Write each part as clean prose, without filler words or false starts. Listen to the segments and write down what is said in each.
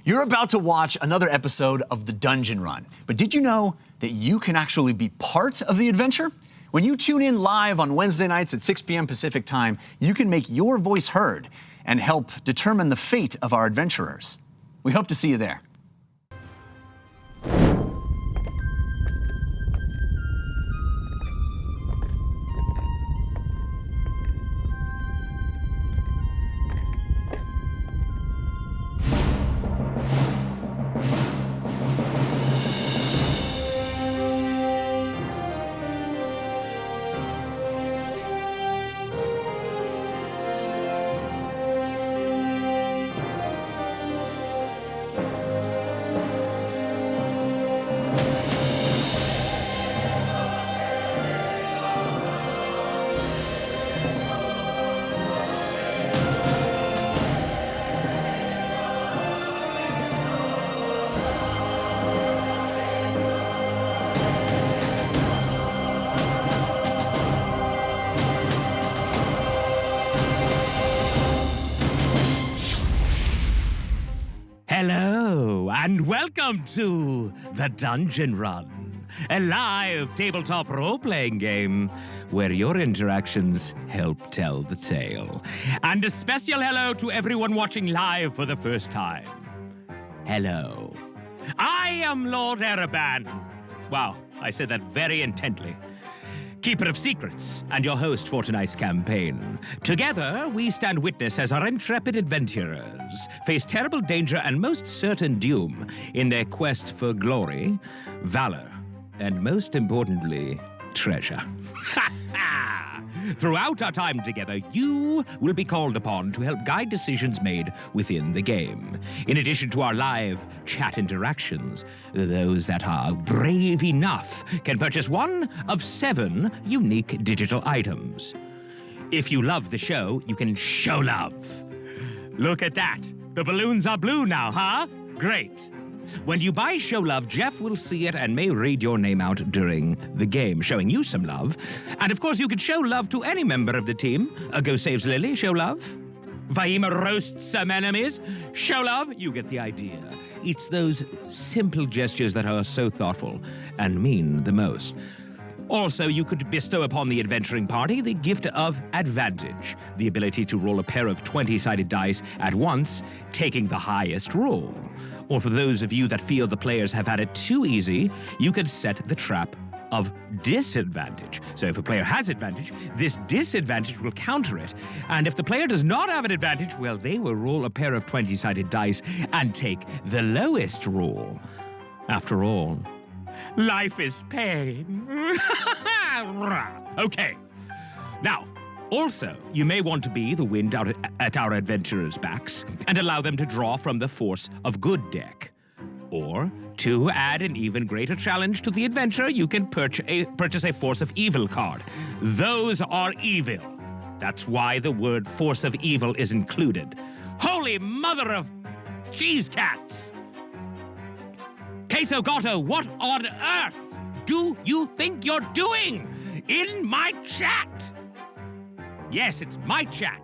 You're about to watch another episode of The Dungeon Run, but did you know that you can actually be part of the adventure? When you tune in live on Wednesday nights at 6 p.m. Pacific time, you can make your voice heard and help determine the fate of our adventurers. We hope to see you there. Hello, and welcome to The Dungeon Run, a live tabletop role-playing game where your interactions help tell the tale. And a special hello to everyone watching live for the first time. Hello. I am Lord Ereban. Wow, I said that very intently. Keeper of Secrets, and your host for tonight's campaign. Together, we stand witness as our intrepid adventurers face terrible danger and most certain doom in their quest for glory, valor, and most importantly, treasure. Throughout our time together, you will be called upon to help guide decisions made within the game. In addition to our live chat interactions, those that are brave enough can purchase one of 7 unique digital items. If you love the show, you can show love. Look at that. The balloons are blue now, huh? Great. When you buy Show Love, Jeff will see it and may read your name out during the game, showing you some love. And of course, you could show love to any member of the team. Ghost saves Lily, show love. Vaima roasts some enemies, show love. You get the idea. It's those simple gestures that are so thoughtful and mean the most. Also, you could bestow upon the adventuring party the gift of advantage, the ability to roll a pair of 20-sided dice at once, taking the highest roll. Or for those of you that feel the players have had it too easy, you could set the trap of disadvantage. So if a player has advantage, this disadvantage will counter it. And if the player does not have an advantage, well, they will roll a pair of 20-sided dice and take the lowest roll. After all, life is pain. Okay. Now, also, you may want to be the wind out at our adventurers' backs and allow them to draw from the Force of Good deck. Or, to add an even greater challenge to the adventure, you can purchase a Force of Evil card. Those are evil. That's why the word Force of Evil is included. Holy mother of cheese cats! Queso Gato, what on earth do you think you're doing in my chat? Yes, it's my chat.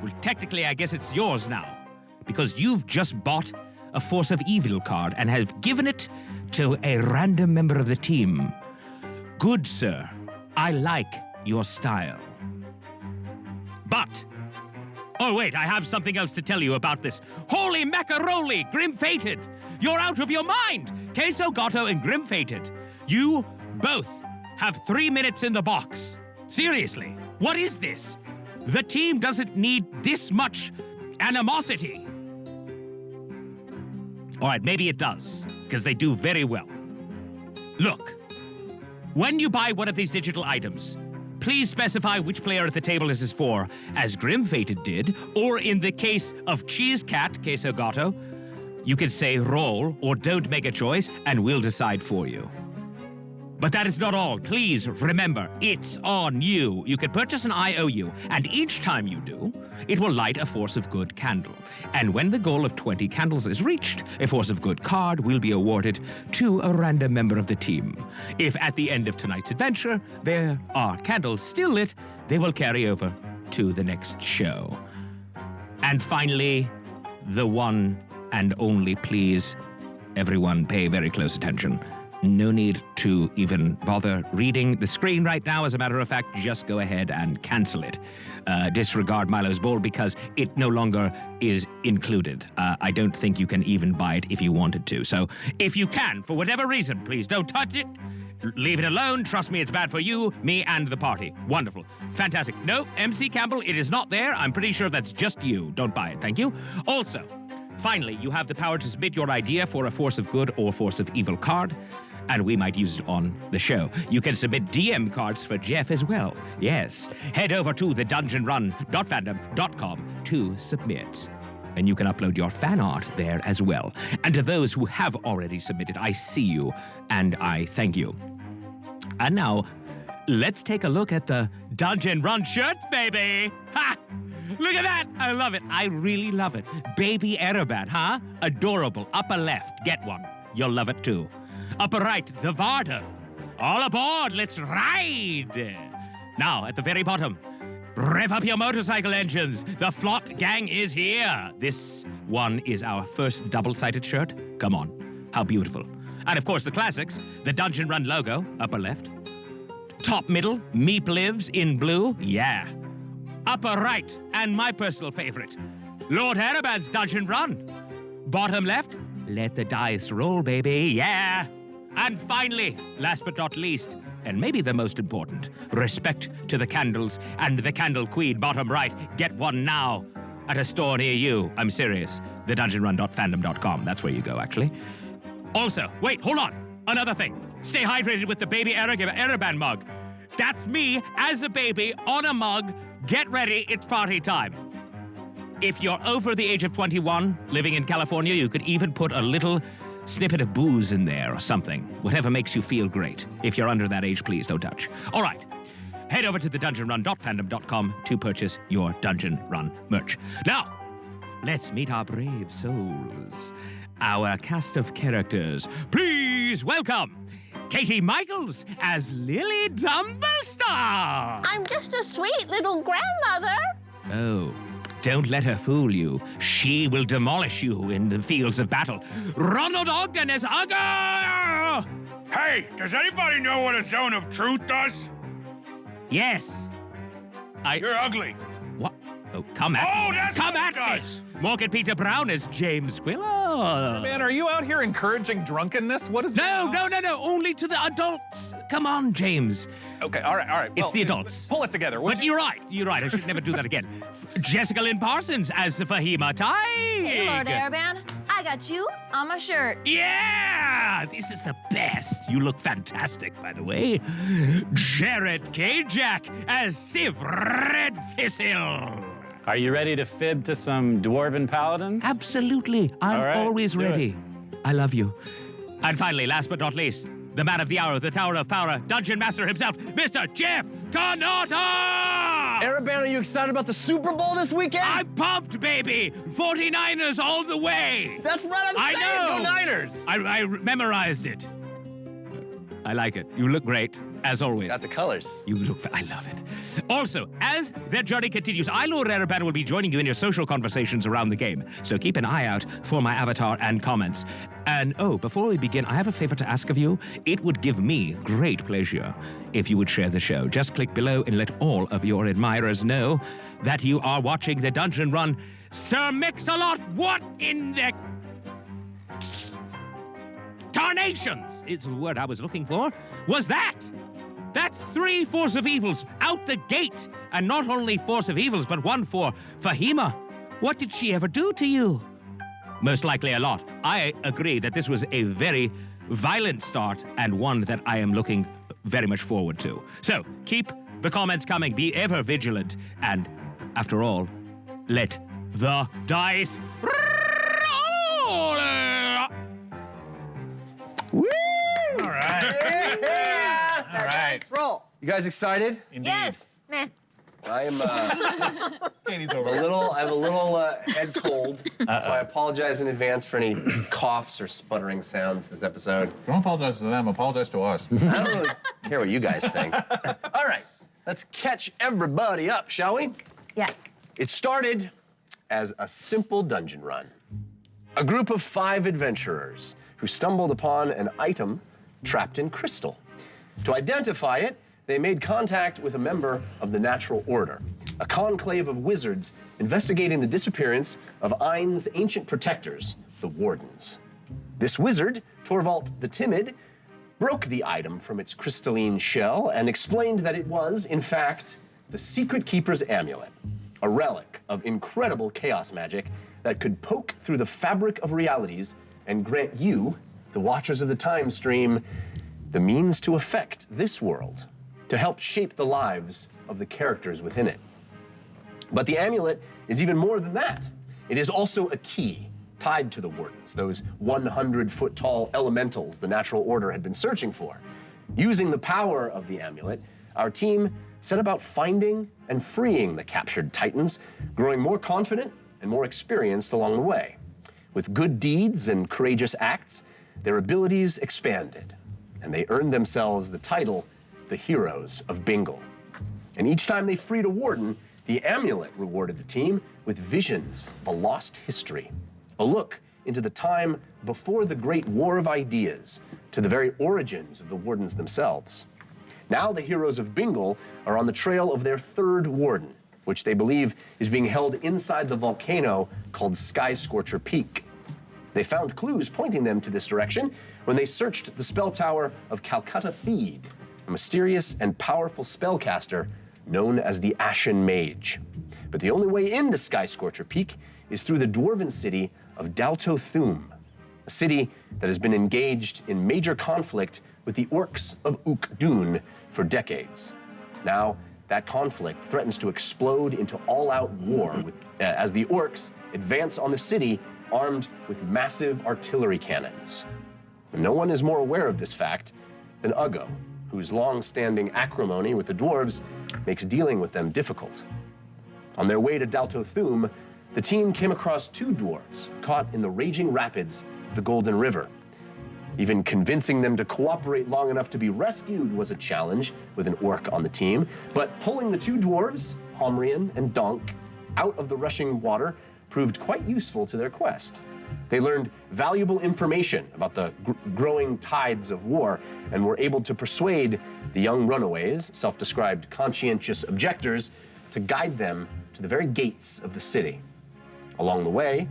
Well, technically, I guess it's yours now, because you've just bought a Force of Evil card and have given it to a random member of the team. Good, sir. I like your style. But, oh wait, I have something else to tell you about this. Holy macaroni, Grim-Fated! You're out of your mind! Queso Gato and Grim-Fated, you both have 3 minutes in the box. Seriously, what is this? The team doesn't need this much animosity. All right, maybe it does, because they do very well. Look, when you buy one of these digital items, please specify which player at the table this is for, as Grim-Fated did, or in the case of Cheese Cat, Queso Gato, you can say roll or don't make a choice, and we'll decide for you. But that is not all. Please remember, it's on you. You can purchase an IOU, and each time you do, it will light a Force of Good candle. And when the goal of 20 candles is reached, a Force of Good card will be awarded to a random member of the team. If at the end of tonight's adventure, there are candles still lit, they will carry over to the next show. And finally, the one And only please, everyone pay very close attention. No need to even bother reading the screen right now. As a matter of fact, just go ahead and cancel it. Disregard Milo's Bowl because it no longer is included. I don't think you can even buy it if you wanted to. So if you can, for whatever reason, please don't touch it. Leave it alone. Trust me, it's bad for you, me, and the party. Wonderful. Fantastic. No, MC Campbell, it is not there. I'm pretty sure that's just you. Don't buy it. Thank you. Also, finally, you have the power to submit your idea for a Force of Good or Force of Evil card, and we might use it on the show. You can submit DM cards for Jeff as well. Yes. Head over to thedungeonrun.fandom.com to submit. And you can upload your fan art there as well. And to those who have already submitted, I see you, and I thank you. And now, let's take a look at the Dungeon Run shirts, baby! Ha! Look at that! I love it. I really love it. Baby Ereban, huh? Adorable. Upper left, get one. You'll love it too. Upper right, the Vardo. All aboard, let's ride! Now, at the very bottom, rev up your motorcycle engines. The Flock Gang is here. This one is our first double-sided shirt. Come on, how beautiful. And of course, the classics, the Dungeon Run logo, upper left. Top middle, Meep Lives in blue, yeah. Upper right, and my personal favorite, Lord Ereban's Dungeon Run. Bottom left, let the dice roll, baby, yeah. And finally, last but not least, and maybe the most important, respect to the candles and the Candle Queen, bottom right. Get one now at a store near you. I'm serious. thedungeonrun.fandom.com. That's where you go, actually. Also, wait, hold on. Another thing. Stay hydrated with the Baby Ereban mug. That's me as a baby on a mug. Get ready, it's party time. If you're over the age of 21, living in California, you could even put a little snippet of booze in there or something. Whatever makes you feel great. If you're under that age, please don't touch. All right. Head over to thedungeonrun.fandom.com to purchase your Dungeon Run merch. Now, let's meet our brave souls. Our cast of characters. Please welcome Katie Michaels as Lily Dumblestar. I'm just a sweet little grandmother. Oh. Don't let her fool you. She will demolish you in the fields of battle. Ronald Ogden as Ugger! Hey, does anybody know what a zone of truth does? Yes. You're ugly. What? Oh, come at me. Oh, that's come what at it does. me. Morgan Peter Brown as James Quiller. Man, are you out here encouraging drunkenness? What is No, going on? no. Only to the adults. Come on, James. Okay, all right. It's Well, the adults. Pull it together, would But you? you're right. I should never do that again. Jessica Lynn Parsons as Fahima Tig. Hey, Lord Ereban. I got you on my shirt. Yeah! This is the best. You look fantastic, by the way. Jared Kajak as Civ Redfizzle. Are you ready to fib to some dwarven paladins? Absolutely. I'm All right, always do it. ready. I love you. And finally, last but not least, the man of the hour, the Tower of Power, Dungeon Master himself, Mr. Jeff Kanata! Ereban, are you excited about the Super Bowl this weekend? I'm pumped, baby! 49ers all the way! That's right, I I'm saying, know. go Niners! I memorized it. I like it. You look great, as always. Got the colors. You look, I love it. Also, as their journey continues, I, Lord Ereban, will be joining you in your social conversations around the game, so keep an eye out for my avatar and comments. And before we begin, I have a favor to ask of you. It would give me great pleasure if you would share the show. Just click below and let all of your admirers know that you are watching the Dungeon Run. Sir Mix-a-Lot, what in the... tarnations is the word I was looking for, was that? That's 3 Force of Evils out the gate. And not only Force of Evils, but one for Fahima. What did she ever do to you? Most likely a lot. I agree that this was a very violent start and one that I am looking very much forward to. So keep the comments coming, be ever vigilant, and after all, let the dice roll! Woo! All right. Yeah! All right. Roll. You guys excited? Yes. Meh. I am Katie's I over. have a little head cold, so I apologize in advance for any coughs or sputtering sounds this episode. Don't apologize to them, apologize to us. I don't really care what you guys think. All right, let's catch everybody up, shall we? Yes. It started as a simple dungeon run. A group of 5 adventurers who stumbled upon an item trapped in crystal. To identify it, they made contact with a member of the Natural Order, a conclave of wizards investigating the disappearance of Ain's ancient protectors, the Wardens. This wizard, Torvald the Timid, broke the item from its crystalline shell and explained that it was, in fact, the Secret Keeper's amulet, a relic of incredible chaos magic that could poke through the fabric of realities and grant you, the Watchers of the Time Stream, the means to affect this world, to help shape the lives of the characters within it. But the amulet is even more than that. It is also a key tied to the Wardens, those 100-foot-tall elementals the Natural Order had been searching for. Using the power of the amulet, our team set about finding and freeing the captured Titans, growing more confident and more experienced along the way. With good deeds and courageous acts, their abilities expanded, and they earned themselves the title, the Heroes of Bingle. And each time they freed a Warden, the amulet rewarded the team with visions of a lost history, a look into the time before the Great War of Ideas, to the very origins of the Wardens themselves. Now the Heroes of Bingle are on the trail of their 3rd Warden, which they believe is being held inside the volcano called Sky Scorcher Peak. They found clues pointing them to this direction when they searched the spell tower of Calcutta Theed, a mysterious and powerful spellcaster known as the Ashen Mage. But the only way into Sky Scorcher Peak is through the dwarven city of Dalto Thum, a city that has been engaged in major conflict with the orcs of Ukdun for decades. Now, that conflict threatens to explode into all-out war as the orcs advance on the city armed with massive artillery cannons. And no one is more aware of this fact than Uggo, whose long-standing acrimony with the dwarves makes dealing with them difficult. On their way to Dalto Thum, the team came across 2 dwarves caught in the raging rapids of the Golden River. Even convincing them to cooperate long enough to be rescued was a challenge with an orc on the team, but pulling the 2 dwarves, Homrian and Donk, out of the rushing water proved quite useful to their quest. They learned valuable information about the growing tides of war and were able to persuade the young runaways, self-described conscientious objectors, to guide them to the very gates of the city. Along the way,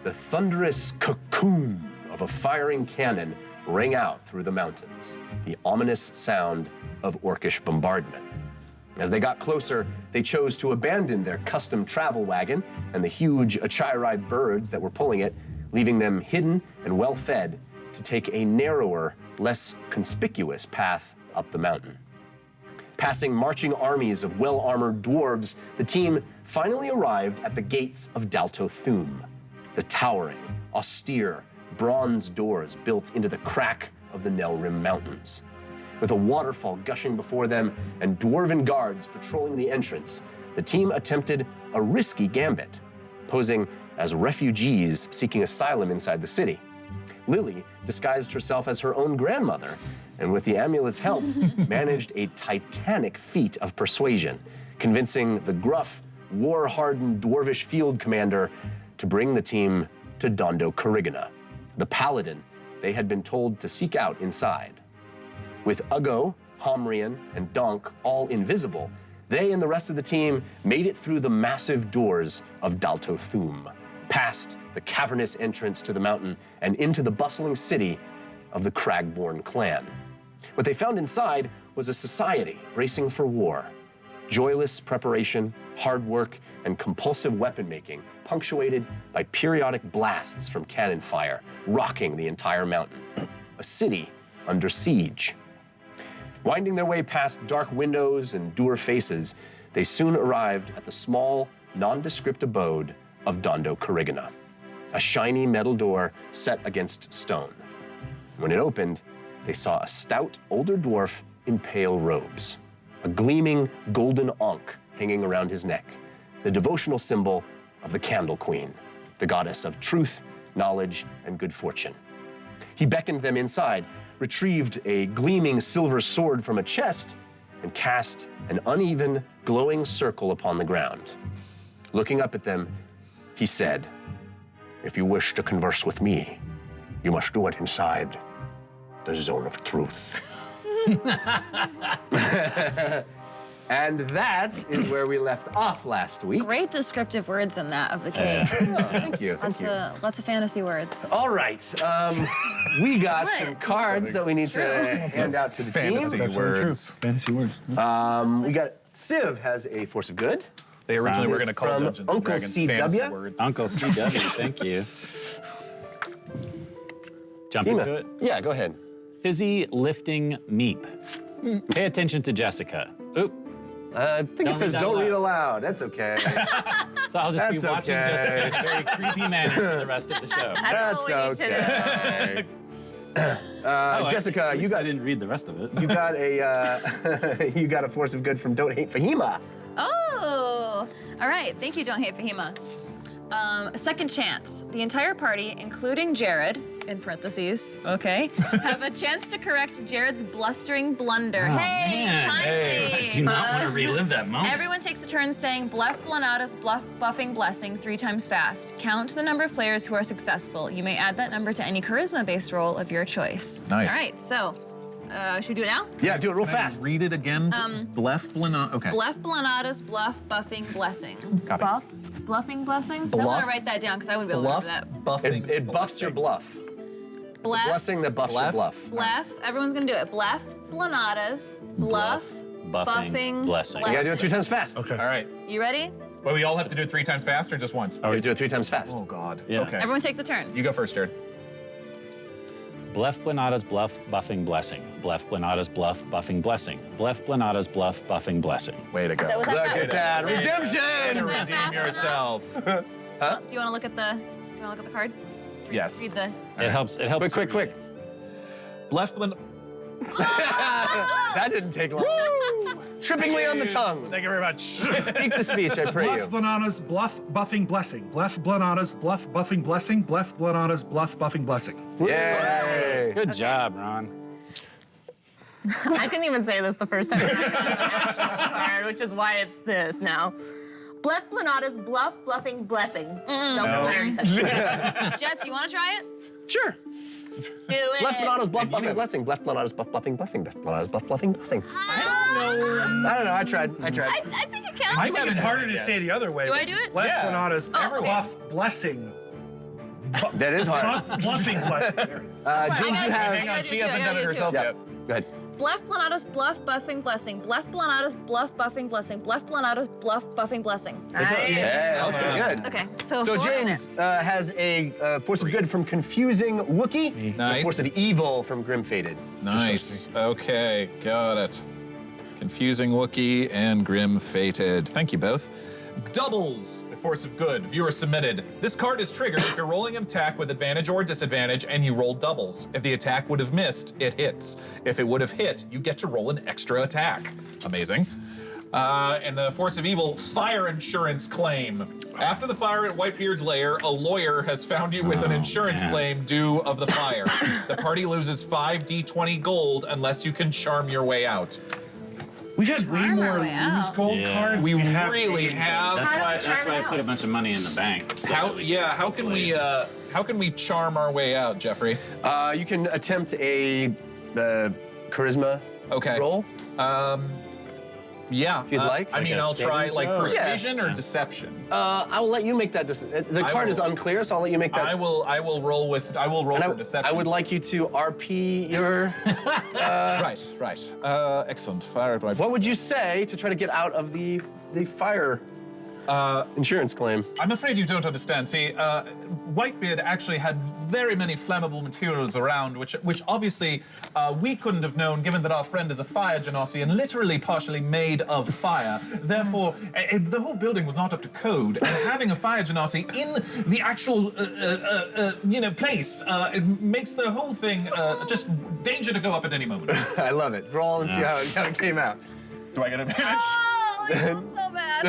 the thunderous cocoon of a firing cannon rang out through the mountains, the ominous sound of orcish bombardment. As they got closer, they chose to abandon their custom travel wagon and the huge Achirai birds that were pulling it, leaving them hidden and well-fed to take a narrower, less conspicuous path up the mountain. Passing marching armies of well-armored dwarves, the team finally arrived at the gates of Dalto Thum, the towering, austere, bronze doors built into the crack of the Nelrim Mountains. With a waterfall gushing before them and dwarven guards patrolling the entrance, the team attempted a risky gambit, posing as refugees seeking asylum inside the city. Lily disguised herself as her own grandmother, and with the amulet's help, managed a titanic feat of persuasion, convincing the gruff, war-hardened dwarvish field commander to bring the team to Dondo Corrigana, the Paladin they had been told to seek out inside. With Uggo, Homrian, and Donk all invisible, they and the rest of the team made it through the massive doors of Dalto Thum, past the cavernous entrance to the mountain and into the bustling city of the Cragborn clan. What they found inside was a society bracing for war. Joyless preparation, hard work, and compulsive weapon making, punctuated by periodic blasts from cannon fire, rocking the entire mountain. A city under siege. Winding their way past dark windows and dour faces, they soon arrived at the small, nondescript abode of Dondo Corrigana, a shiny metal door set against stone. When it opened, they saw a stout older dwarf in pale robes, a gleaming golden ankh hanging around his neck, the devotional symbol of the Candle Queen, the goddess of truth, knowledge, and good fortune. He beckoned them inside, retrieved a gleaming silver sword from a chest, and cast an uneven, glowing circle upon the ground. Looking up at them, he said, If you wish to converse with me, you must do it inside the zone of truth. And that is where we left off last week. Great descriptive words in that of the cave. Thank you. Lots of fantasy words. All right, we got What? some cards that we need to hand out to the Fantasy team. words. Fantasy words. We got Civ has a force of good. They originally were This going to call from Dungeons and Uncle Dragons CW. fantasy words. Uncle CW, thank you. Jump into Ema. it. Yeah, go ahead. Fizzy lifting meep. Pay attention to Jessica. Oop. I think it Don't says read that don't read aloud. aloud. That's okay. So I'll just That's be watching okay. Jessica in a very creepy manner for the rest of the show. That's okay. Jessica, At you least I got didn't read the rest of it. you got a you got a force of good from Don't Hate Fahima. Oh, all right. Thank you, Don't Hate Fahima. A second chance. The entire party, including Jared, in parentheses, okay, have a chance to correct Jared's blustering blunder. Hey, man. timely. I do not want to relive that moment. Everyone takes a turn saying bluff Blanatus, bluff buffing blessing 3 times fast. Count the number of players who are successful. You may add that number to any charisma-based roll of your choice. Nice. All right, so should we do it now? Yeah, do it real fast. Read it again. Blef Blana. Okay. Bluff Blanatus, bluff buffing blessing. Copy. Bluffing blessing? I Bluff? want to write that down because I wouldn't be able Bluff to remember that. buffing. It buffs your bluff. Bluff, Blessing that buffs your Bluff? bluff. bluff. Everyone's gonna do it. Bluff Blanatus, bluff buffing blessing. You gotta do it 3 times fast. Okay. All right. You ready? Well, we all have to do it 3 times fast or just once? You do it 3 times fast. Oh, God. Yeah. Okay. Everyone takes a turn. You go first, Jared. Bluff Blanata's bluff buffing blessing. Bluff Blanata's bluff buffing blessing. Bluff Blanata's bluff buffing blessing. Way to go. So was that Look fast? at that. Was that- Redemption! was that Redeem fast enough? yourself. Do you want to look at the? Do you want to look at the card? Yes. Read the. It helps. It helps. Quick. Blef Blan. That didn't take long. Trippingly on the tongue. Thank you very much. Speak the speech, I pray Bluff you. Blanata's bluff buffing blessing. Bluff Blanata's bluff buffing blessing. Bluff Blanata's bluff buffing blessing. Yay! Good job, Ron. I couldn't even say this the first time I got the actual card, which is why it's this now. Bluff Blanata's bluff bluffing blessing. No. Larry said it. Jeff, do you want to try it? Sure. Do it. Bluff Blanata's bluff buffing blessing. Bluff Blanata's bluff buffing blessing. Bluff Blanata's bluff bluffing blessing. I don't know. I tried. I think it counts. I think it's harder to say the other way. Do I do it? Bluff Blanata's Oh, okay. bluff blessing. That is hard. Bluff bluffing blessing. There it is. James, I you gotta have. do She two, I hasn't gotta done it do herself two. yet. Go ahead. Bluff Blanata's bluff buffing blessing. Bluff Blanata's bluff buffing blessing. Bluff Blanata's bluff buffing blessing. Yeah, that was pretty good. Okay, so So go on in James it. has a force of good from Confusing Wookiee. Nice. A force of evil from Grim Fated. Nice. Okay, got it. Confusing Wookiee and Grim Fated. Thank you both. Doubles, a force of good. Viewer submitted. This card is triggered if you're rolling an attack with advantage or disadvantage and you roll doubles. If the attack would have missed, it hits. If it would have hit, you get to roll an extra attack. Amazing. And the force of evil, fire insurance claim. After the fire at Whitebeard's lair, a lawyer has found you with an insurance claim due of the fire. The party loses 5d20 gold unless you can charm your way out. We've had way Charm our more way loose out. gold Yeah. cards. We than have really paid. have. That's why I put a bunch of money in the bank. so How? that we Yeah. How can we? How can we charm our way out, Jeffrey? You can attempt a charisma Okay. roll. Yeah. If you'd like. I mean, Like a I'll try saving like throw? persuasion or deception. I will let you make that. The I card is will- unclear, so I'll let you make that. I will roll with. I will roll And for deception. I would like you to RP your. Right. Right. Excellent. Fire at What would you say to try to get out of the fire insurance claim? I'm afraid you don't understand. See, Whitebeard actually had very many flammable materials around, which obviously we couldn't have known, given that our friend is a fire genasi and literally partially made of fire. Therefore, the whole building was not up to code, and having a fire genasi in the actual, place, it makes the whole thing just danger to go up at any moment. I love it. Roll and see how it came out. Do I get advantage? Oh, I felt so bad.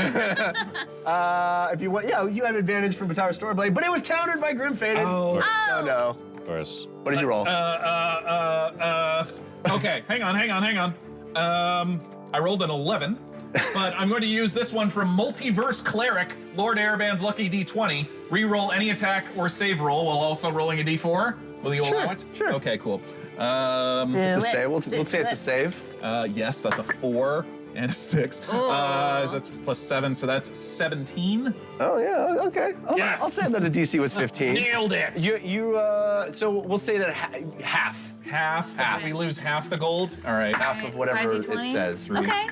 If you want, you had advantage from Batara Storeblade, but it was countered by Grim Fated. Oh. So no. Of course. What did you roll? Okay, hang on. I rolled an 11. but I'm going to use this one from Multiverse Cleric, Lord Airban's Lucky D20. Reroll any attack or save roll while also rolling a D4. Will you allow it? Sure. Okay, cool. It's a save. We'll say it's a save. Yes, that's a 4 and a 6. That's plus 7, so that's 17. Oh yeah, okay. Yes. I'll say that the DC was 15. Nailed it. So we'll say that half. Half. We lose half the gold. All right. Half of whatever it 5d20. says. Okay.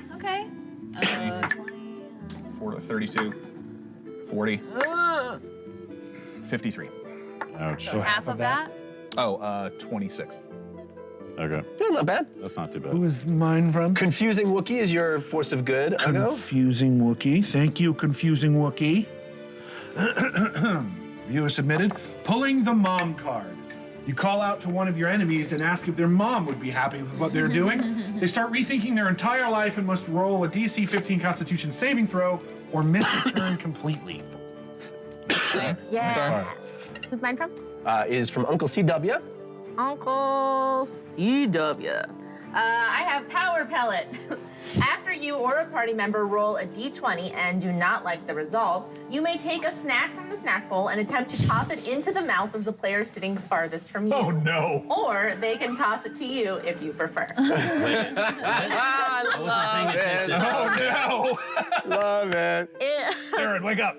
4 to 32, 40, 53. Ouch. Half of that? 26. Okay. Yeah, not bad. That's not too bad. Who is mine from? Confusing Wookiee is your force of good. Ugo. Confusing Wookiee. Thank you, Confusing Wookiee. Viewer submitted. Pulling the mom card. You call out to one of your enemies and ask if their mom would be happy with what they're doing. They start rethinking their entire life and must roll a DC 15 Constitution saving throw or miss a turn completely. Nice. Yeah. Who's mine from? It is from Uncle CW. Uncle CW. I have Power Pellet. After you or a party member roll a d20 and do not like the result, you may take a snack from the snack bowl and attempt to toss it into the mouth of the player sitting farthest from you. Oh no. Or they can toss it to you if you prefer. I wasn't paying attention. Oh no. Love it. Jared, wake up.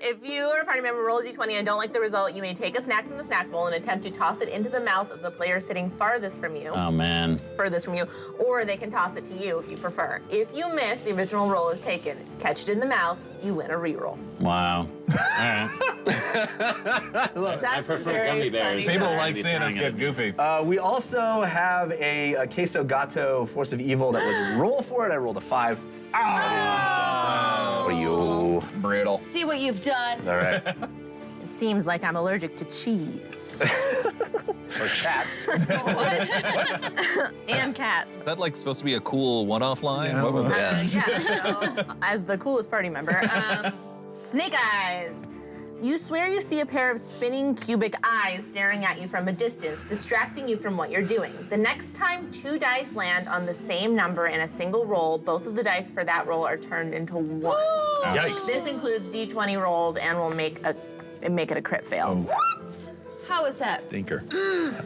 If you or a party member roll a d20 and don't like the result, you may take a snack from the snack bowl and attempt to toss it into the mouth of the player sitting farthest from you. Oh man. Furthest from you, or they can toss it to you if you prefer. If you miss, the original roll is taken. Catch it in the mouth, you win a reroll. Wow. All right. I prefer gummy bears. People Yeah. like seeing us get goofy. We also have a Queso Gato Force of Evil that was roll for it. I rolled a 5. Oh. What are you? Brutal. See what you've done. All right. It seems like I'm allergic to cheese. Or cats. And cats. Is that like supposed to be a cool one-off line? Yeah, What was that? Yeah, so, as the coolest party member, Snake Eyes. You swear you see a pair of spinning cubic eyes staring at you from a distance, distracting you from what you're doing. The next time 2 dice land on the same number in a single roll, both of the dice for that roll are turned into 1. Yikes. This includes d20 rolls and will make it a crit fail. What? How is that? Stinker.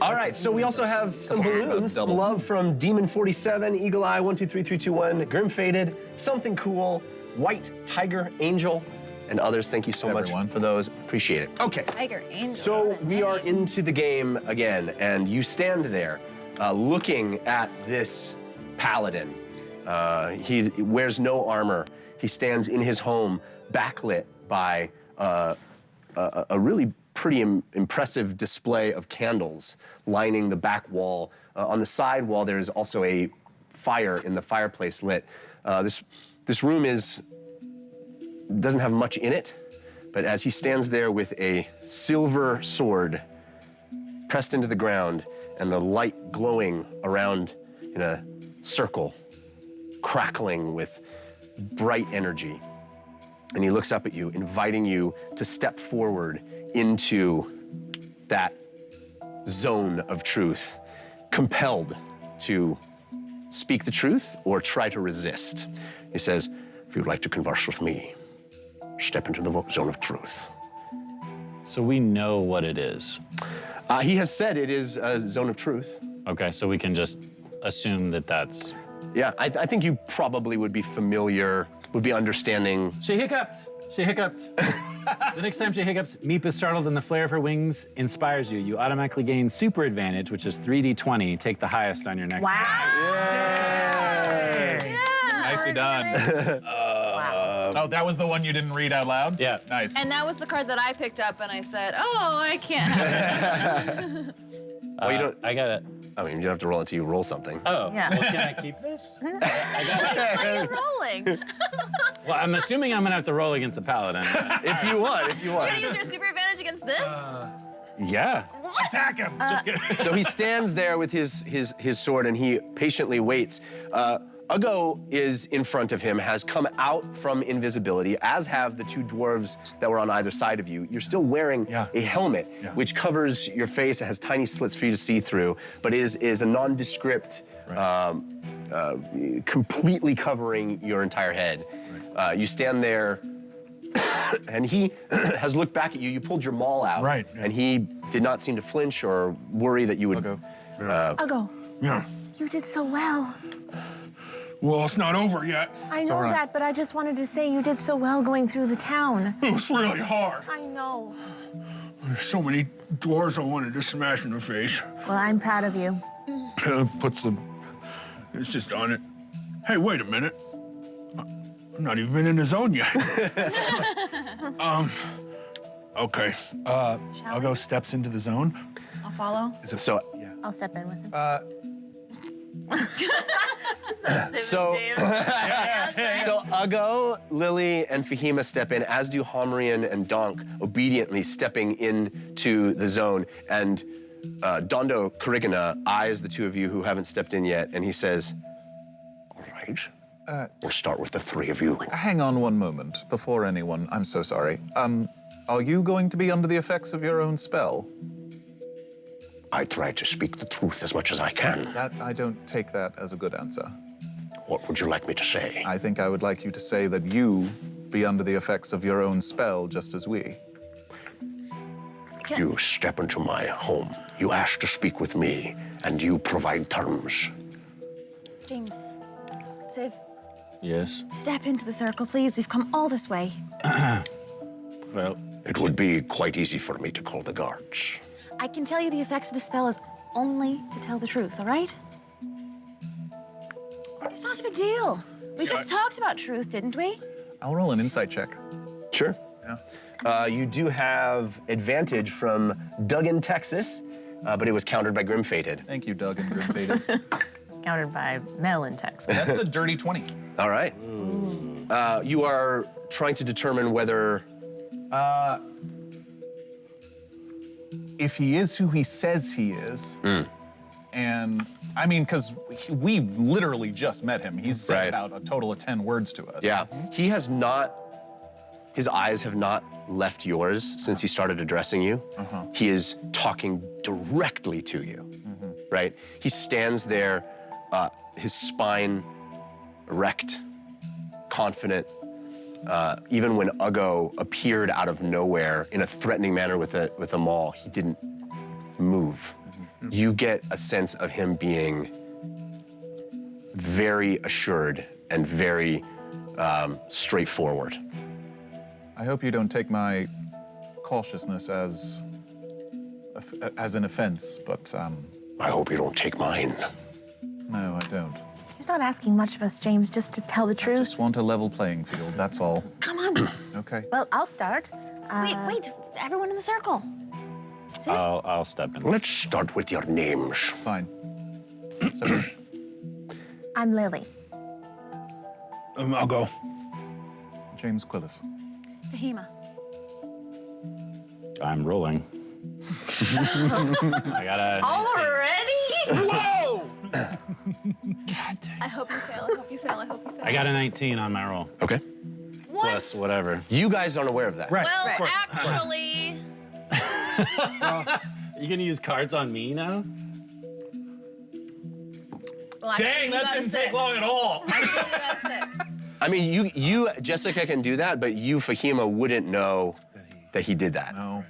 All right, so we also have some balloons. Doubles. Love from Demon 47, Eagle Eye 12321, Grim Faded, Something Cool, White Tiger Angel, and others. Thank you so much everyone. for those. Appreciate it. Okay. Tiger Angel. So what a we are name. into the game again, and you stand there looking at this paladin. He wears no armor. He stands in his home, backlit by a really pretty impressive display of candles lining the back wall. On the side wall, there is also a fire in the fireplace lit. This room doesn't have much in it, but as he stands there with a silver sword pressed into the ground and the light glowing around in a circle, crackling with bright energy, and he looks up at you, inviting you to step forward into that zone of truth, compelled to speak the truth or try to resist. He says, if you'd like to converse with me, step into the zone of truth. So we know what it is. He has said it is a zone of truth. Okay, so we can just assume that that's. Yeah, I think you probably would be familiar, would be understanding. She hiccuped. She hiccuped. The next time she hiccups, Meep is startled and the flare of her wings inspires you. You automatically gain super advantage, which is 3d20. Take the highest on your next. Wow. Nicely done. Oh, that was the one you didn't read out loud? Yeah. Nice. And that was the card that I picked up, and I said, "Oh, I can't have it." Well, you don't. I got it. I mean, you don't have to roll until you roll something. Oh, Yeah. well, can I keep this? Why are you rolling? Well, I'm assuming I'm gonna have to roll against a paladin. If you want, if you You're want. gonna use your super advantage against this? Yeah. Attack him. Just kidding. So he stands there with his sword and he patiently waits. Ugo is in front of him, has come out from invisibility, as have the 2 dwarves that were on either side of you. You're still wearing a helmet, which covers your face. It has tiny slits for you to see through, but is a nondescript completely covering your entire head. You stand there, and he has looked back at you. You pulled your maul out, Right, yeah. and he did not seem to flinch or worry that you would. Uggo, Yeah. you did so well. Well, it's not over yet. I know that, but I just wanted to say you did so well going through the town. It was really hard. I know. There's so many dwarves I wanted to smash in the face. Well, I'm proud of you. It's just on it. Hey, wait a minute. I'm not even in the zone yet. Okay. I'll go steps into the zone. I'll follow. So, I'll step in with him. so Uggo, Lily, and Fahima step in, as do Homrian and Donk, obediently stepping into the zone. And Dondo Karigana eyes the two of you who haven't stepped in yet, and he says, "All right, we'll start with the three of you." Hang on one moment before anyone. I'm so sorry. Are you going to be under the effects of your own spell? I try to speak the truth as much as I can. I don't take that as a good answer. What would you like me to say? I think I would like you to say that you be under the effects of your own spell just as we. You step into my home. You ask to speak with me, and you provide terms. James, Civ, Yes. step into the circle, please. We've come all this way. Well, It would be quite easy for me to call the guards. I can tell you the effects of the spell is only to tell the truth, all right? It's not a big deal. We just talked about truth, didn't we? I'll roll an insight check. Sure. Yeah. You do have advantage from Duggan, Texas, but it was countered by Grim Fated. Thank you, Doug and Grim Faded. It's countered by Mel in Texas. That's a dirty 20. All right. You are trying to determine whether... If he is who he says he is, and I mean, because we literally just met him. He's said Right. about a total of 10 words to us. Yeah, he has not, his eyes have not left yours since he started addressing you. He is talking directly to you, right? He stands there, his spine erect, confident. Even when Uggo appeared out of nowhere in a threatening manner with a maul, he didn't move. You get a sense of him being very assured and very straightforward. I hope you don't take my cautiousness as an offense, but I hope you don't take mine. no, I don't. He's not asking much of us, James, just to tell the truth. Just want a level playing field, that's all. Come on. Okay. Well, I'll start. Wait, everyone in the circle. Civ? I'll step in. Let's start with your names. Fine. So, I'm Lily. I'll go. James Quillis. Fahima. I'm rolling. I got a 19. Already? Whoa! I hope you fail, I hope you fail, I hope you fail. I got a 19 on my roll. Okay. What? Plus whatever. You guys aren't aware of that. Right. Well, actually, Are you gonna use cards on me now? well, actually, you got a 6. all. Actually, you got a 6. I mean, you, Jessica can do that, but you, Fahima, wouldn't know that he did that. No.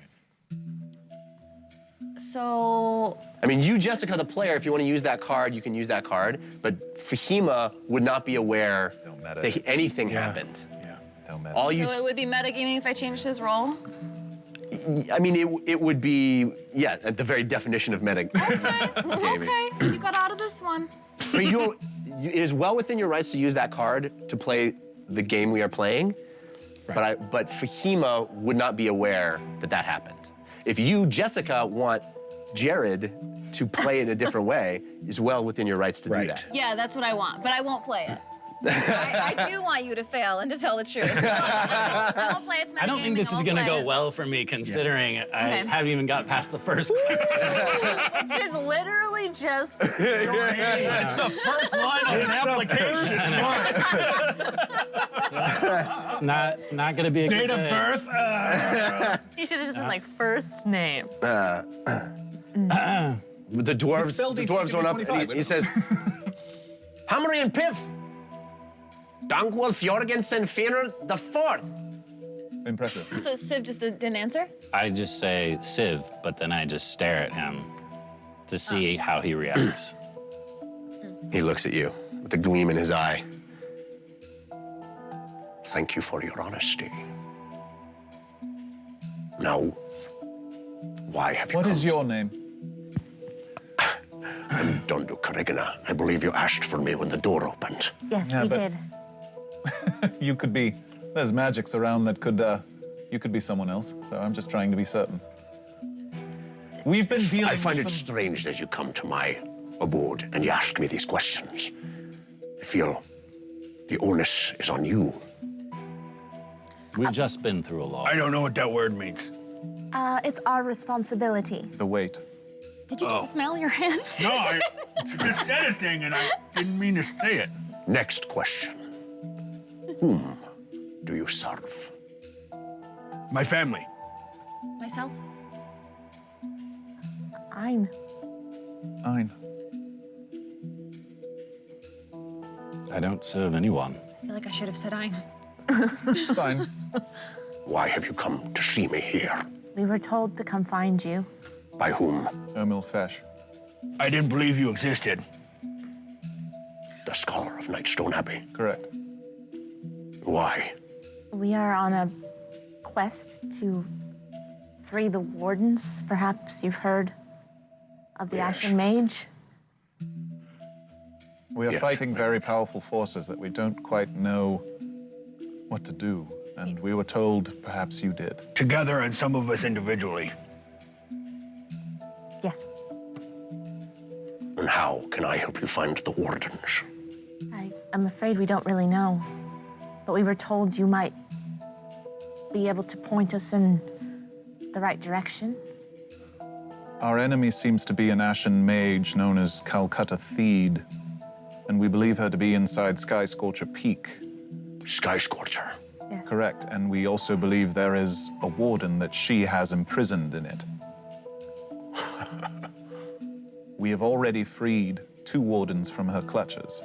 So, I mean, you, Jessica, the player, if you want to use that card, you can use that card, but Fahima would not be aware Don't meta. that anything happened. Yeah. Don't meta. All you, it would be metagaming if I changed his role. I mean, it would be, yeah, at the very definition of meta. Okay, you got out of this one. But it is well within your rights to use that card to play the game we are playing, but Fahima would not be aware that that happened. If you, Jessica, want Jared to play it in a different way, it's well within your rights to do that. Yeah, that's what I want, but I won't play it. I do want you to fail and to tell the truth. I won't play it. It's I don't think this is gonna go well for me, considering I haven't even got past the first question. Which is literally just. It's the first line of an application. It's not gonna be a Date good of day. birth? You should have just been like first name. The dwarves, spell the DC dwarves could went be up. 25, He says, Hamri and Piff. Dangwal Fjorgensen Finner the Fourth. Impressive. So Civ just didn't answer? I just say Civ, but then I just stare at him to see how he reacts. He looks at you with a gleam in his eye. Thank you for your honesty. Now, why have you What come? is your name? I'm Dondu Karigana. I believe you asked for me when the door opened. Yes, Yeah, we but- did. You could be. There's magics around that could. You could be someone else. So I'm just trying to be certain. We've been dealing. I find with it some- strange that you come to my abode and you ask me these questions. I feel the onus is on you. We've just been through a lot. I don't know what that word means. It's our responsibility. the weight. Did you just smell your hand? No, I just said a thing and I didn't mean to say it. Next question. Whom do you serve? My family. Myself? Ein. Ein. I don't serve anyone. I feel like I should have said Ein. Fine. Why have you come to see me here? We were told to come find you. By whom? Ermil Fesh. I didn't believe you existed. The scholar of Nightstone Abbey. Correct. Why? We are on a quest to free the wardens. Perhaps you've heard of the Yes. Ashen Mage. We are Yes. fighting very powerful forces that we don't quite know what to do. And we were told perhaps you did. Together and some of us individually. Yes. And how can I help you find the wardens? I'm afraid we don't really know. But we were told you might be able to point us in the right direction. Our enemy seems to be an ashen mage known as Calcutta Theed, and we believe her to be inside Sky Scorcher Peak. Sky Scorcher. Yes. Correct, and we also believe there is a warden that she has imprisoned in it. We have already freed 2 wardens from her clutches.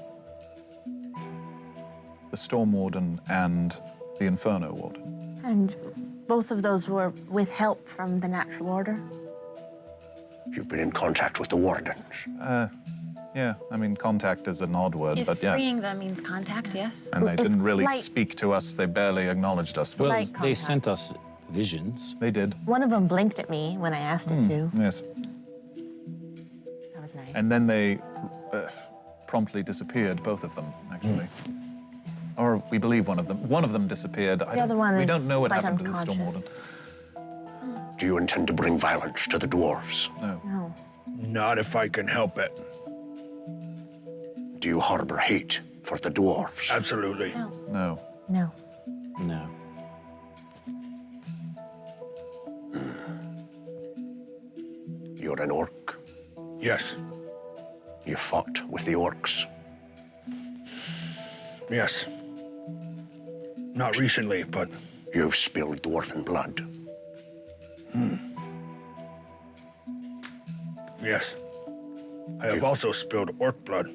The Storm Warden and the Inferno Warden. And both of those were with help from the Natural Order. You've been in contact with the wardens. Yeah, I mean, contact is an odd word, If but yes. freeing them means contact, yes. And they It's didn't really like- speak to us, they barely acknowledged us. But Well, Like they contact. sent us visions. they did, One of them blinked at me when I asked it to. yes. That was nice. And then they promptly disappeared, both of them, actually. Or we believe one of them. One of them disappeared. The other one we is don't know what quite happened to the Storm unconscious. Warden. Do you intend to bring violence to the dwarves? No. No. Not if I can help it. Do you harbor hate for the dwarves? Absolutely. No. No. No. No. You're an orc. Yes. You fought with the orcs. Yes. Not recently, but You've spilled dwarven blood. yes. I have also spilled orc blood.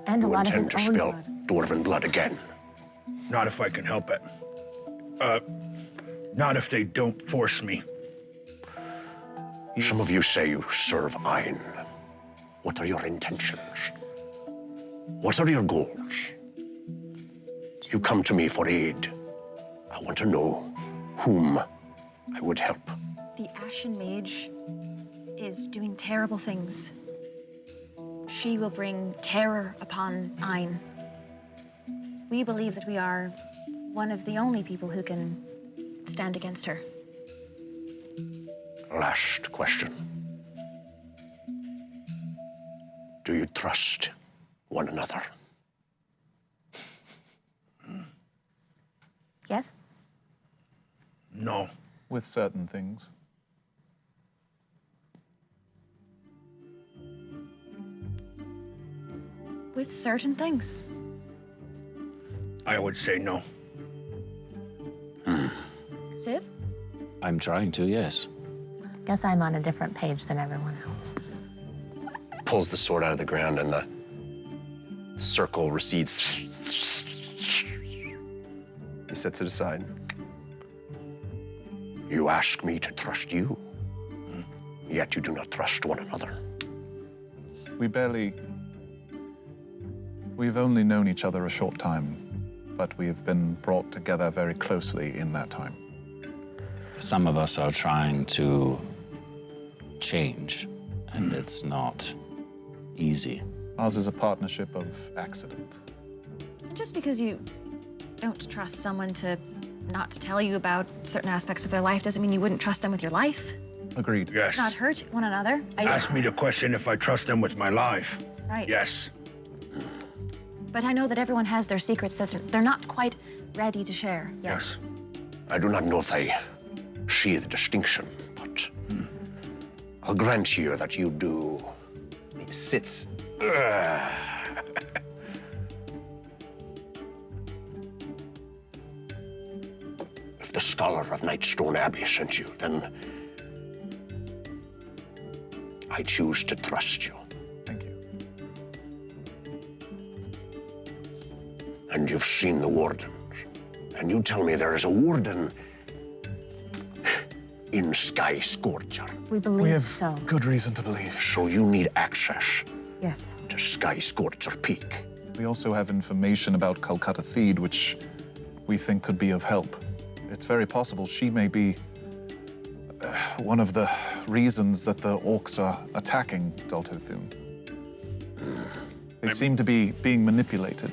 And a You lot of his intend to own spill blood. dwarven blood again. Not if I can help it. Not if they don't force me. Some of you say you serve Ein. What are your intentions? What are your goals? You come to me for aid. I want to know whom I would help. The Ashen Mage is doing terrible things. She will bring terror upon Ein. We believe that we are one of the only people who can stand against her. Last question. Do you trust one another? Yes? No. With certain things. With certain things. I would say no. Civ? I'm trying to, yes. Guess I'm on a different page than everyone else. pulls the sword out of the ground and the circle recedes. He sets it aside. You ask me to trust you, yet you do not trust one another. We've only known each other a short time, but we have been brought together very closely in that time. Some of us are trying to change, and it's not easy. Ours is a partnership of accident. Just because you don't trust someone to not tell you about certain aspects of their life doesn't mean you wouldn't trust them with your life. Agreed. Yes. Not hurt one another. Ask me the question if I trust them with my life. Right. Yes. But I know that everyone has their secrets that they're not quite ready to share yet. Yes. I do not know if I see the distinction, but I'll grant you that you do. He sits. If the scholar of Nightstone Abbey sent you, then I choose to trust you. Thank you. And you've seen the wardens. And you tell me there is a warden in Sky Scorcher. We believe We have so. good reason to believe. So you need access Yes. to Sky Scorcher Peak. We also have information about Calcutta Theed, which we think could be of help. It's very possible she may be one of the reasons that the orcs are attacking Dalto Thum. They seem to be being manipulated.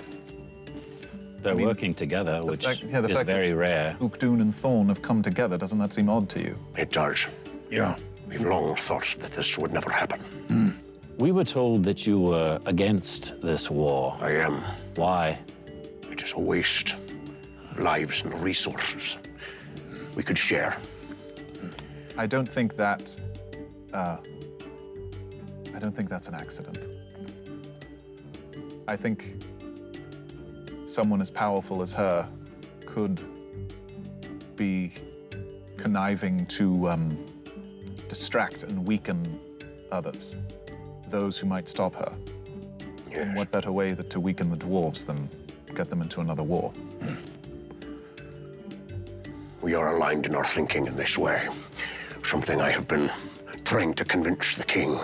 They're working together, which the is fact very that rare. Ukdun and Thorn have come together. Doesn't that seem odd to you? It does. Yeah. We've long thought that this would never happen. We were told that you were against this war. I am. Why? It is a waste of lives and resources we could share. I don't think that. I don't think that's an accident. I think someone as powerful as her could be conniving to distract and weaken others, those who might stop her. Yes. And what better way to weaken the dwarves than get them into another war? We are aligned in our thinking in this way. Something I have been trying to convince the king.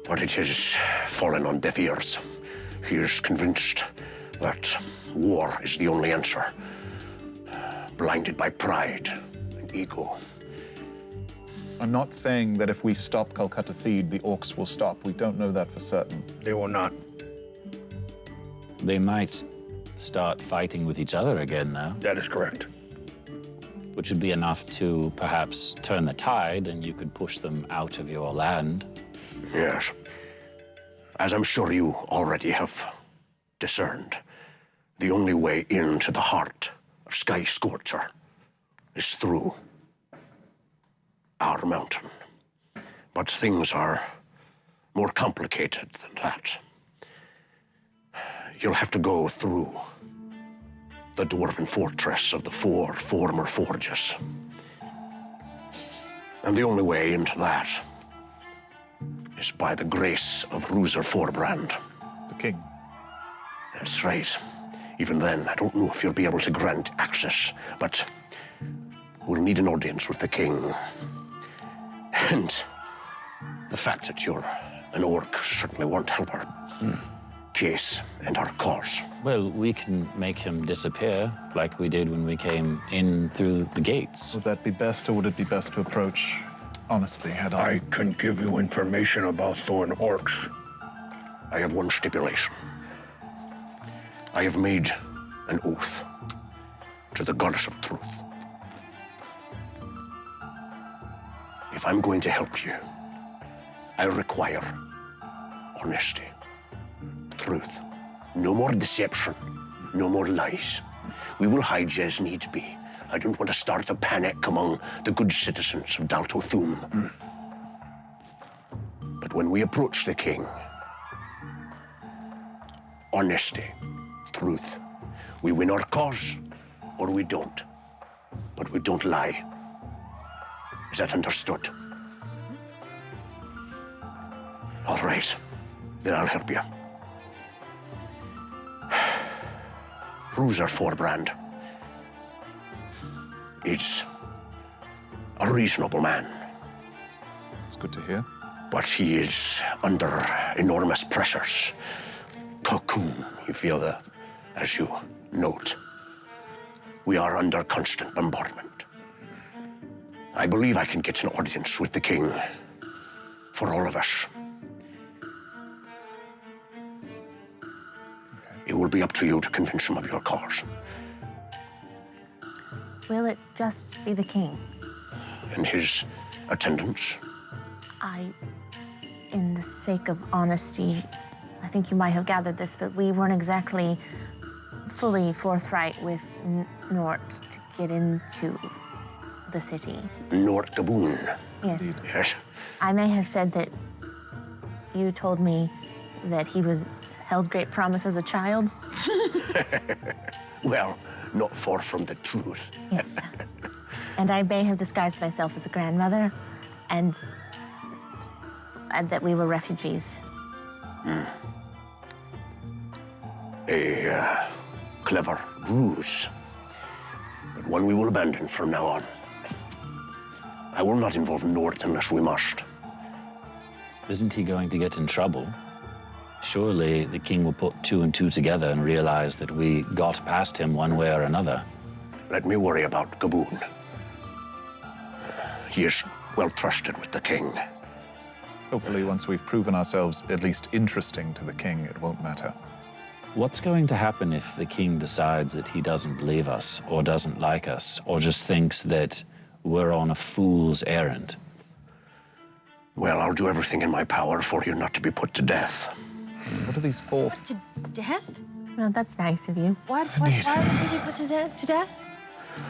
But it has fallen on deaf ears. He is convinced that war is the only answer. Blinded by pride and ego. I'm not saying that if we stop Calcutta Theed, the orcs will stop. We don't know that for certain. They will not. They might start fighting with each other again now, That is correct. which would be enough to perhaps turn the tide and you could push them out of your land. Yes. As I'm sure you already have discerned, the only way into the heart of Sky Scorcher is through our mountain. But things are more complicated than that. You'll have to go through the dwarven fortress of the four former forges. And the only way into that is by the grace of Ruser Forbrand. The king. That's right. Even then, I don't know if you'll be able to grant access, but we'll need an audience with the king. And the fact that you're an orc certainly won't help our case and our cause. Well, we can make him disappear like we did when we came in through the gates. Would that be best, or would it be best to approach honestly head on? I can give you information about Thorn orcs. I have one stipulation. I have made an oath to the goddess of truth. If I'm going to help you, I require honesty, truth. No more deception, no more lies. We will hide you as needs be. I don't want to start a panic among the good citizens of Dalto Thum. But when we approach the king, honesty, truth. We win our cause, or we don't. But we don't lie. Is that understood? All right, then I'll help you. Bruiser Forbrand is a reasonable man, It's good to hear. but he is under enormous pressures. Cocoon, you feel that, as you note. We are under constant bombardment. I believe I can get an audience with the king for all of us. It will be up to you to convince him of your cause. Will it just be the king? And his attendants. In the sake of honesty, I think you might have gathered this, but we weren't exactly fully forthright with Nort to get into the city. Nort Gaboon. Yes. Yes. I may have said that you told me that he was held great promise as a child. Well, not far from the truth. Yes. And I may have disguised myself as a grandmother, and that we were refugees. A clever ruse, but one we will abandon from now on. I will not involve Nort unless we must. Isn't he going to get in trouble? Surely the king will put two and two together and realize that we got past him one way or another. Let me worry about Gaboon. He is well trusted with the king. Hopefully, once we've proven ourselves at least interesting to the king, it won't matter. What's going to happen if the king decides that he doesn't believe us, or doesn't like us, or just thinks that we're on a fool's errand? Well, I'll do everything in my power for you not to be put to death. What are these for? To death? Well, that's nice of you. Why would we be put to death?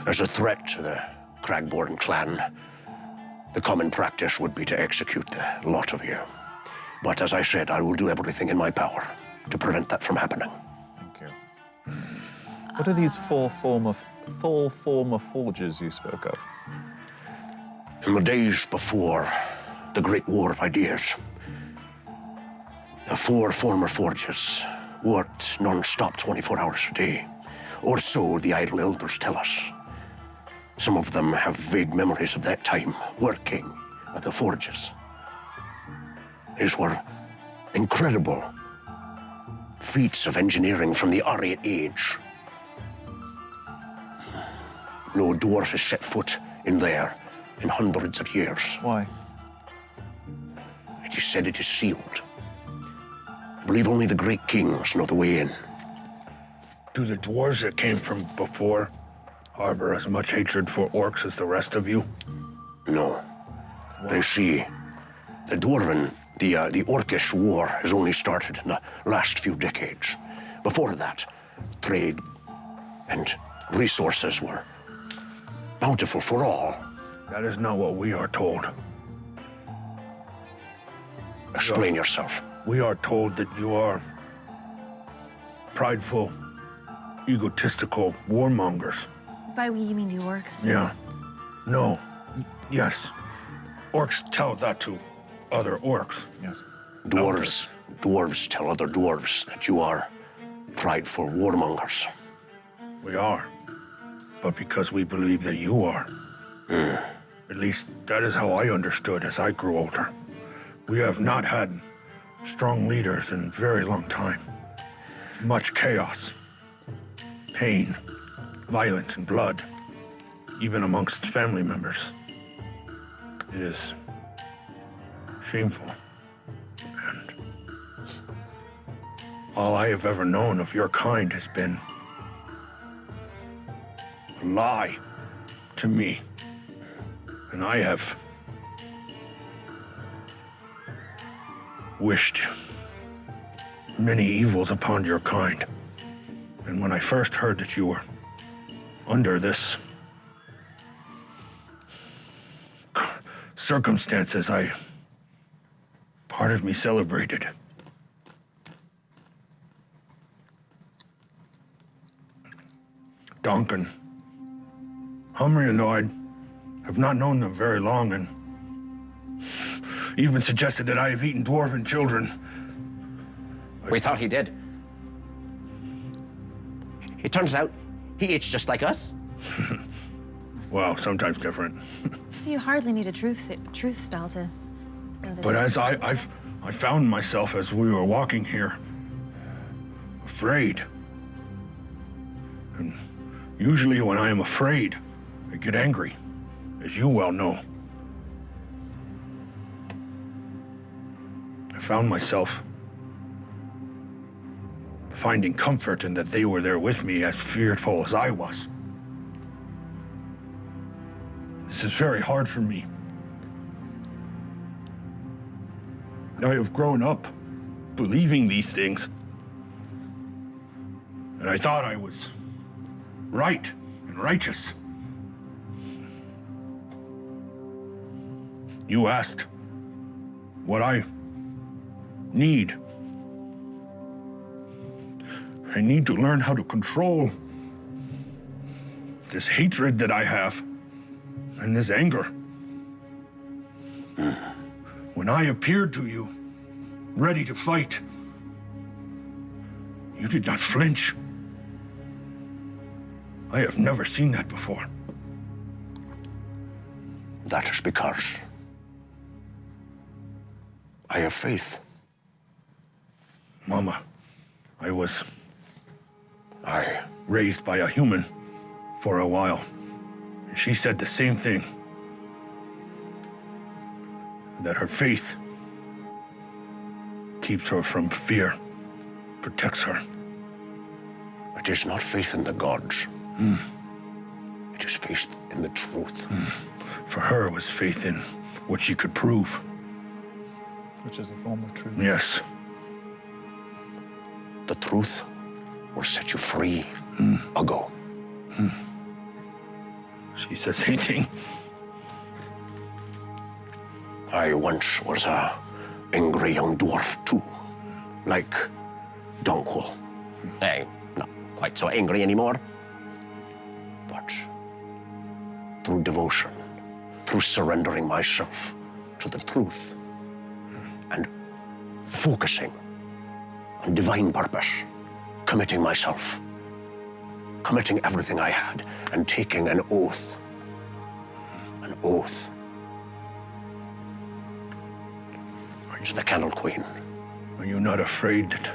As a threat to the Cragborn clan, the common practice would be to execute the lot of you. But as I said, I will do everything in my power to prevent that from happening. Thank you. What are these four former forges you spoke of? In the days before the Great War of Ideas, the four former forges worked non-stop 24 hours a day, or so the idle elders tell us. Some of them have vague memories of that time working at the forges. These were incredible feats of engineering from the Ariat Age. No dwarf has set foot in there in hundreds of years. Why? It is said it is sealed. I believe only the great kings know the way in. Do the dwarves that came from before harbor as much hatred for orcs as the rest of you? No. They see the dwarven, the orcish war has only started in the last few decades. Before that, trade and resources were bountiful for all. That is not what we are told. Explain yourself. We are told that you are prideful, egotistical warmongers. By we, you mean the orcs? Yeah. No. Yes. Orcs tell that to other orcs. Yes. Dwarves tell other dwarves that you are prideful warmongers. We are. But because we believe that you are. At least that is how I understood as I grew older. We have not had strong leaders in a very long time. Much chaos, pain, violence, and blood, even amongst family members. It is shameful. And all I have ever known of your kind has been a lie to me. And I have wished many evils upon your kind. And when I first heard that you were under this circumstances, part of me celebrated. Duncan, Humry and I have not known them very long, and even suggested that I have eaten dwarven children. We thought he did. It turns out he eats just like us. Well, sometimes different. So you hardly need a truth spell to know that. But as I found myself as we were walking here, afraid. And usually when I am afraid, I get angry, as you well know. I found myself finding comfort in that they were there with me, as fearful as I was. This is very hard for me. I have grown up believing these things, and I thought I was right and righteous. You asked what I need. I need to learn how to control this hatred that I have and this anger. When I appeared to you, ready to fight, you did not flinch. I have never seen that before. That is because I have faith. Mama, I was raised by a human for a while. She said the same thing. That her faith keeps her from fear, protects her. It is not faith in the gods. It is faith in the truth. For her, it was faith in what she could prove. Which is a form of truth. Yes. The truth will set you free ago. She said the same thing. I once was a angry young dwarf too, like Dunkel. I'm not quite so angry anymore. But through devotion, through surrendering myself to the truth, and focusing on divine purpose, committing myself, committing everything I had, and taking an oath. An oath to the Candle Queen. Are you not afraid that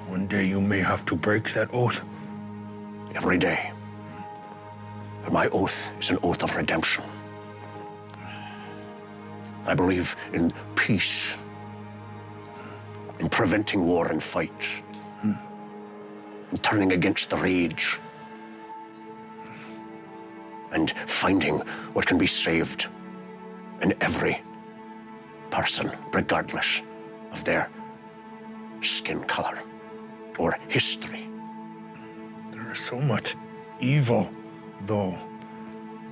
one day you may have to break that oath? Every day. But my oath is an oath of redemption. I believe in peace, in preventing war and fight, in turning against the rage, and finding what can be saved in every person, regardless of their skin color or history. There is so much evil, though.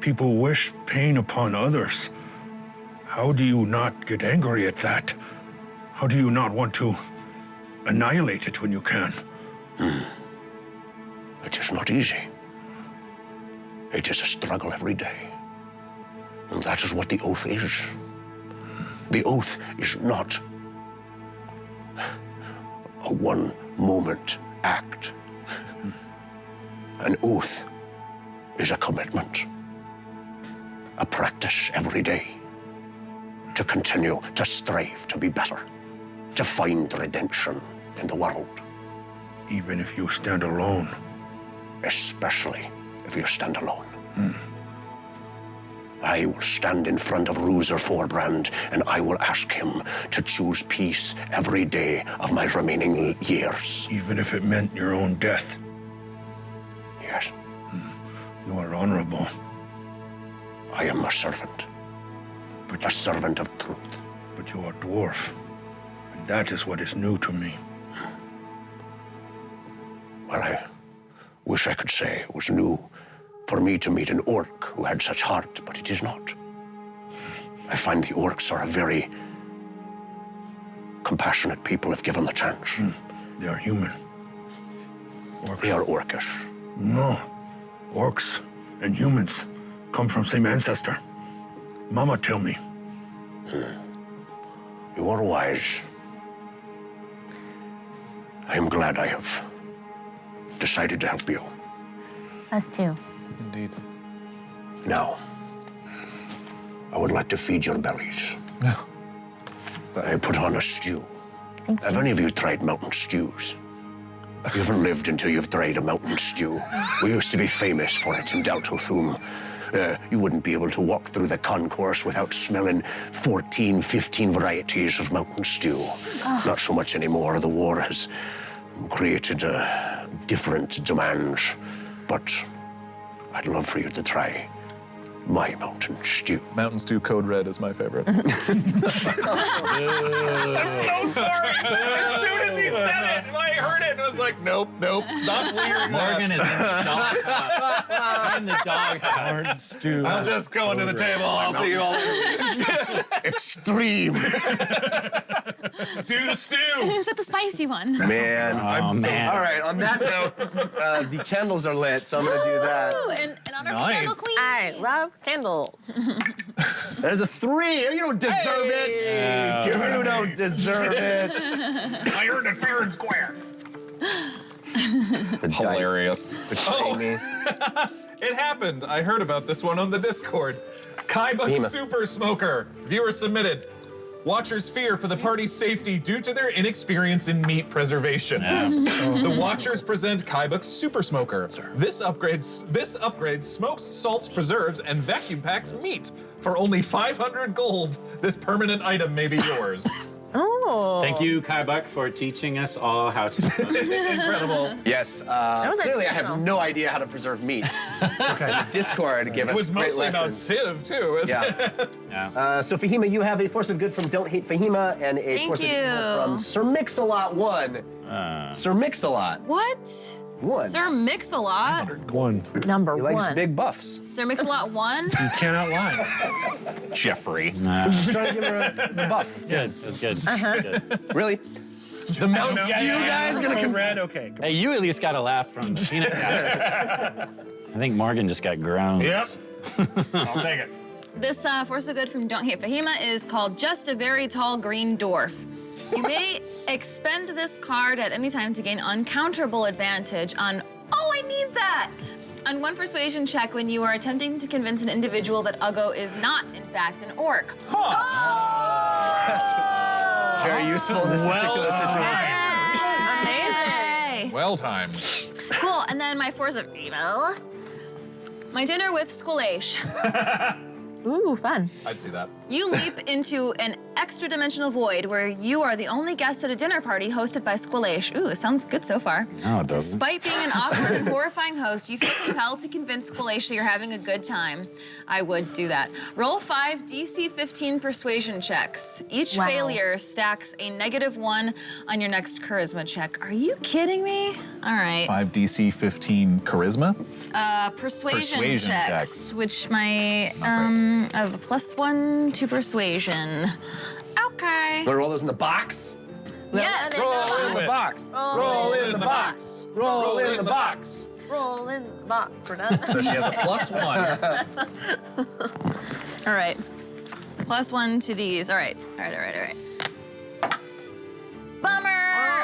People wish pain upon others. How do you not get angry at that? How do you not want to annihilate it when you can? It is not easy. It is a struggle every day. And that is what the oath is. The oath is not a one-moment act. An oath is a commitment, a practice every day to continue to strive to be better, to find redemption in the world. Even if you stand alone. Especially if you stand alone. I will stand in front of Rooser Forbrand, and I will ask him to choose peace every day of my remaining years. Even if it meant your own death. Yes. You are honorable. I am a servant. A servant of truth. But you are dwarf. And that is what is new to me. Well, I wish I could say it was new for me to meet an orc who had such heart, but it is not. I find the orcs are a very compassionate people if given the chance. They are human. Orcs. They are orcish. No. Orcs and humans come from same ancestor. Mama tell me. You are wise. I am glad I have decided to help you. Us too. Indeed. Now, I would like to feed your bellies. I put on a stew. Have any of you tried mountain stews? You haven't lived until you've tried a mountain stew. We used to be famous for it in Dalto Thum. You wouldn't be able to walk through the concourse without smelling 14, 15 varieties of mountain stew. Not so much anymore. The war has created different demands. But I'd love for you to try my mountain stew. Mountain Stew Code Red is my favorite. I'm so sorry. As soon as he said it, I heard it. I was like, nope, stop weird. Morgan is in the doghouse. In the doghouse. I'll just go into the table. I'll see you all. Extreme. Do the stew. Is that the spicy one? Man. Oh, man. All right, on that note, the candles are lit, so I'm going to do that. Ooh, and honor of the Nice. candle queen. I love candles. There's a 3. You don't deserve it. You don't deserve it. I earned it fair and square. The Hilarious. dice betray me. It happened. I heard about this one on the Discord. Kaiba Fema. Super Smoker. Viewer submitted. Watchers fear for the party's safety due to their inexperience in meat preservation. The Watchers present Kaiba Super Smoker. This upgrade smokes, salts, preserves, and vacuum packs meat. For only 500 gold, this permanent item may be yours. Oh. Thank you, Kai Buck, for teaching us all how to. Incredible. Yes, was clearly I have educational. no idea how to preserve meat. Okay. Discord gave It us was great mostly about lessons. Civ, too, isn't it? Yeah. So Fahima, you have a Force of Good from Don't Hate Fahima and a Thank Force of you. Evil from Sir Mix-a-Lot 1. Sir Mix-a-Lot. What? One. Sir Mix-a-Lot? One. Number He likes one. big buffs. Sir Mix-a-Lot 1? You cannot lie. Jeffrey. Just trying to give her a buff. Good. That's good. Good. Really? The Mountain Stew guy's gonna come. Red, okay. Hey, you at least got a laugh from the peanut guy. I think Morgan just got groans. Yep. I'll take it. This Force of Good from Don't Hate Fahima is called Just a Very Tall Green Dwarf. You may expend this card at any time to gain uncounterable advantage on, oh, I need that! On one persuasion check when you are attempting to convince an individual that Uggo is not, in fact, an orc. Very useful in this particular situation. Amazing! Well timed. Cool, and then my Force of Evil. My dinner with Squalash. Ooh, fun. I'd see that. You leap into an extra-dimensional void where you are the only guest at a dinner party hosted by Squalash. Ooh, it sounds good so far. No, it doesn't. Despite being an awkward and horrifying host, you feel compelled to convince Squalash that you're having a good time. I would do that. Roll 5 DC 15 persuasion checks. Each Wow. failure stacks a -1 on your next charisma check. Are you kidding me? All right. 5 DC 15 charisma. Persuasion Persuasion checks, checks. which my I have a +1 to persuasion. Okay. Want to roll those in the box? Yes. Roll in the box. Roll in the box. Roll in the box. Roll in the box. We're done. So she has a +1. All right. +1 to these. All right. All right. Bummer.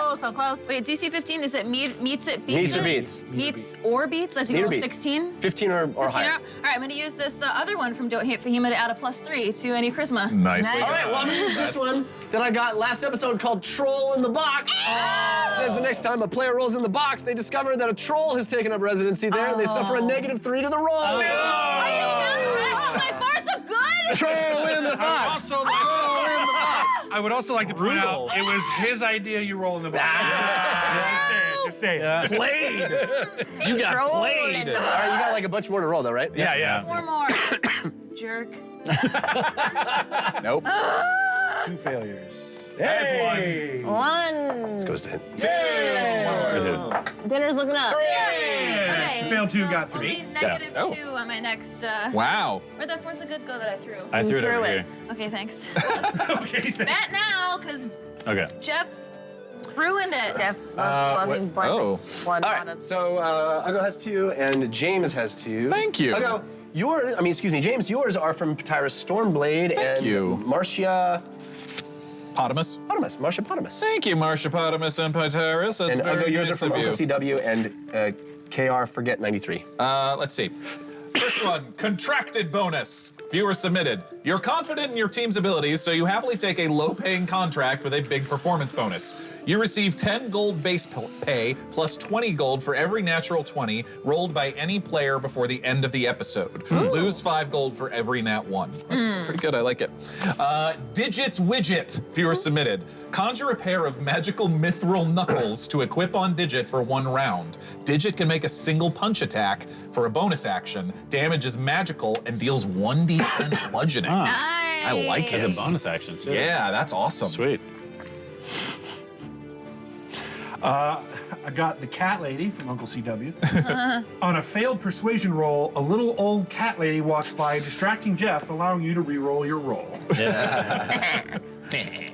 Oh, so close. Wait, DC 15, is it meets it, beats Meets or it? beats. Meets or beats? I have to Meet or go beat. 16? 15 or 15 higher. All right, I'm gonna use this other one from Don't Hate Fahima to add a +3 to any charisma. Nicely. All right, well, I'm gonna use this one that I got last episode called Troll in the Box. It says the next time a player rolls in the box, they discover that a troll has taken up residency there and they suffer a -3 to the roll. Are you done? That's my Force of Good? Troll in the box. I would also like to point out it was his idea you roll in the box. Just say it. Played. You got Troll played. in the All right, you got like a bunch more to roll though, right? Yeah. 4 more. Jerk. Nope. 2 failures. Hey! One. Goes to him. Dinner's looking up. Okay, You failed 2, got only 3. Oh. -2 on my next. Wow. Where'd that Force of Good go that I threw? I threw it threw over it. here. Okay, thanks. Okay, Spent now, because Okay. Jeff ruined it. Jeff, loving blessing. Oh. One All out right, of so Uggo has 2 and James has 2. Thank you. Uggo, James, yours are from Tyrus Stormblade Thank and you. Marcia Potamus. Potamus, Marshapotamus. Thank you, Marshapotamus and Pytyrus. That's And very yours are nice from of you. Uncle CW and KR Forget 93. Let's see. First one, contracted bonus. Viewer submitted. You're confident in your team's abilities, so you happily take a low-paying contract with a big performance bonus. You receive 10 gold base pay plus 20 gold for every natural 20 rolled by any player before the end of the episode. Lose 5 gold for every nat 1. That's pretty good, I like it. Digits Widget, viewer submitted. Conjure a pair of magical mithril knuckles to equip on Digit for 1 round. Digit can make a single punch attack for a bonus action. Damage is magical and deals 1d10 bludgeoning. Nice. I like it. As a bonus action, too. Yeah, that's awesome. Sweet. I got the cat lady from Uncle CW. On a failed persuasion roll, a little old cat lady walks by, distracting Jeff, allowing you to re-roll your roll.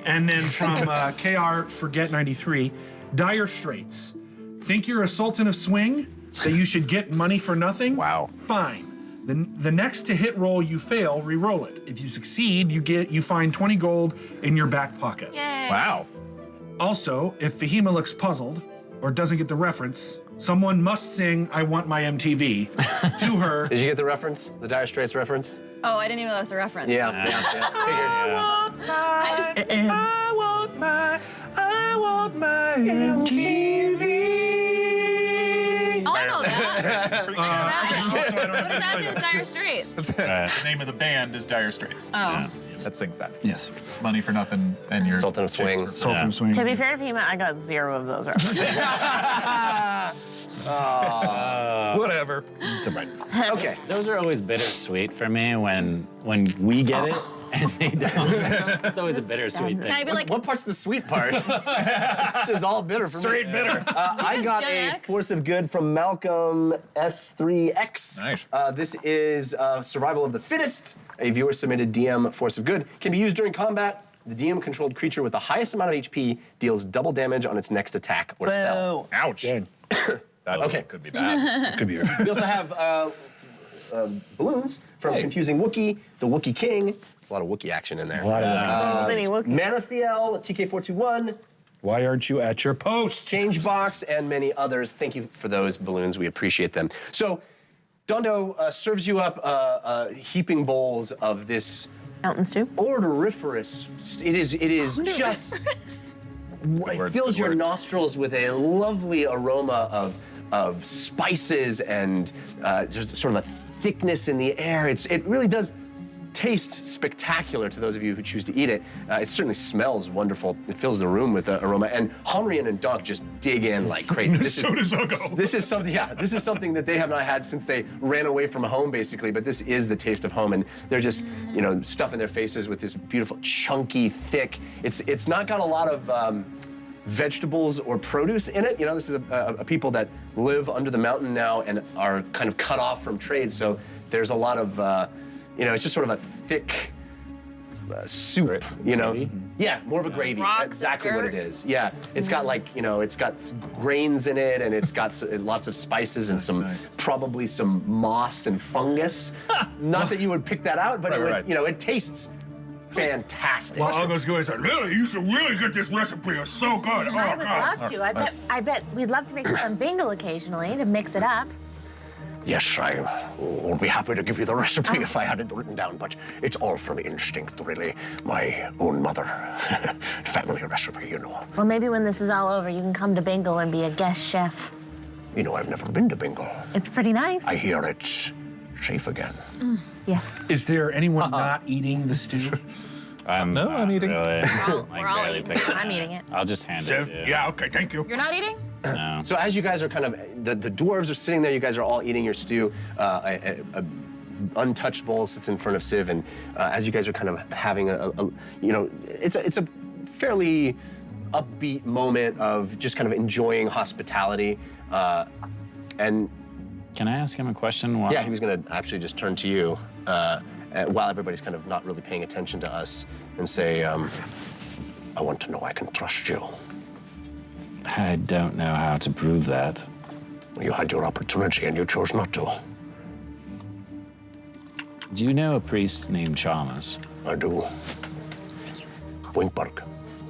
And then from KR Forget 93, Dire Straits. Think you're a sultan of swing? That you should get money for nothing? Wow. Fine. The next to hit roll you fail, re-roll it. If you succeed, you find 20 gold in your back pocket. Yay. Wow. Also, if Fahima looks puzzled or doesn't get the reference, someone must sing "I Want My MTV" to her. Did you get the reference? The Dire Straits reference? Oh, I didn't even know that was a reference. Yeah. I want my MTV. Oh, I know that. I know that. Also, I don't What does that do with Dire Straits? The name of the band is Dire Straits. Oh. That sings that. Yes. Money for nothing and your Sultan of Swing. Sultan of Swing. To be fair to Fahima, I got 0 of those references. Whatever. Okay. Those are always bittersweet for me when we get it and they don't. It's always a bittersweet Can thing. I be like, What part's the sweet part? This is all bitter for me. Straight bitter. I got Gen a X? Force of Good from Malcolm S3X. Nice. This is Survival of the Fittest. A viewer submitted DM Force of Good. Can be used during combat. The DM-controlled creature with the highest amount of HP deals double damage on its next attack or spell. Ouch. That could be bad. Could be. We also have balloons from Confusing Wookiee, the Wookiee King. There's a lot of Wookiee action in there. Many Wookiees. Manathiel, TK421, Why aren't you at your post? Change Box, and many others. Thank you for those balloons. We appreciate them. So, Dondo serves you up heaping bowls of this Mountain stew. odoriferous. It is just. It fills your nostrils with a lovely aroma of spices and just sort of a thickness in the air. It really does taste spectacular to those of you who choose to eat it. It certainly smells wonderful. It fills the room with aroma. And Homrian and Doc just dig in like crazy. So does Ugo. This is something, this is something that they have not had since they ran away from home, basically. But this is the taste of home, and they're just, stuffing their faces with this beautiful, chunky, thick. It's not got a lot of vegetables or produce in it. This is a people that live under the mountain now and are kind of cut off from trade. So there's a lot of, it's just sort of a thick soup, Gravy? Yeah, more of a gravy. Rocks That's exactly and what dirt. it is. Yeah, it's got it's got grains in it, and it's got lots of spices and probably some moss and fungus. Not that you would pick that out, but it tastes fantastic. Well, Ugo's going to say, Lily, you should really get this recipe. It's so good. Oh, I would God. love to. I bet we'd love to make some bingle occasionally to mix it up. Yes, I would be happy to give you the recipe if I had it written down, but it's all from instinct, really. My own mother. Family recipe, Well, maybe when this is all over, you can come to Bingle and be a guest chef. I've never been to Bingle. It's pretty nice. I hear it's safe again. Yes. Is there anyone not eating the stew? I'm eating. Really, we're all barely eating. picking it I'm up. eating it. I'll just hand it. Yeah, okay, thank you. You're not eating? No. So as you guys are kind of, the dwarves are sitting there, you guys are all eating your stew. A untouched bowl sits in front of Civ, and as you guys are kind of having it's a fairly upbeat moment of just kind of enjoying hospitality. And Can I ask him a question? yeah, he was gonna actually just turn to you while everybody's kind of not really paying attention to us and say, I want to know I can trust you. I don't know how to prove that. You had your opportunity and you chose not to. Do you know a priest named Chalmers? I do. Winkberg.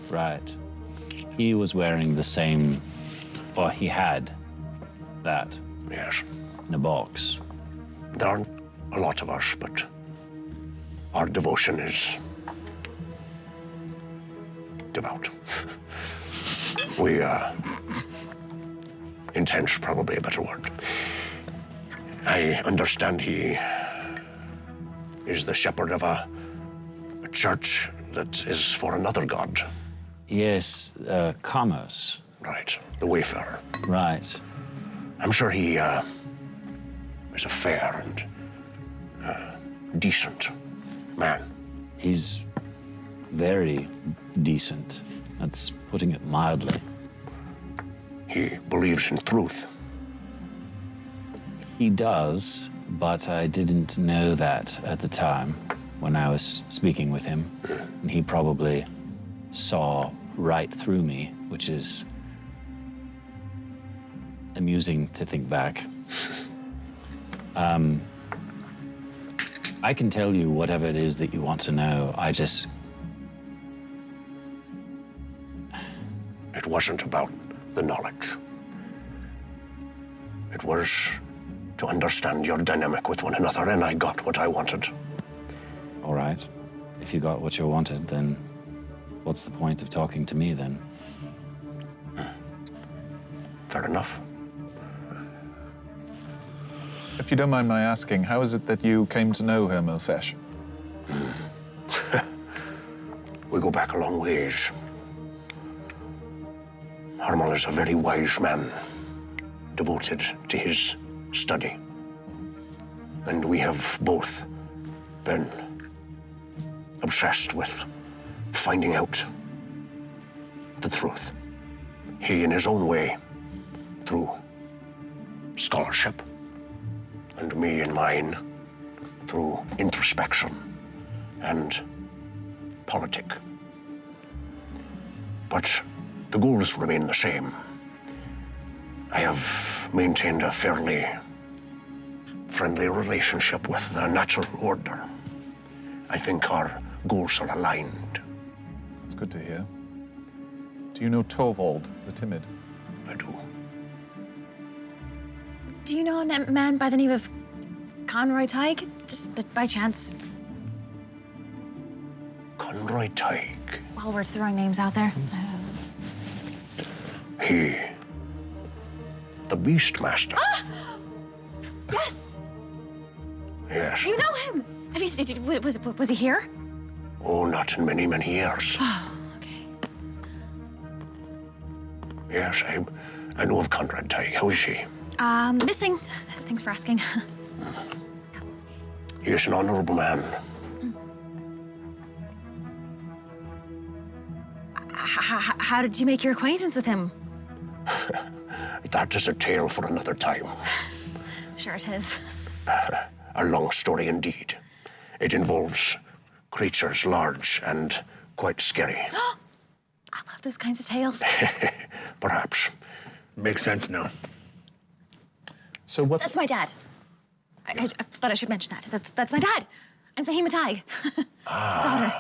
Right. He was wearing the same, or he had that Yes. in a box. There aren't a lot of us, but our devotion is devout. We, intense, probably a better word. I understand he is the shepherd of a church that is for another god. Yes, commerce. Right, the wayfarer. Right. I'm sure he is a fair and decent man. He's very decent. That's putting it mildly. He believes in truth. He does, but I didn't know that at the time when I was speaking with him. And he probably saw right through me, which is amusing to think back. I can tell you whatever it is that you want to know. It wasn't about the knowledge. It was to understand your dynamic with one another, and I got what I wanted. All right. If you got what you wanted, then what's the point of talking to me then? Fair enough. If you don't mind my asking, how is it that you came to know him, Elfesh? We go back a long ways. Harmal is a very wise man, devoted to his study. And we have both been obsessed with finding out the truth. He in his own way, through scholarship, and me in mine, through introspection and politic. But the goals remain the same. I have maintained a fairly friendly relationship with the natural order. I think our goals are aligned. That's good to hear. Do you know Torvald, the Timid? I do. Do you know a man by the name of Conroy Tige? Just by chance. Conroy Tige. While we're throwing names out there. He, the Beastmaster. Yes! Yes. You know him! Have you, was he here? Oh, not in many, many years. Oh, okay. Yes, I know of Conrad Tige. How is he? Missing. Thanks for asking. He is an honorable man. How did you make your acquaintance with him? That is a tale for another time. Sure it is. A long story indeed. It involves creatures large and quite scary. I love those kinds of tales. Perhaps. Makes sense now. So what? That's my dad. I thought I should mention that. That's my dad. I'm Fahima Tige. His daughter.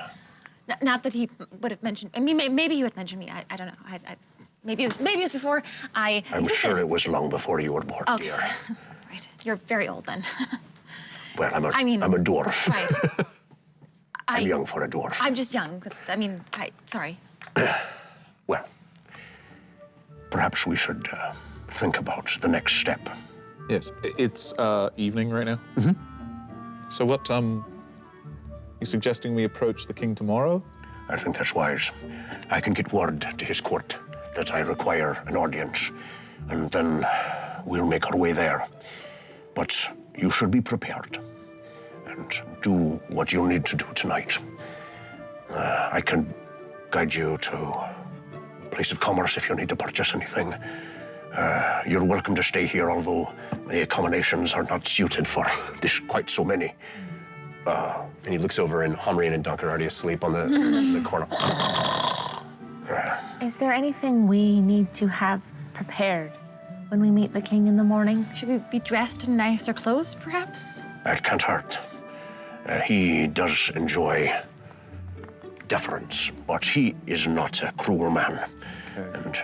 Not that he would have mentioned. I mean, maybe he would mention me. I don't know. Maybe it was before I I'm existed. sure it was long before you were born, Okay. dear. Right. You're very old then. Well, I'm a dwarf. Right. I'm young for a dwarf. I'm just young. I mean, sorry. Well, perhaps we should think about the next step. Yes, it's evening right now. Mm-hmm. So what, you suggesting we approach the king tomorrow? I think that's wise. I can get word to his court that I require an audience, and then we'll make our way there. But you should be prepared and do what you'll need to do tonight. I can guide you to a place of commerce if you need to purchase anything. You're welcome to stay here, although the accommodations are not suited for this quite so many. And he looks over, and Hamreen and Dunk are already asleep on the corner. Is there anything we need to have prepared when we meet the king in the morning? Should we be dressed in nicer clothes, perhaps? That can't hurt. He does enjoy deference, but he is not a cruel man. And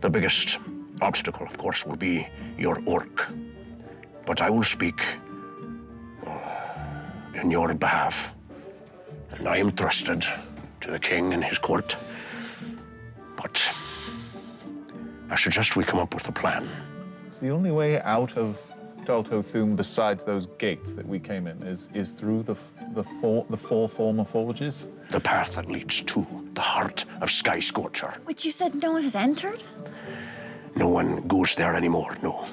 the biggest obstacle, of course, will be your orc. But I will speak in your behalf. And I am trusted to the king and his court. But I suggest we come up with a plan. It's the only way out of Dalto Thum, besides those gates that we came in, is through the four former forges. The path that leads to the heart of Sky Scorcher. Which you said no one has entered? No one goes there anymore, no.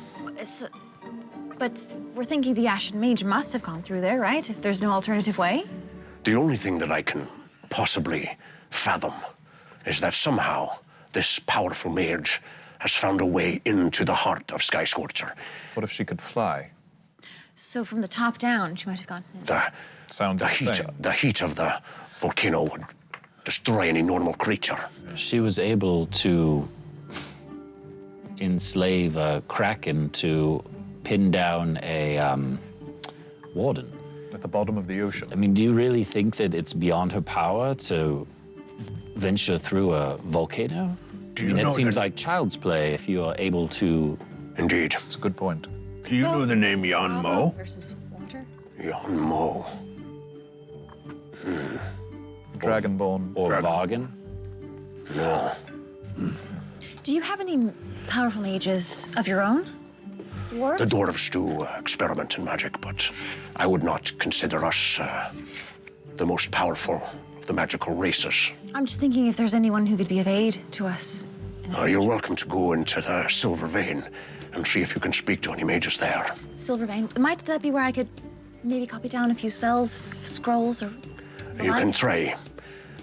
But we're thinking the Ashen Mage must have gone through there, right? If there's no alternative way? The only thing that I can possibly fathom is that somehow this powerful mage has found a way into the heart of Sky Scorcher. What if she could fly? So from the top down, she might have gone in. Sounds insane. The heat of the volcano would destroy any normal creature. She was able to enslave a kraken to pin down a warden. At the bottom of the ocean. I mean, do you really think that it's beyond her power to venture through a volcano? I mean, it seems like child's play if you are able to... Indeed. It's a good point. Do you know the name Yan Mo? Versus water? Yan Mo. Dragonborn. Or Vargan? No. Do you have any powerful mages of your own? Dwarves? The dwarves do experiment in magic, but I would not consider us the most powerful of the magical races. I'm just thinking if there's anyone who could be of aid to us. You're welcome to go into the Silver Vein and see if you can speak to any mages there. Silver Vein. Might that be where I could maybe copy down a few spells, scrolls, or the You like? can try.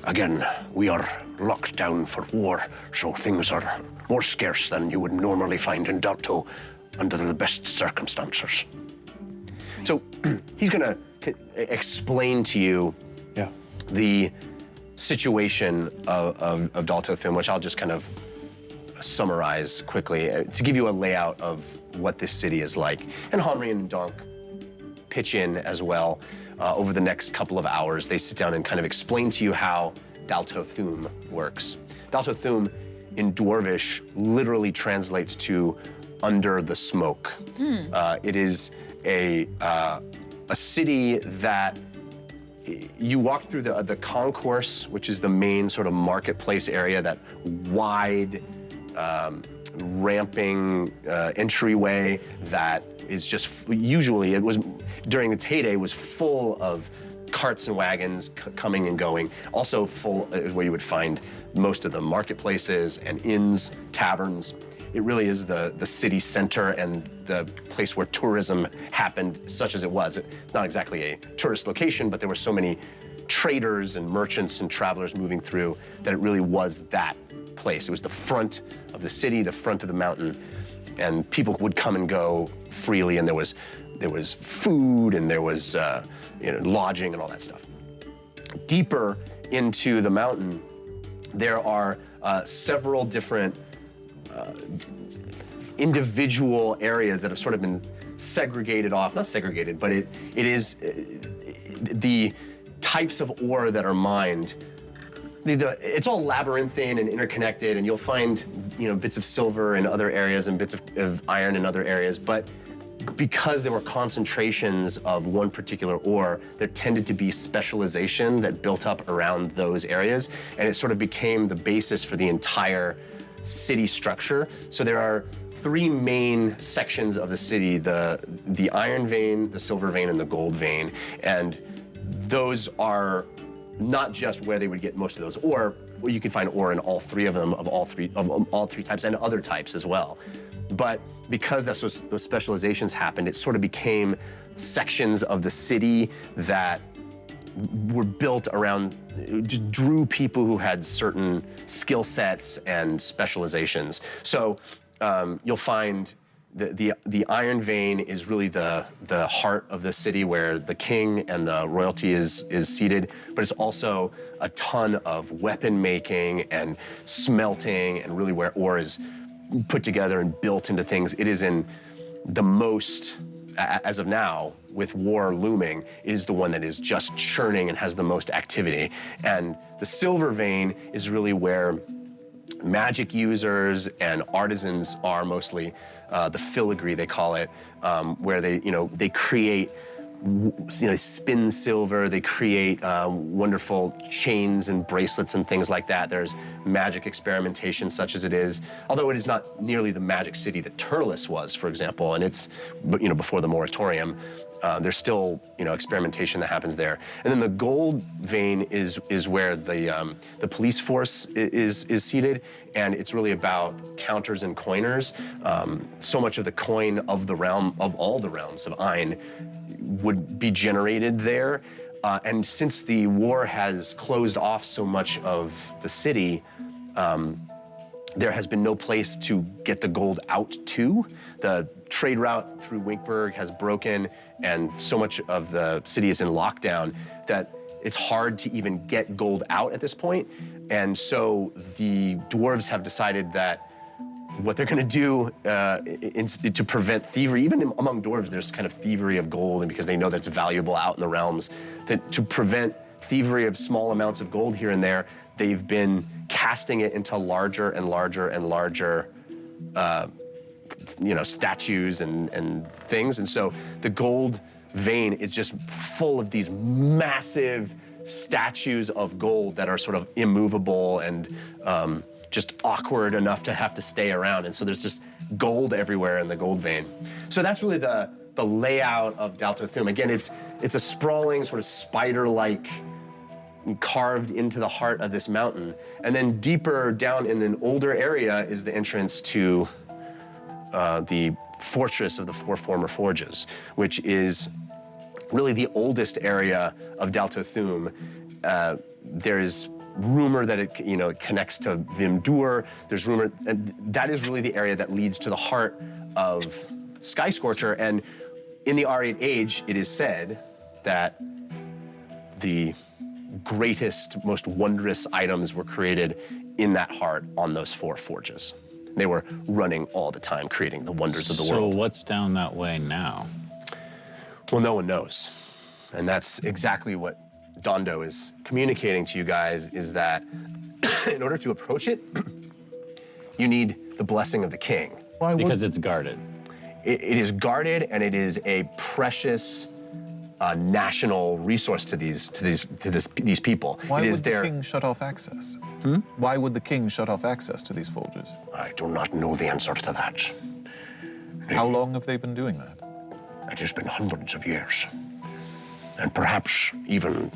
Again, we are locked down for war, so things are more scarce than you would normally find in Dalto under the best circumstances. So he's gonna explain to you the situation of Dalto Thum, which I'll just kind of summarize quickly to give you a layout of what this city is like. And Henry and Donk pitch in as well. Over the next couple of hours, they sit down and kind of explain to you how Dalto Thum works. Dalto Thum in Dwarvish literally translates to under the smoke. It is a city that you walk through the concourse, which is the main sort of marketplace area, that wide, ramping entryway that is just, usually it was, during its heyday, was full of carts and wagons coming and going. Also full is where you would find most of the marketplaces and inns, taverns. It really is the city center and the place where tourism happened, such as it was. It's not exactly a tourist location, but there were so many traders and merchants and travelers moving through that it really was that place. It was the front of the city, the front of the mountain, and people would come and go freely, and there was food, and there was lodging and all that stuff. Deeper into the mountain, there are several different individual areas that have sort of been segregated off, not segregated, but it is the types of ore that are mined. It's all labyrinthine and interconnected, and you'll find bits of silver in other areas and bits of iron in other areas, but because there were concentrations of one particular ore, there tended to be specialization that built up around those areas, and it sort of became the basis for the entire city structure. So there are three main sections of the city: the iron vein, the silver vein, and the gold vein. And those are not just where they would get most of those ore. Well, you could find ore in all three of them, of all three types, and other types as well. But because those specializations happened, it sort of became sections of the city that were built around, just drew people who had certain skill sets and specializations. So you'll find the Iron Vein is really the heart of the city, where the king and the royalty is seated, but it's also a ton of weapon making and smelting, and really where ore is put together and built into things. It is in the most as of now, with war looming, is the one that is just churning and has the most activity. And the silver vein is really where magic users and artisans are mostly, the filigree they call it, where they create, spin silver, they create wonderful chains and bracelets and things like that. There's magic experimentation such as it is, although it is not nearly the magic city that Turles was, for example, and it's, before the moratorium. There's still, experimentation that happens there. And then the gold vein is where the police force is seated, and it's really about counters and coiners. So much of the coin of the realm, of all the realms of Ain, would be generated there. And since the war has closed off so much of the city, there has been no place to get the gold out to. The trade route through Winkberg has broken, and so much of the city is in lockdown that it's hard to even get gold out at this point. And so the dwarves have decided that what they're going to do to prevent thievery, even among dwarves, there's kind of thievery of gold, and because they know that it's valuable out in the realms, that to prevent thievery of small amounts of gold here and there, they've been casting it into larger and larger and larger statues and things. And so the gold vein is just full of these massive statues of gold that are sort of immovable and just awkward enough to have to stay around. And so there's just gold everywhere in the gold vein. So that's really the layout of Dalto Thum. Again, it's a sprawling, sort of spider-like, carved into the heart of this mountain. And then deeper down in an older area is the entrance to the fortress of the four former forges, which is really the oldest area of Dalto Thum. There's rumor that it connects to Vimdur. There's rumor, and that is really the area that leads to the heart of Sky Scorcher. And in the R8 age, it is said that the greatest, most wondrous items were created in that heart on those four forges. They were running all the time, creating the wonders of the world. So what's down that way now? Well, no one knows. And that's exactly what Dondo is communicating to you guys, is that in order to approach it, you need the blessing of the king. Why? Because it's guarded. It is guarded, and it is a precious national resource to these people. Why it is would the king shut off access? Why would the king shut off access to these forges? I do not know the answer to that. How long have they been doing that? It has been hundreds of years. And perhaps even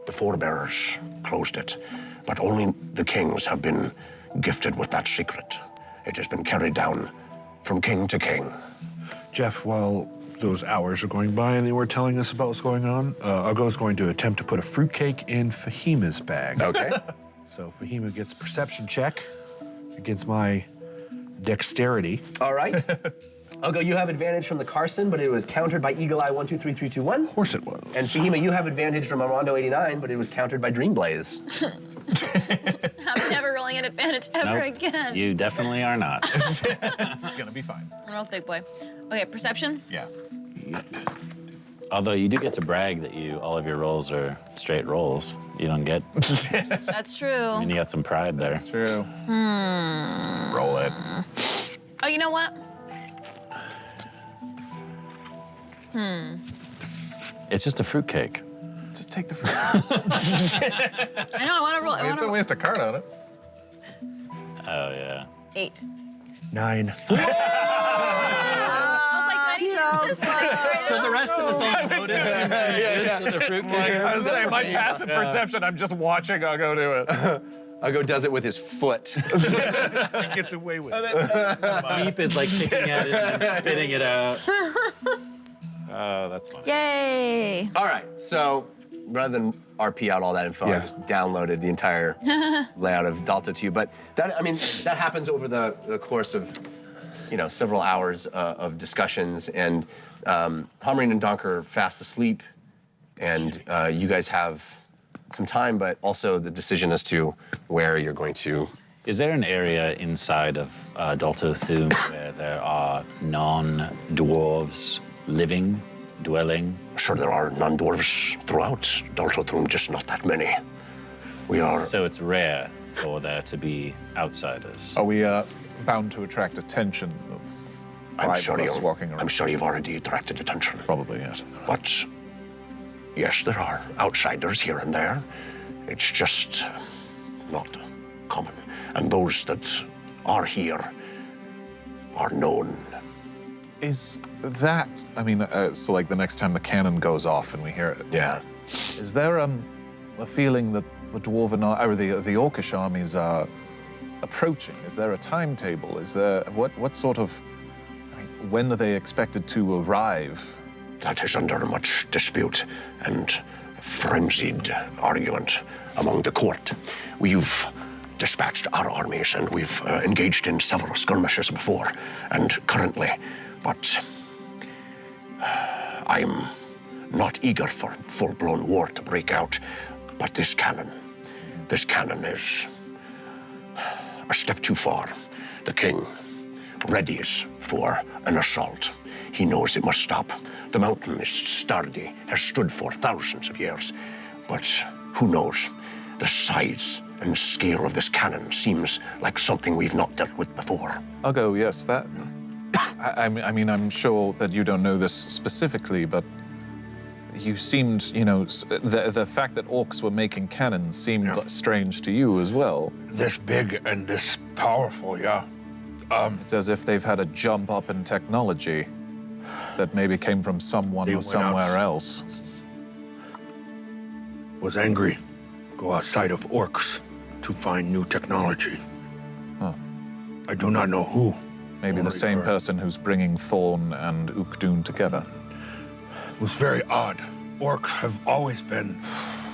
the forebearers closed it. But only the kings have been gifted with that secret. It has been carried down from king to king. Jeff, while those hours are going by and they were telling us about what's going on, Argo's going to attempt to put a fruitcake in Fahima's bag. Okay. So Fahima gets a perception check against my dexterity. All right. Argo, you have advantage from the Carson, but it was countered by Eagle Eye 1233221. Of course it was. And Fahima, you have advantage from Armando 89, but it was countered by Dreamblaze. I'm never rolling an advantage ever Nope. again. You definitely are not. It's gonna be fine. Roll big boy. Okay, perception. Yeah. Although you do get to brag that all of your rolls are straight rolls. You don't get, That's true. and you got some pride there. That's true. Roll it. Oh, you know what? It's just a fruitcake. Just take the fruit. I know. I want to roll. Don't waste a card on it. Oh, yeah. 8. 9. I was like, do I need to use this? Like, So the rest of us don't notice this with the fruitcake. I was saying, my passive perception, I'm just watching Uggo do it. Argo does it with his foot. Gets away with it. Beep is like kicking at it and then spitting it out. Oh, that's funny. Yay! All right, so rather than RP out all that info, I just downloaded the entire layout of Dalto to you. But that happens over the course of, several hours of discussions. And Hamrin and Donk are fast asleep, and you guys have some time, but also the decision as to where you're going to. Is there an area inside of Dalto Thum where there are non-dwarves living, dwelling? Sure, there are non-dwarves throughout Dalto Thum, just not that many. We are... So it's rare for there to be outsiders. Are we bound to attract attention of five of us walking around? I'm sure you've already attracted attention. Probably, yes. But yes, there are outsiders here and there. It's just not common. And those that are here are known. Is that, I mean, so like the next time the cannon goes off and we hear it, Yeah. is there a feeling that the dwarven or the orcish armies are approaching? Is there a timetable? Is there what sort of, I mean, when are they expected to arrive? That is under much dispute and frenzied argument among the court. We've dispatched our armies and we've engaged in several skirmishes before and currently, but I'm not eager for full-blown war to break out. But this cannon is a step too far. The king readies for an assault. He knows it must stop. The mountain is sturdy, has stood for thousands of years. But who knows? The size and scale of this cannon seems like something we've not dealt with before. I'll go, yes, that. I mean, I'm sure that you don't know this specifically, but you seemed, you know, the fact that orcs were making cannons seemed strange to you as well. This big and this powerful, yeah. It's as if they've had a jump up in technology that maybe came from someone or somewhere else. Was angry. Go outside of orcs to find new technology. Huh. I do not know who. Maybe the same person who's bringing Thorn and Ukdun together. It was very odd. Orcs have always been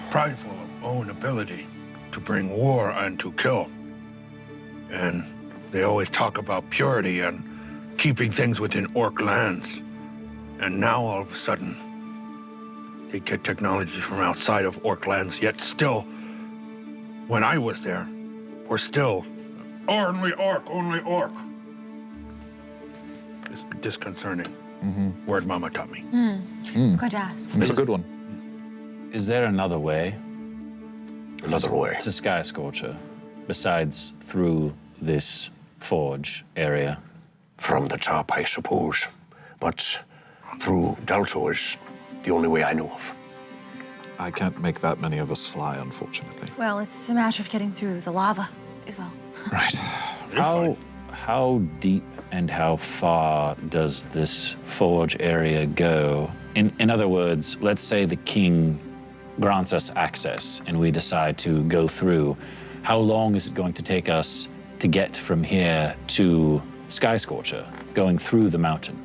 prideful of own ability to bring war and to kill. And they always talk about purity and keeping things within orc lands. And now all of a sudden, they get technology from outside of orc lands, yet still, when I was there, we're still, only orc, only orc. It's disconcerting. Word Mama taught me. Quite to ask. It's a good one. Is there another way? Another way? To Sky Scorcher, besides through this forge area? From the top, I suppose. But through Dalto is the only way I know of. I can't make that many of us fly, unfortunately. Well, it's a matter of getting through the lava as well. Right. How deep and how far does this forge area go? In other words, let's say the king grants us access and we decide to go through. How long is it going to take us to get from here to Sky Scorcher, going through the mountain?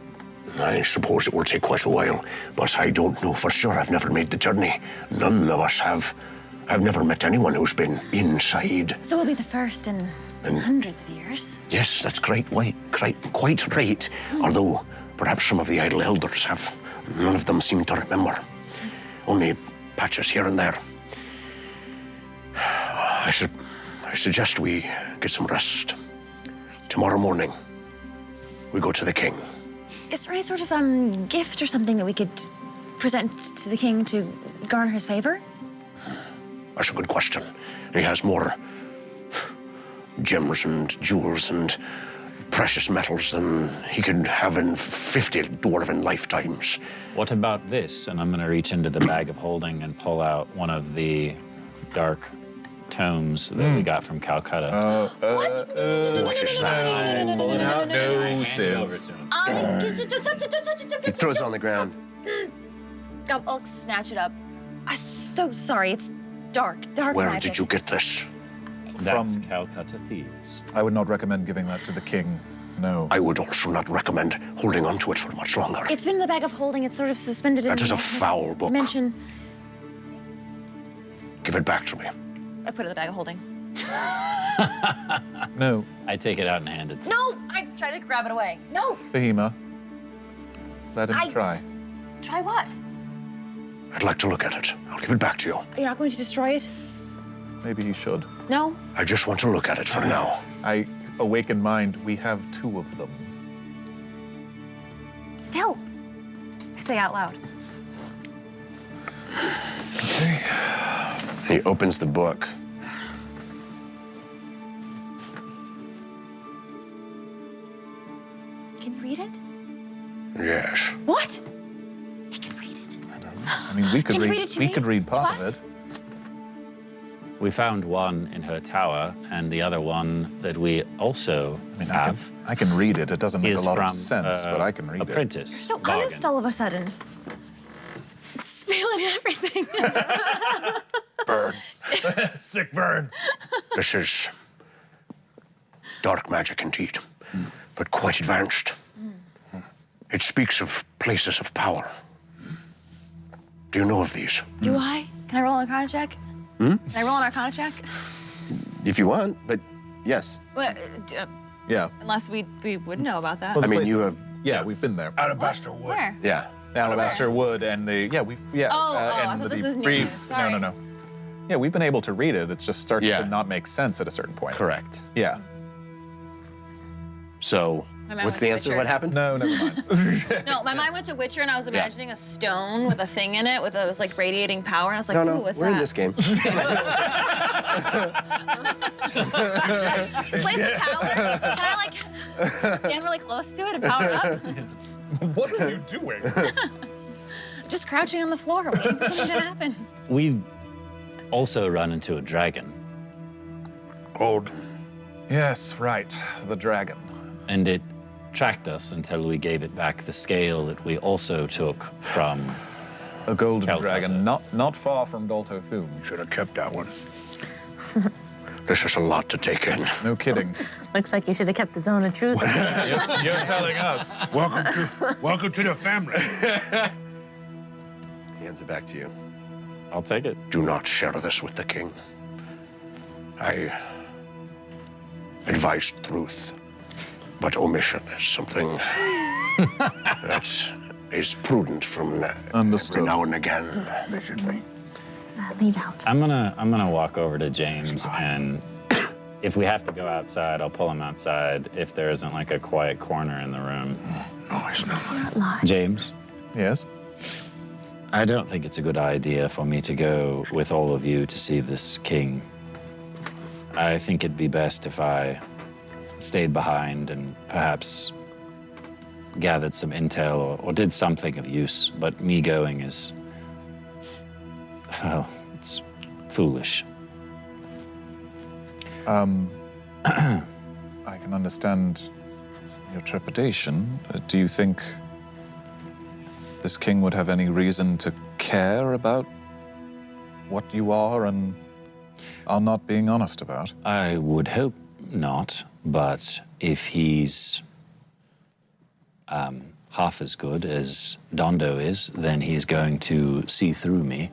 I suppose it will take quite a while, but I don't know for sure. I've never made the journey. None of us have. I've never met anyone who's been inside. So we'll be the first in hundreds of years. Yes, that's quite right. Although perhaps some of the idle elders have. None of them seem to remember. Only patches here and there. I suggest we get some rest. Tomorrow morning, we go to the king. Is there any sort of gift or something that we could present to the king to garner his favor? That's a good question. He has more gems and jewels and precious metals than he could have in 50 dwarven lifetimes. What about this? And I'm going to reach into the bag of holding and pull out one of the dark tomes that we got from Calcutta. What is that? Pull it out. No, Sim. Don't touch it. He throws it on the ground. I'll snatch it up. I'm so sorry. It's dark Where magic. did you get this? That's Calcutta Thieves. I would not recommend giving that to the king. No. I would also not recommend holding on to it for much longer. It's been in the bag of holding. It's sort of suspended in That is a foul book. dimension. Give it back to me. I put it in the bag of holding. No. I take it out and hand it to No! I try to grab it away. No! Fahima, let him try. Try what? I'd like to look at it. I'll give it back to you. You're not going to destroy it? Maybe he should. No? I just want to look at it for now. I awake in mind, we have 2 of them. Still. I say out loud. He opens the book. Can you read it? Yes. What? He can read it. I mean, we could Can you read. read it to We me? could read part To of us? it. We found one in her tower, and the other one that we also I mean, have I can read it. It doesn't make is a lot from of sense, but I can read it. apprentice. So bargain. honest all of a sudden. Spilling everything. Burn. Sick burn. This is dark magic indeed, but quite advanced. It speaks of places of power. Do you know of these? Do I? Can I roll an Arcana check? Can I roll an Arcana check? If you want, but yes. Well, Yeah. unless we would know about that. Well, the I mean, you places- have. Yeah, we've been there. Alabaster Wood. Where? Yeah. Alabaster Wood and the we've Oh, I and thought the this was new. debrief. Sorry. No. Yeah, we've been able to read it. It just starts Yeah. to not make sense at a certain point. Correct. Yeah. So, My mind what's went the to answer? Witcher. What happened? No, never mind. No, my mind went to Witcher, and I was imagining a stone with a thing in it, with it was like radiating power. And I was like, No, ooh, no, what's we're that? in this game. Place a tower. Can I like stand really close to it and power up? What are you doing? Just crouching on the floor, waiting for something to happen. We've also run into a dragon, Gold. Yes, right. The dragon. and it tracked us until we gave it back the scale that we also took from. A golden Kelp, dragon, was not far from Dalto Thum. Should have kept that one. This is a lot to take in. No kidding. Looks like you should have kept the zone of truth. You're telling us. Welcome to the family. He hands it back to you. I'll take it. Do not share this with the king. I advise truth, but omission is something that is prudent from Understood. every now and again. Leave out. I'm gonna walk over to James, and if we have to go outside, I'll pull him outside if there isn't like a quiet corner in the room. No, it's not. Lie. James, Yes. I don't think it's a good idea for me to go with all of you to see this king. I think it'd be best if I stayed behind and perhaps gathered some intel or did something of use. But me going is, well, it's foolish. I can understand your trepidation. Do you think this king would have any reason to care about what you are and are not being honest about? I would hope not, but if he's half as good as Dondo is, then he's going to see through me.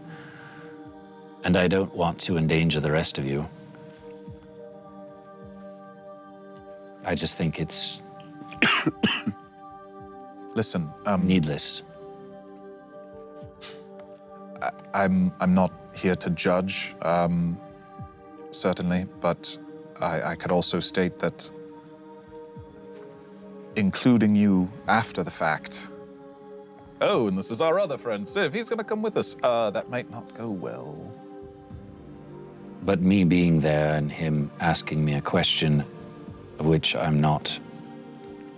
And I don't want to endanger the rest of you. I just think it's Listen, needless. I'm not here to judge, certainly, but I could also state that including you after the fact. Oh, and this is our other friend, Civ. He's going to come with us. That might not go well. But me being there and him asking me a question of which I'm not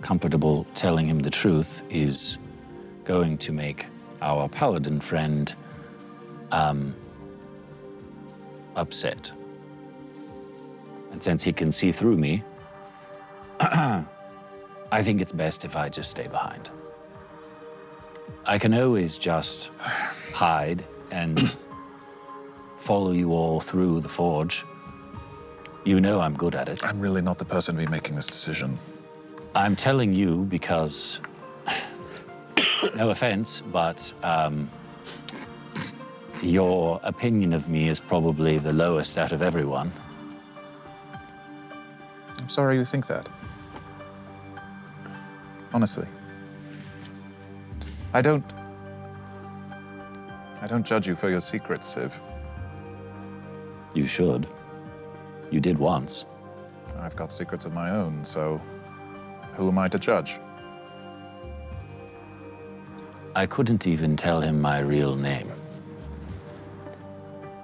comfortable telling him the truth is going to make our paladin friend upset. And since he can see through me, I think it's best if I just stay behind. I can always just hide and follow you all through the forge. You know I'm good at it. I'm really not the person to be making this decision. I'm telling you because, no offense, but your opinion of me is probably the lowest out of everyone. I'm sorry you think that. Honestly. I don't judge you for your secrets, Civ. You should. You did once. I've got secrets of my own, so who am I to judge? I couldn't even tell him my real name.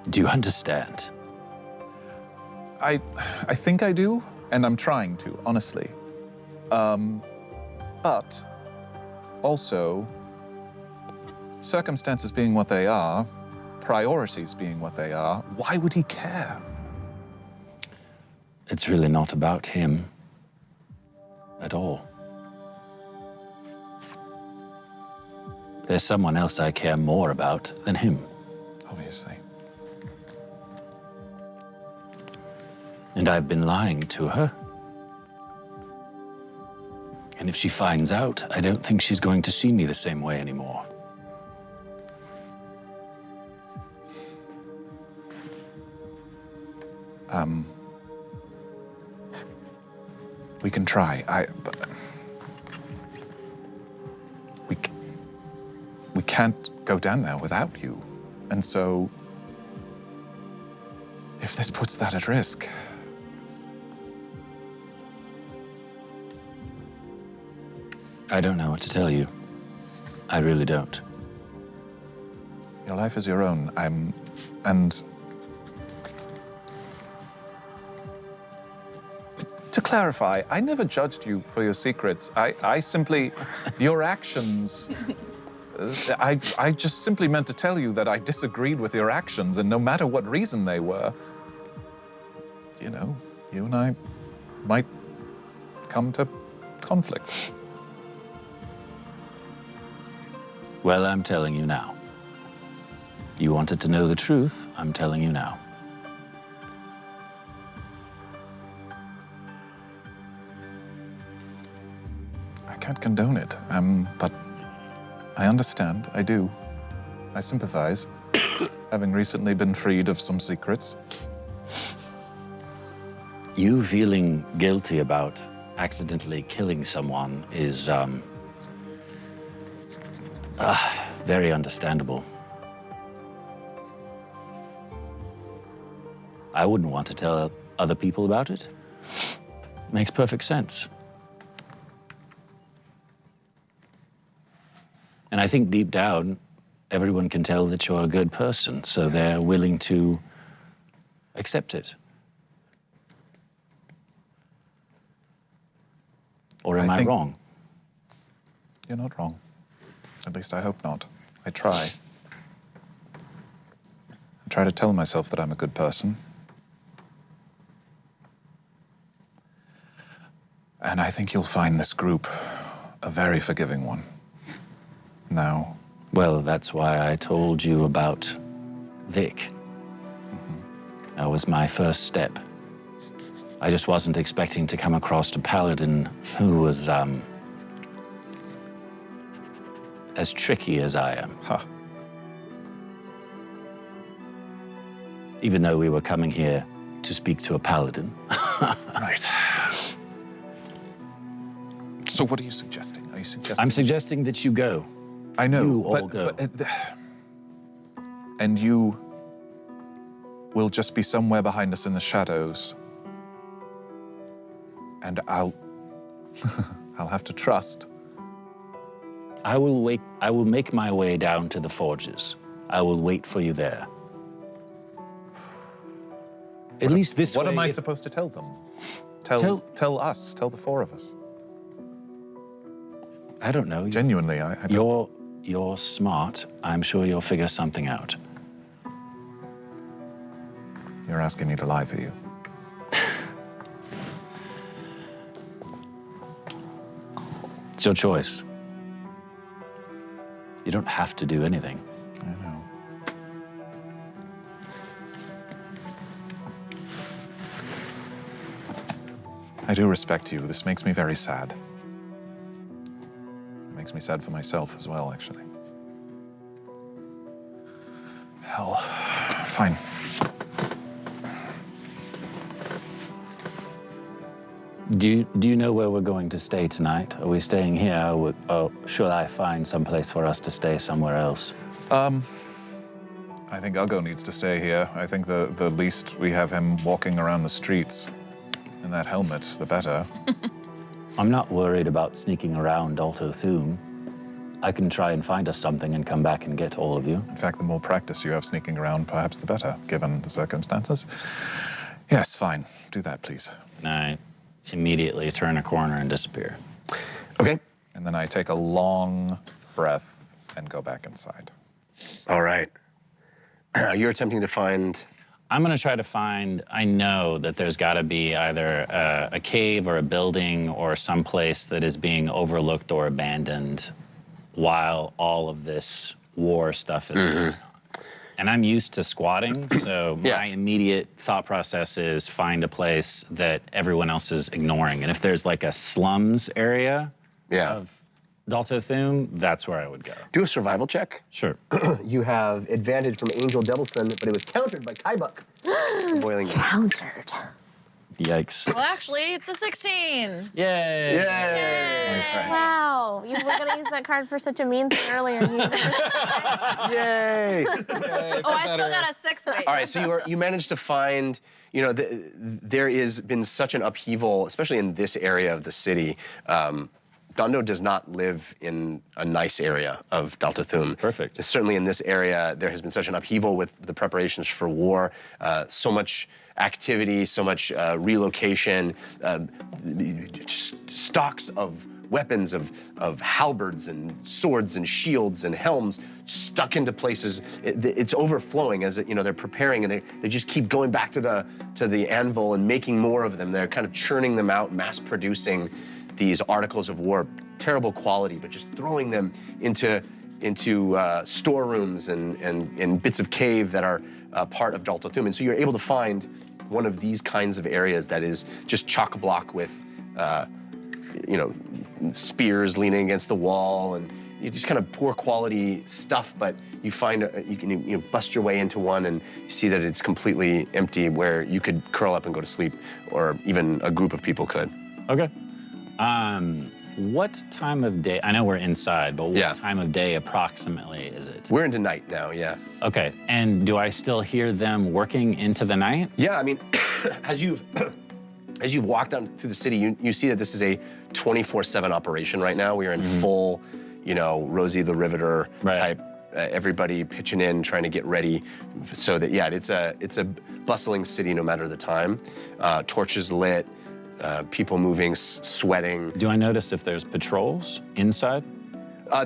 Do you understand? I think I do, and I'm trying to, honestly. But also, circumstances being what they are, priorities being what they are, why would he care? It's really not about him at all. There's someone else I care more about than him. Obviously. And I've been lying to her. And if she finds out, I don't think she's going to see me the same way anymore. We can try. But we can't go down there without you. And so, if this puts that at risk, I don't know what to tell you. I really don't. your life is your own. And to clarify, I never judged you for your secrets. I simply, your actions, I just simply meant to tell you that I disagreed with your actions, and no matter what reason they were, you know, you and I might come to conflict. Well, I'm telling you now. You wanted to know the truth, I'm telling you now. I can't condone it, but I understand, I do. I sympathize, having recently been freed of some secrets. You feeling guilty about accidentally killing someone is, very understandable. I wouldn't want to tell other people about it. Makes perfect sense. And I think deep down, everyone can tell that you're a good person, so they're willing to accept it. Or am I wrong? You're not wrong. At least I hope not. I try. I try to tell myself that I'm a good person. And I think you'll find this group a very forgiving one. Now. Well, that's why I told you about Vic. That was my first step. I just wasn't expecting to come across a Paladin who was, as tricky as I am. Huh. Even though we were coming here to speak to a Paladin. Right. So what are you suggesting? Are you suggesting? I'm suggesting that you go. I know, You all go. And you will just be somewhere behind us in the shadows. And I'll have to trust. I will make my way down to the forges. I will wait for you there. At least this way. What am I supposed to tell them? Tell us, tell the four of us. I don't know. Genuinely, I don't. You're smart. I'm sure you'll figure something out. You're asking me to lie for you. It's your choice. You don't have to do anything. I know. I do respect you. This makes me very sad. It makes me sad for myself as well, actually. Hell. Fine. Do you know where we're going to stay tonight? Are we staying here, or should I find some place for us to stay somewhere else? I think Uggo needs to stay here. I think the least we have him walking around the streets in that helmet, the better. I'm not worried about sneaking around Dalto Thum. I can try and find us something and come back and get all of you. In fact, the more practice you have sneaking around, perhaps the better, given the circumstances. Yes, fine. Do that, please. And I immediately turn a corner and disappear. Okay. And then I take a long breath and go back inside. All right. You're attempting to find... I'm gonna try to find, I know that there's gotta be either a cave or a building or some place that is being overlooked or abandoned while all of this war stuff is going on. And I'm used to squatting, so my immediate thought process is find a place that everyone else is ignoring. And if there's like a slums area of Dalto Thum, that's where I would go. Do a survival check. Sure. You have advantage from Angel Devilson, but it was countered by Kaibuk. Boiling. Countered. Yikes. Well, actually, it's a 16. Yay. Yay. Wow, you were gonna use that card for such a mean thing earlier. And use it for Yay. Oh, I still got a 6. Wait. All right, so you managed to find, you know, there has been such an upheaval, especially in this area of the city. Dondo does not live in a nice area of Dalto Thum. Perfect. Certainly in this area, there has been such an upheaval with the preparations for war, so much activity, so much relocation, stocks of weapons, of halberds and swords and shields and helms stuck into places. It's overflowing as they're preparing, and they just keep going back to the anvil and making more of them. They're kind of churning them out, mass producing these articles of war, terrible quality, but just throwing them into storerooms and bits of cave that are part of Dalto Thum. And so you're able to find one of these kinds of areas that is just chock-a-block with, spears leaning against the wall, and you just kind of poor quality stuff. But you find you can bust your way into one and you see that it's completely empty, where you could curl up and go to sleep, or even a group of people could. Okay. What time of day? I know we're inside, but what time of day approximately is it? We're into night now, yeah. Okay, and do I still hear them working into the night? Yeah, I mean, as you've walked down through the city, you see that this is a 24/7 operation right now. We are in full, Rosie the Riveter type. Everybody pitching in, trying to get ready, so that it's a bustling city no matter the time. Torches lit. People moving, sweating. Do I notice if there's patrols inside?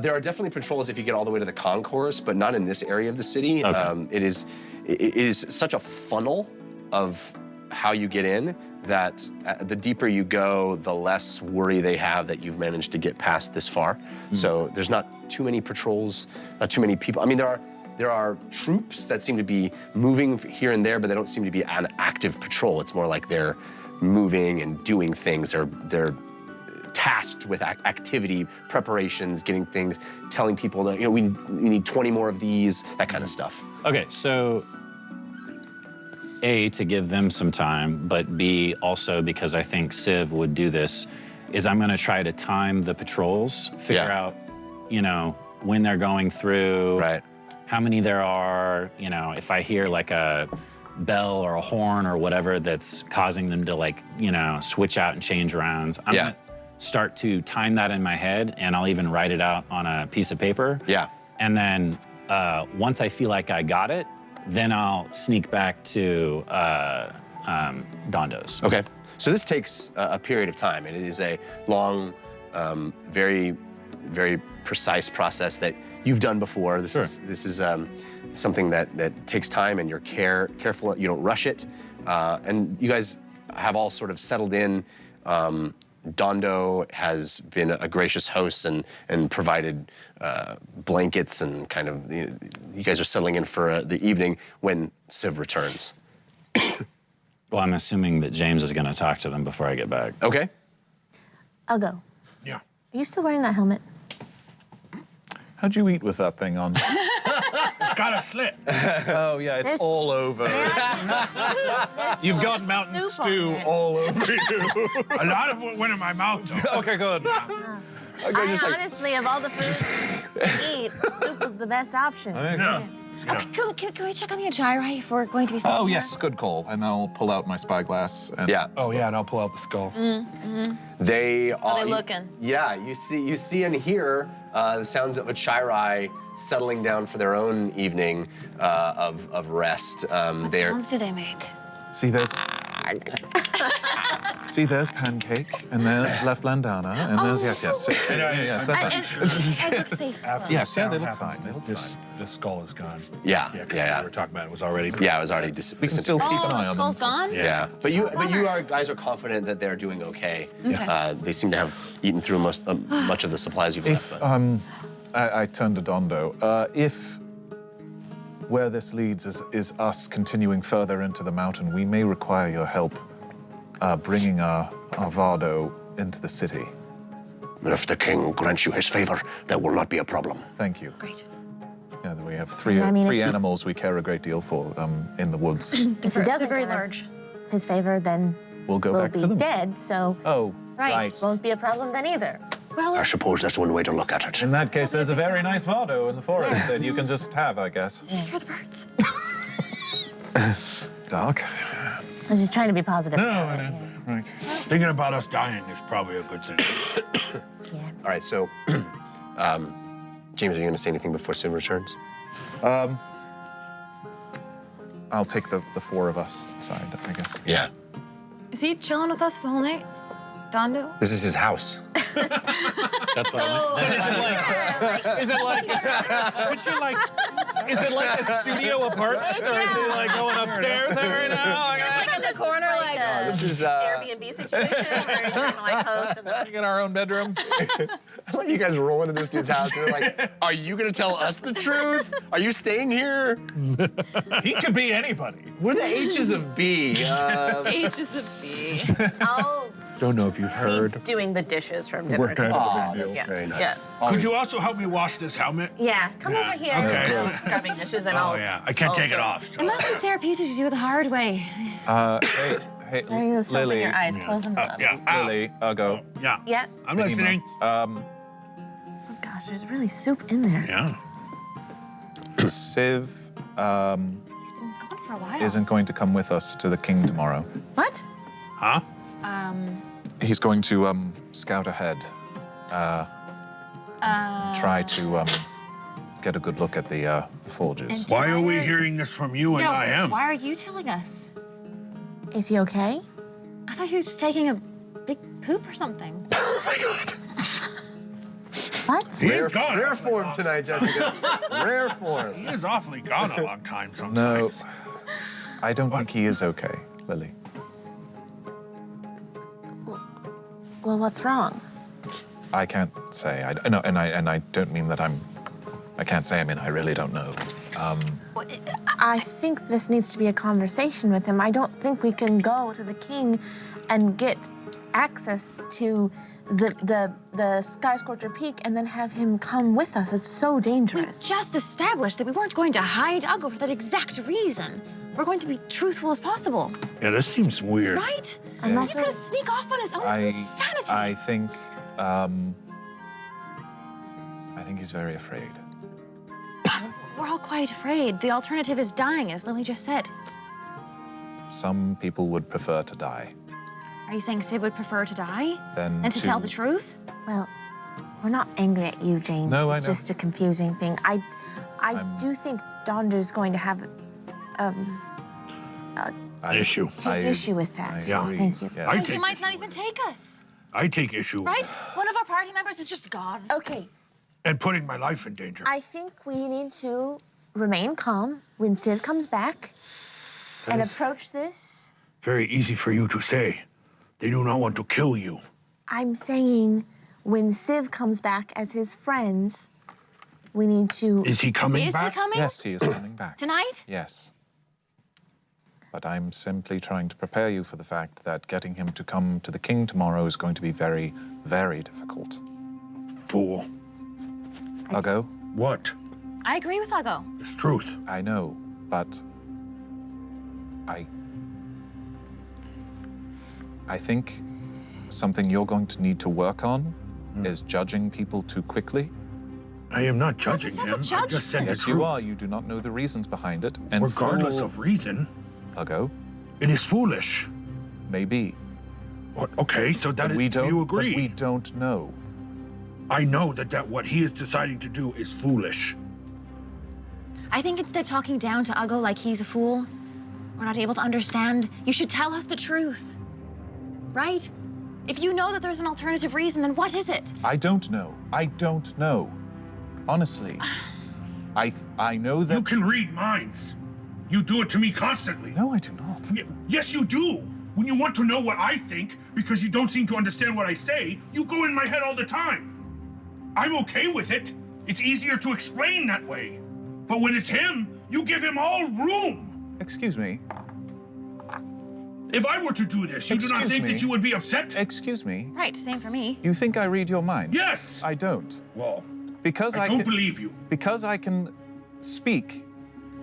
There are definitely patrols if you get all the way to the concourse, but not in this area of the city. Okay. It is such a funnel of how you get in that the deeper you go, the less worry they have that you've managed to get past this far. So there's not too many patrols, not too many people. I mean, there are troops that seem to be moving here and there, but they don't seem to be an active patrol. It's more like they're moving and doing things. They're tasked with activity, preparations, getting things, telling people that we need 20 more of these, that kind of stuff. Okay, so A, to give them some time, but B, also because I think Civ would do this, is I'm gonna try to time the patrols, figure out, when they're going through, how many there are, if I hear like a bell or a horn or whatever that's causing them to switch out and change rounds. I'm gonna start to time that in my head, and I'll even write it out on a piece of paper. Yeah. And then once I feel like I got it, then I'll sneak back to Dondo's. Okay. So this takes a period of time. It is a long, very, very precise process that you've done before. This is something that takes time, and you're careful. You don't rush it. And you guys have all sort of settled in. Dondo has been a gracious host and provided blankets, and kind of you guys are settling in for the evening when Civ returns. Well, I'm assuming that James is going to talk to them before I get back. Okay. I'll go. Yeah. Are you still wearing that helmet? How'd you eat with that thing on? It's got a slit. Oh, yeah, it's all over. You've got mountain stew all over you. A lot of it went in my mouth, though. Okay, good. Honestly, of all the food to eat, soup was the best option. Yeah. Can we check on the Ajiri if we're going to be staying Oh, here? yes, good call. And I'll pull out my spyglass. And Yeah. Oh, yeah, and I'll pull out the skull. They How are they looking? Yeah, you see and hear the sounds of a Chirai settling down for their own evening of rest. What sounds do they make? See, there's Pancake, and there's Left Landana, and there's yes. Yes, that's I look safe as well. Yes, yeah, they look Half fine. They look fine. The skull is gone. Yeah, Yeah, 'cause yeah. we were talking about it was already. Yeah, it was already We can still keep an Oh, eye the on skull's them. gone? Yeah, but you bummer. guys are confident that they're doing okay. Okay. They seem to have eaten through much of the supplies you've If left. But I turned to Dondo, if where this leads is us continuing further into the mountain, we may require your help bringing our Vardo into the city. If the king grants you his favor, that will not be a problem. Thank you. Great. Yeah, we have three I mean, if three you- animals we care a great deal for in the woods. If he doesn't very grant us large. his favor, then We'll go we'll back be to them. dead, so Oh, Right. won't be a problem then either. Well, I let's- suppose that's one way to look at it. in that case, there's a very nice Vardo in the forest that you can just have, I guess. hear the birds. Dark. I was just trying to be positive. No, about I it, know. yeah. Right. Thinking about us dying is probably a good thing. Yeah. all right, so James, are you going to say anything before Sid returns? I'll take the four of us aside, I guess. Yeah. Is he chilling with us for the whole night? Dondo? This is his house. That's what I Is it like is it like a studio apartment, or is it like going upstairs every now? Just like in the corner, like. This is Airbnb situation where you're kind of like host and then In our own bedroom. I let you guys roll into this dude's house. You're like, are you gonna tell us the truth? Are you staying here? He could be anybody. We're the H's of B. H's of B. I'll Don't know if you've heard. be doing the dishes from dinner. We're kind of a Aw, big deal. Yeah. very nice. Yeah. Could you also help me wash this helmet? Yeah, come Yeah, over here. okay. I'm scrubbing dishes and Oh, I'll. yeah. I can't take it off. It must be therapeutic to do it the hard way. Hey, Sorry, the soap in Lily. your eyes. Close them up. Yeah. Ow. Lily, I'll go. Yeah. Yeah. I'm listening. Oh gosh, there's really soup in there. Yeah. Civ He's been gone for a while. isn't going to come with us to the king tomorrow. What? Huh? He's going to scout ahead, try to get a good look at the forges. And- Why are we hearing this from you and No, I am? why are you telling us? Is he okay? I thought he was just taking a big poop or something. What? He's gone. Rare form tonight, Jessica. Rare form. He is awfully gone a long time sometimes. No, I don't think he is okay, Lily. Well, what's wrong? I can't say. I no, and I don't mean that I can't say. I mean, I really don't know. I think this needs to be a conversation with him. I don't think we can go to the king and get access to the Sky Scorcher Peak and then have him come with us. It's so We dangerous. just established that we weren't going to hide Uggo for that exact reason. We're going to be truthful as possible, Yeah, this seems weird. right? I'm not He's sure. gonna sneak off on his own. That's insanity. I think he's very afraid. We're all quite afraid. The alternative is dying, as Lily just said. Some people would prefer to die Are you saying Sid would prefer to die than than to tell the truth? Well, we're not angry at you, James. No, I it's know. just a confusing thing. I I'm- do think Dondo's going to have Issue. take issue with that. I agree. Thank you. Yes. I He take, might not even take us, I take issue with right? that. One of our party members is just gone. Okay, And putting my life in danger. I think we need to remain calm when Sid comes back and approach this. Very easy for you to say. They do not want to kill you. I'm saying when Civ comes back as his friends, we need to. Is he coming Is back? he coming? Yes, he is coming back. Tonight? Yes. But I'm simply trying to prepare you for the fact that getting him to come to the king tomorrow is going to be very, very difficult. Fool. I'll go. What? I agree with Uggo. It's truth. I know, but I think something you're going to need to work on is judging people too quickly. I am not judging That's him. not a I just said the Yes, you truth. are. You do not know the reasons behind it. And Regardless fool- of reason, Puggo, it is foolish. maybe. What? Okay, so that But we don't. you agree. But we don't know. I know that what he is deciding to do is foolish. I think instead of talking down to Uggo like he's a fool, we're not able to understand, you should tell us the truth. Right? If you know that there's an alternative reason, then what is it? I don't know. I don't know. Honestly. I know that. You can read minds. You do it to me constantly. No, I do not. Yes, you do. When you want to know what I think, because you don't seem to understand what I say, you go in my head all the time. I'm okay with it. It's easier to explain that way. But when it's him, you give him all room. Excuse me. If I were to do this, you do not Excuse think me. that you would be upset? Excuse me. Right, same for me. You think I read your mind? Yes. I don't. Well, Because I I don't can, believe you. because I can speak.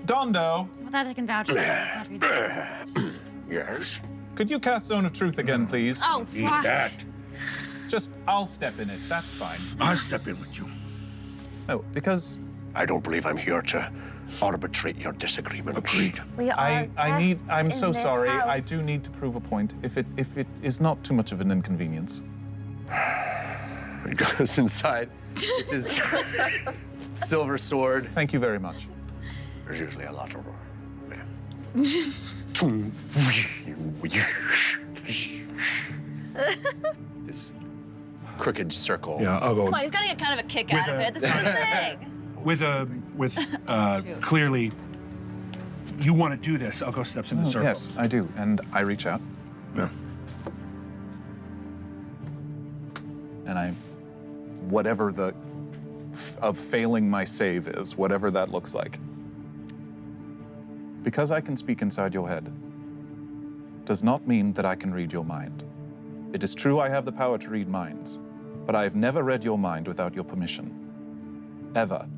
Dondo, Well, that I can vouch for. It's not really- Yes. could you cast Zone of Truth again, please? Oh, Eat fuck. that. Just, I'll step in it. That's fine. I'll step in with you. No, because I don't believe I'm here to arbitrate your disagreements. Agreed. We are I'm guests so in this sorry. I house. do need to prove a point. If it is not too much of an inconvenience. He goes inside. It's his silver sword. Thank you very much. There's usually a lot of This crooked circle. Yeah, I'll go. Come on, he's gotta get kind of a kick out of it. This is his thing. With clearly, you want to do this. I'll go steps in the circle. Yes, I do. And I reach out Yeah. and I, whatever the of failing my save is, whatever that looks like. Because I can speak inside your head does not mean that I can read your mind. It is true I have the power to read minds, but I have never read your mind without your permission. Ever.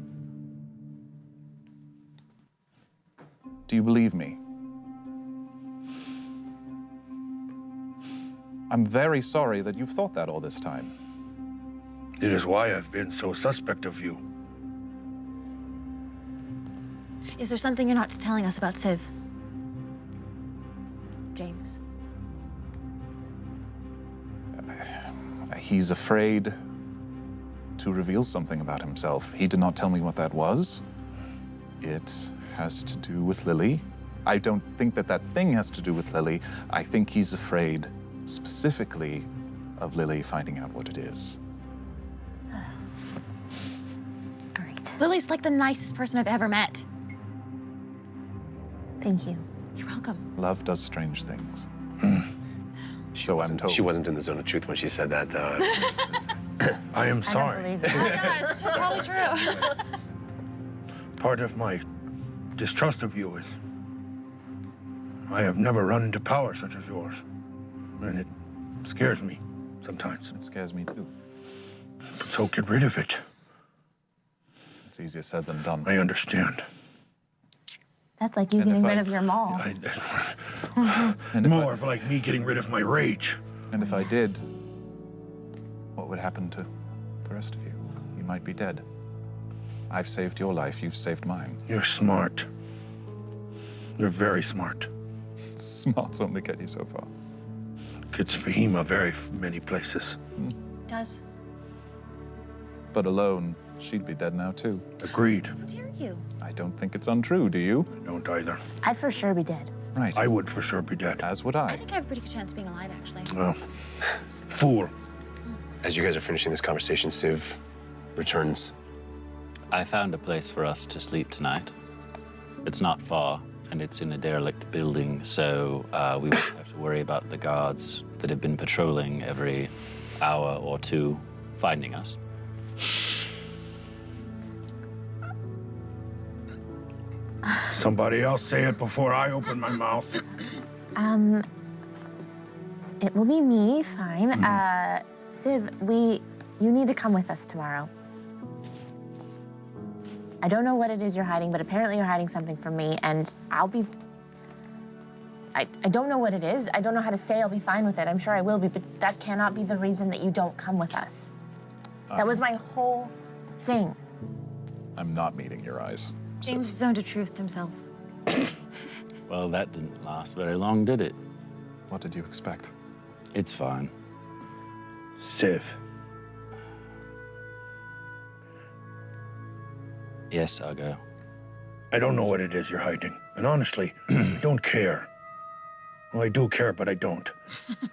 Do you believe me? I'm very sorry that you've thought that all this time. It is why I've been so suspect of you. Is there something you're not telling us about Civ? James. He's afraid to reveal something about himself. He did not tell me what that was. It has to do with Lily. I don't think that that thing has to do with Lily. I think he's afraid specifically of Lily finding out what it is. Great. Lily's like the nicest person I've ever met. Thank you. You're welcome. Love does strange things. So I'm told. She wasn't in the zone of truth when she said that, though. I am I don't sorry. believe Oh, it. no, it's totally true. Part of my distrust of you is I have never run into power such as yours. And it scares me sometimes. It scares me too. So get rid of it. It's easier said than done. I understand. That's like you And getting if I- rid of your mall. And if More of like me getting rid of my rage. And if I did, what would happen to the rest of you? You might be dead. I've saved your life, you've saved mine. You're smart. You're very smart. Smarts only get you so far. Gets Fahima very many places. Does. But alone, she'd be dead now too. Agreed. How dare you? I don't think it's untrue, do you? I don't either. I'd for sure be dead. Right. I would for sure be dead. As would I I. think I have a pretty good chance of being alive, actually. Well, fool. As you guys are finishing this conversation, Civ returns. I found a place for us to sleep tonight. It's not far, and it's in a derelict building, so we won't have to worry about the guards that have been patrolling every hour or two finding us. Somebody else say it before I open my mouth. It will be me, fine. Civ, you need to come with us tomorrow. I don't know what it is you're hiding, but apparently you're hiding something from me, and I don't know what it is. I don't know how to say I'll be fine with it. I'm sure I will be, but that cannot be the reason that you don't come with us. That was my whole thing. I'm not meeting your eyes. James zoned a truth himself. Well, that didn't last very long, did it? What did you expect? It's fine. Civ. Yes, Argo. I don't know what it is you're hiding. And honestly, I don't care. Well, I do care, but I don't.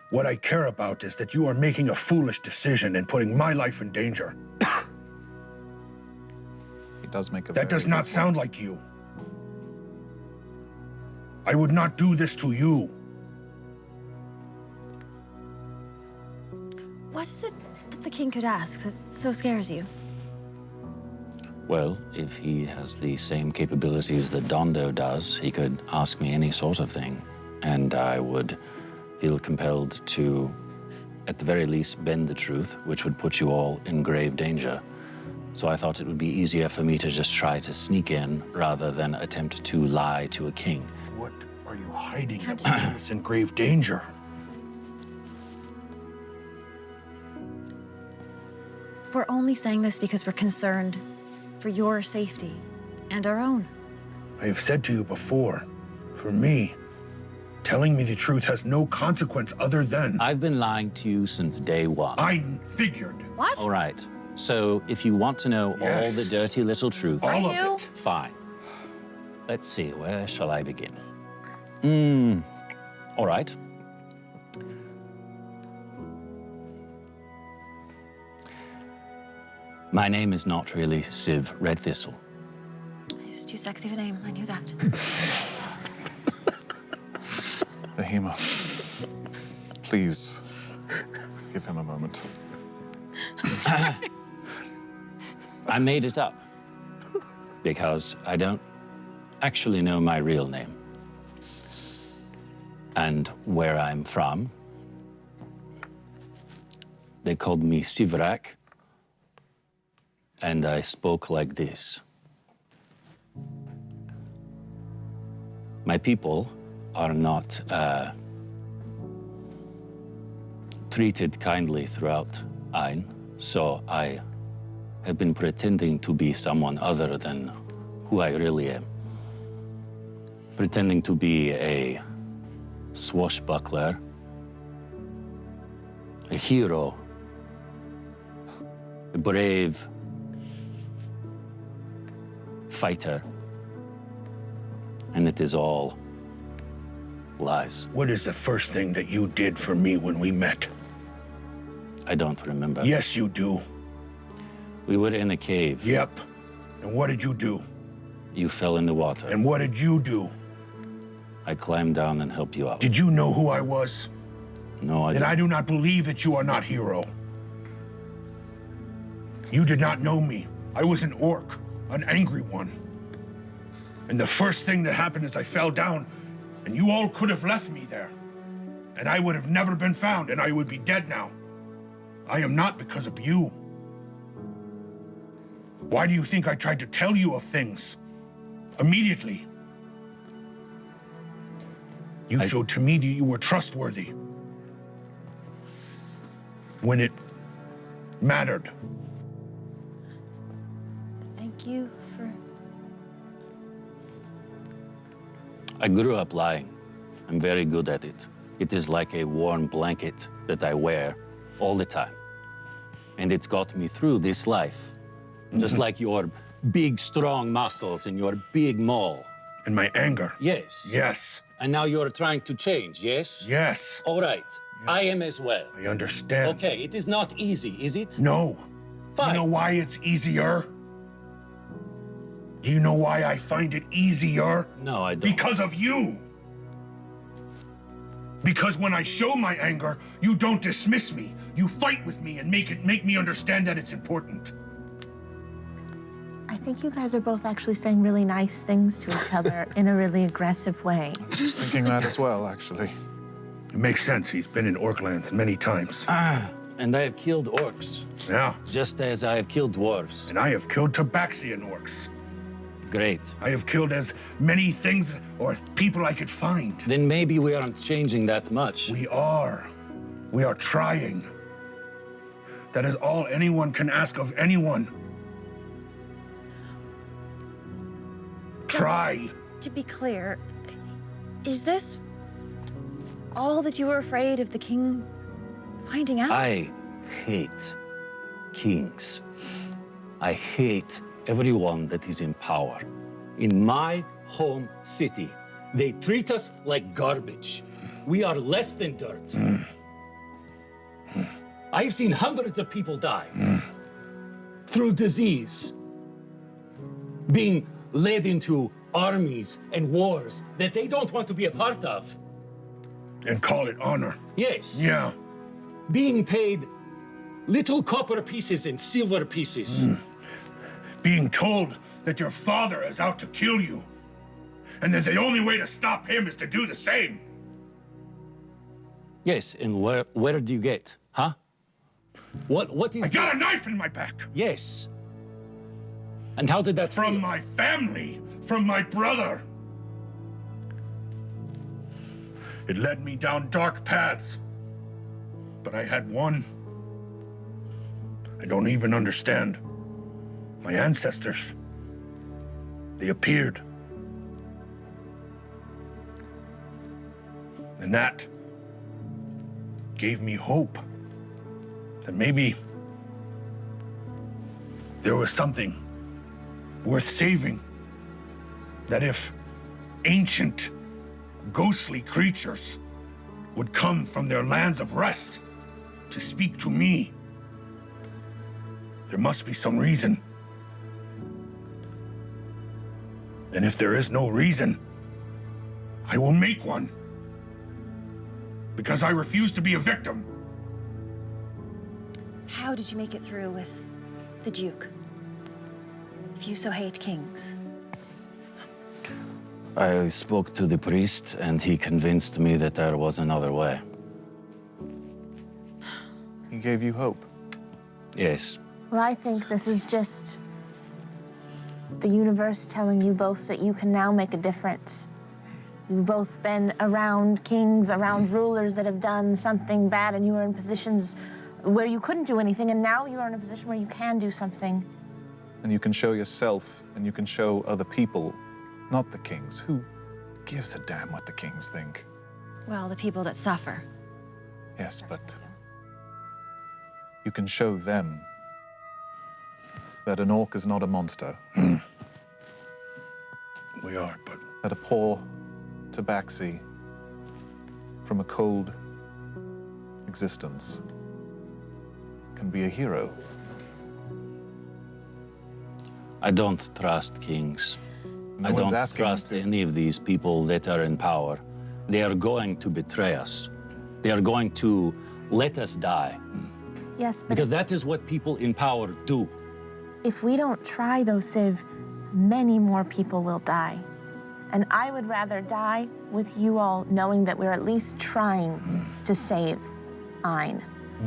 What I care about is that you are making a foolish decision and putting my life in danger. He does make a That does not sound like you. I would not do this to you. What is it that the king could ask that so scares you? Well, if he has the same capabilities that Dondo does, he could ask me any sort of thing. And I would feel compelled to, at the very least, bend the truth, which would put you all in grave danger. So I thought it would be easier for me to just try to sneak in rather than attempt to lie to a king. What are you hiding that would put us in grave danger? We're only saying this because we're concerned for your safety and our own. I have said to you before, for me, telling me the truth has no consequence other than... I've been lying to you since day one. I figured. What? All right. So if you want to know all the dirty little truth, All of it. fine. Let's see, where shall I begin? All right. My name is not really Civ Red Thistle. It's too sexy of a name, I knew that. Fahima, please give him a moment. I made it up because I don't actually know my real name. And where I'm from, they called me Sivrak, and I spoke like this. My people are not treated kindly throughout Ain, so I have been pretending to be someone other than who I really am. Pretending to be a swashbuckler, a hero, a brave fighter. And it is all lies. What is the first thing that you did for me when we met? I don't remember. Yes, you do. We were in a cave. Yep. And what did you do? You fell in the water. And what did you do? I climbed down and helped you out. Did you know who I was? No, I Then didn't. I do not believe that you are not hero. You did not know me. I was an orc, an angry one. And the first thing that happened is I fell down, and you all could have left me there. And I would have never been found, and I would be dead now. I am not because of you. Why do you think I tried to tell you of things? Immediately. You showed to me that you were trustworthy. When it mattered. Thank you for... I grew up lying. I'm very good at it. It is like a warm blanket that I wear all the time. And it's got me through this life. Just like your big, strong muscles and your big maul. And my anger. Yes. Yes. And now you're trying to change, yes? Yes. All right. I am as well. I understand. Okay, it is not easy, is it? No. Fine. You know why it's easier? Do you know why I find it easier? No, I don't. Because of you. Because when I show my anger, you don't dismiss me. You fight with me and make me understand that it's important. I think you guys are both actually saying really nice things to each other in a really aggressive way. I was thinking that as well, actually. It makes sense. He's been in Orklands many times. And I have killed orcs. Yeah. Just as I have killed dwarves. And I have killed Tabaxian orcs. Great. I have killed as many things or people I could find. Then maybe we aren't changing that much. We are. We are trying. That is all anyone can ask of anyone. try. To be clear, is this all that you were afraid of the king finding out? I hate kings. I hate everyone that is in power. In my home city, they treat us like garbage. We are less than dirt. I've seen hundreds of people die through disease, being led into armies and wars that they don't want to be a part of. And call it honor. Yes. Yeah. Being paid little copper pieces and silver pieces. Being told that your father is out to kill you, and that the only way to stop him is to do the same. Yes, and where do you get, huh? What is I got a knife in my back. Yes. And how did that From feel? my family, from my brother. It led me down dark paths. But I had one. I don't even understand. My ancestors. They appeared. And that gave me hope that maybe there was something worth saving. That if ancient, ghostly creatures would come from their lands of rest to speak to me, there must be some reason. And if there is no reason, I will make one. Because I refuse to be a victim. How did you make it through with the Duke? If you so hate kings. I spoke to the priest, and he convinced me that there was another way. He gave you hope. Yes. Well, I think this is just the universe telling you both that you can now make a difference. You've both been around kings, around rulers that have done something bad, and you were in positions where you couldn't do anything, and now you are in a position where you can do something. And you can show yourself, and you can show other people, not the kings. Who gives a damn what the kings think? Well, the people that suffer. Yes, but you can show them that an orc is not a monster. We are, but That a poor tabaxi from a cold existence can be a hero. I don't trust kings. No I one's don't asking you trust to. any of these people that are in power. They are going to betray us. They are going to let us die. Yes, but Because that is what people in power do. if we don't try, though, Civ, many more people will die. And I would rather die with you all knowing that we're at least trying to save Ayn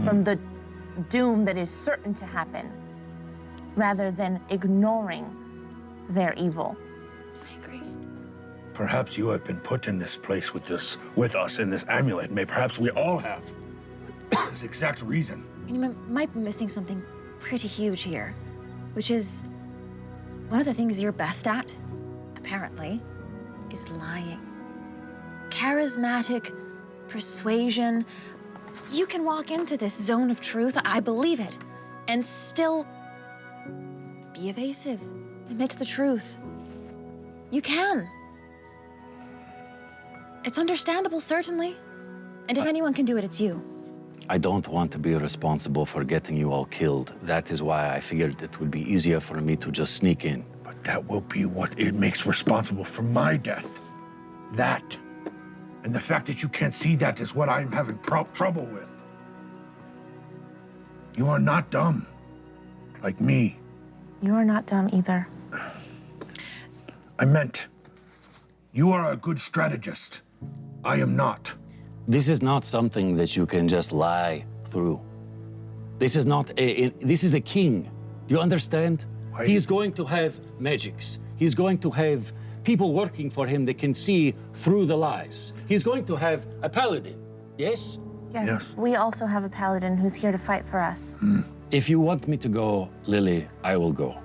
from the doom that is certain to happen, rather than ignoring their evil. I agree. perhaps you have been put in this place with us in this amulet. Perhaps we all have. This exact reason. And you might be missing something pretty huge here, which is one of the things you're best at, apparently, is lying. Charismatic persuasion. You can walk into this zone of truth, I believe it, and still be evasive, admit the truth. You can. It's understandable, certainly. And if anyone can do it, it's you. I don't want to be responsible for getting you all killed. That is why I figured it would be easier for me to just sneak in. But that will be what it makes responsible for my death. That. And the fact that you can't see that is what I'm having trouble with. You are not dumb. Like me. You are not dumb either. I meant, you are a good strategist. I am not. This is not something that you can just lie through. This is not this is the king. Do you understand? Why? He's going to have magics. He's going to have people working for him that can see through the lies. He's going to have a paladin, yes? Yes, we also have a paladin who's here to fight for us. If you want me to go, Lily, I will go.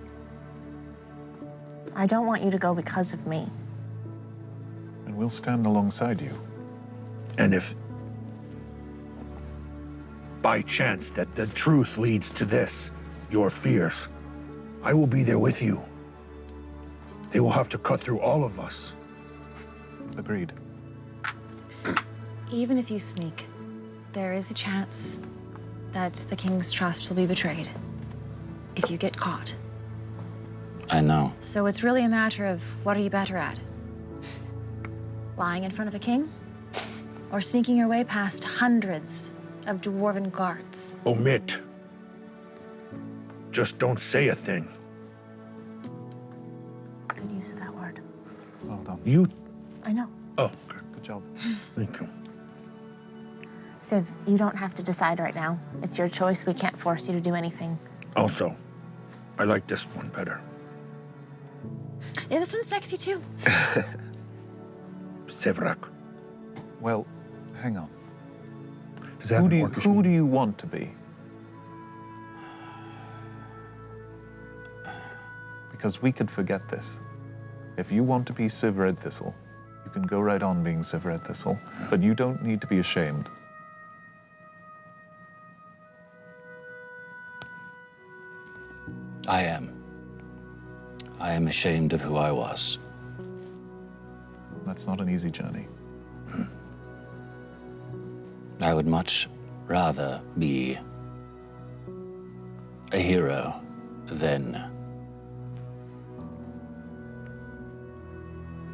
I don't want you to go because of me. And we'll stand alongside you. And if by chance that the truth leads to this, your fears, I will be there with you. They will have to cut through all of us. Agreed. Even if you sneak, there is a chance that the king's trust will be betrayed if you get caught. I know. So it's really a matter of what are you better at? Lying in front of a king? Or sneaking your way past hundreds of dwarven guards? Omit. Just don't say a thing. Good use of that word. Well done. You. I know. Oh, okay. Good job. Thank you. Civ, you don't have to decide right now. It's your choice. We can't force you to do anything. Also, I like this one better. Yeah, this one's sexy too. Sevrak. Well, hang on. Does that have an orcish Who meaning? do you want to be? Because we could forget this. If you want to be Civ Red Thistle, you can go right on being Civ Red Thistle, but you don't need to be ashamed. I am. I am ashamed of who I was. That's not an easy journey. I would much rather be a hero than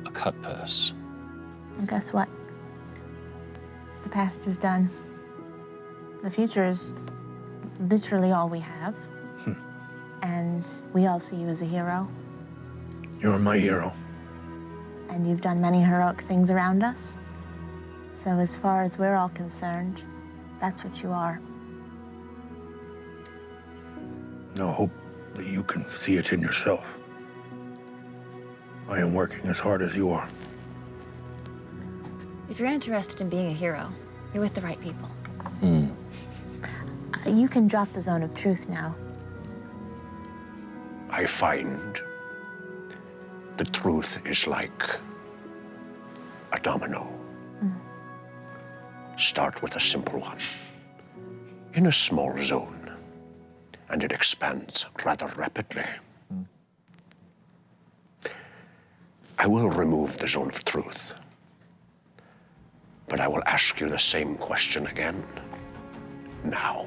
a cut purse. And guess what? The past is done. The future is literally all we have. And we all see you as a hero. You're my hero. And you've done many heroic things around us. So as far as we're all concerned, that's what you are. Now hope that you can see it in yourself. I am working as hard as you are. If you're interested in being a hero, you're with the right people. You can drop the zone of truth now. I find the truth is like a domino. Start with a simple one in a small zone, and it expands rather rapidly. I will remove the zone of truth, but I will ask you the same question again now.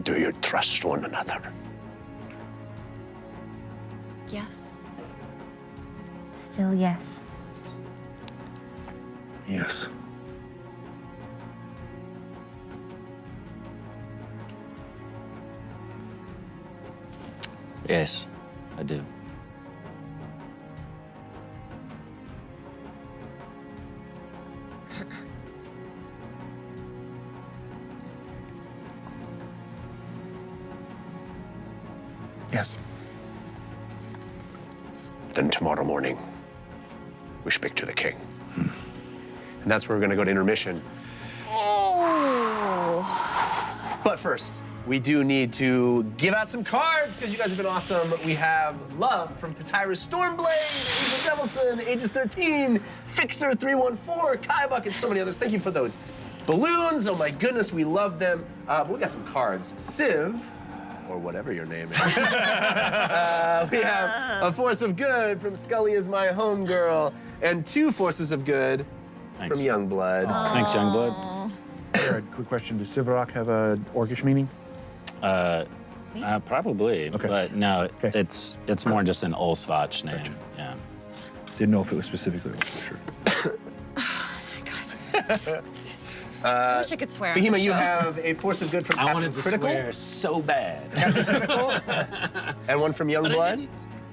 Do you trust one another? Yes. Still, yes. Yes. Yes, I do. Yes. Then tomorrow morning, we speak to the king. And that's where we're gonna go to intermission. But first, we do need to give out some cards because you guys have been awesome. We have Love from Patyrus Stormblade, Angel Devilson, Aegis 13, Fixer 314, Kaibuck, and so many others. Thank you for those balloons. Oh my goodness, we love them. But we got some cards. Civ, or whatever your name is. We have a Force of Good from Scully is my homegirl, and 2 Forces of Good from Youngblood. Thanks, Youngblood. Jared, quick question. Does Sivarok have a orcish meaning? Probably, Okay. but no, Okay. it's more just an Olsvach name. Gotcha. Yeah. Didn't know if it was specifically orcish. I wish I could swear. on Fahima, this you show. have a Force of Good from I Captain wanted to Critical. swear so bad. Captain Critical. And one from Youngblood.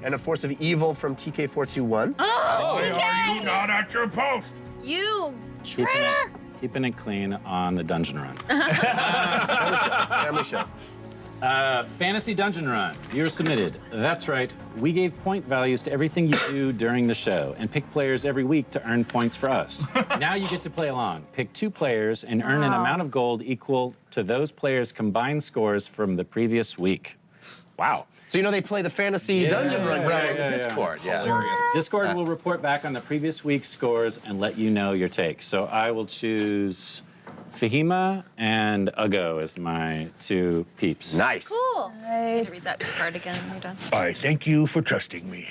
And a Force of Evil from TK421. Oh, TK! Not at your post. You traitor! Keeping it clean on the dungeon run. Family show. Fantasy Dungeon Run, you're submitted. That's right, we gave point values to everything you do during the show and pick players every week to earn points for us. Now you get to play along. Pick 2 players and earn an amount of gold equal to those players' combined scores from the previous week. Wow. So you know they play the fantasy dungeon run game on the Discord. Yeah. Hilarious. Discord will report back on the previous week's scores and let you know your take. So I will choose Fahima and Ugo as my 2 peeps. Nice. Cool. I need to read that card again when you're done. I thank you for trusting me.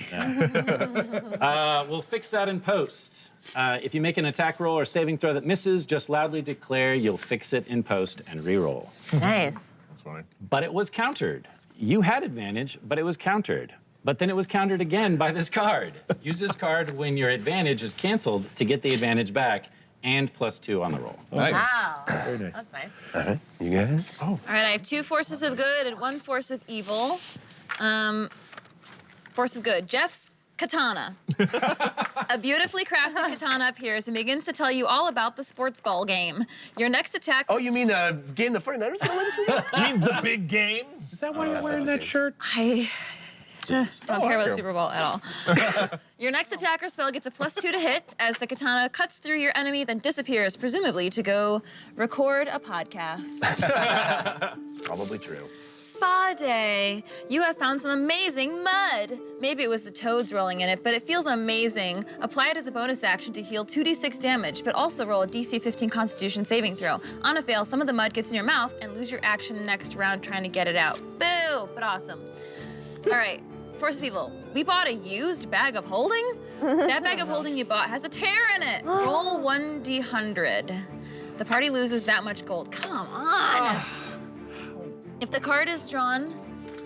We'll fix that in post. If you make an attack roll or saving throw that misses, just loudly declare you'll fix it in post and re-roll. Nice. That's fine. But it was countered. You had advantage, but it was countered. But then it was countered again by this card. Use this card when your advantage is canceled to get the advantage back and +2 on the roll. Nice. Wow. Very nice. That's nice. All right, you guys. All right, I have 2 forces of good and 1 force of evil. Force of good, Jeff's katana. A beautifully crafted katana appears and begins to tell you all about the sports ball game. Your next attack. Oh, you mean the game the 49ers gonna win this weekend? You mean the big game? Is that why you're wearing that shirt? I don't care about the Super Bowl at all. Your next attack or spell gets a +2 to hit as the katana cuts through your enemy, then disappears, presumably to go record a podcast. Probably true. Spa day. You have found some amazing mud. Maybe it was the toads rolling in it, but it feels amazing. Apply it as a bonus action to heal 2d6 damage, but also roll a DC 15 Constitution saving throw. On a fail, some of the mud gets in your mouth and lose your action next round trying to get it out. Boo, but awesome. All right, Force of Evil. We bought a used bag of holding? That bag of holding you bought has a tear in it. Roll 1d100. The party loses that much gold. Come on. If the card is drawn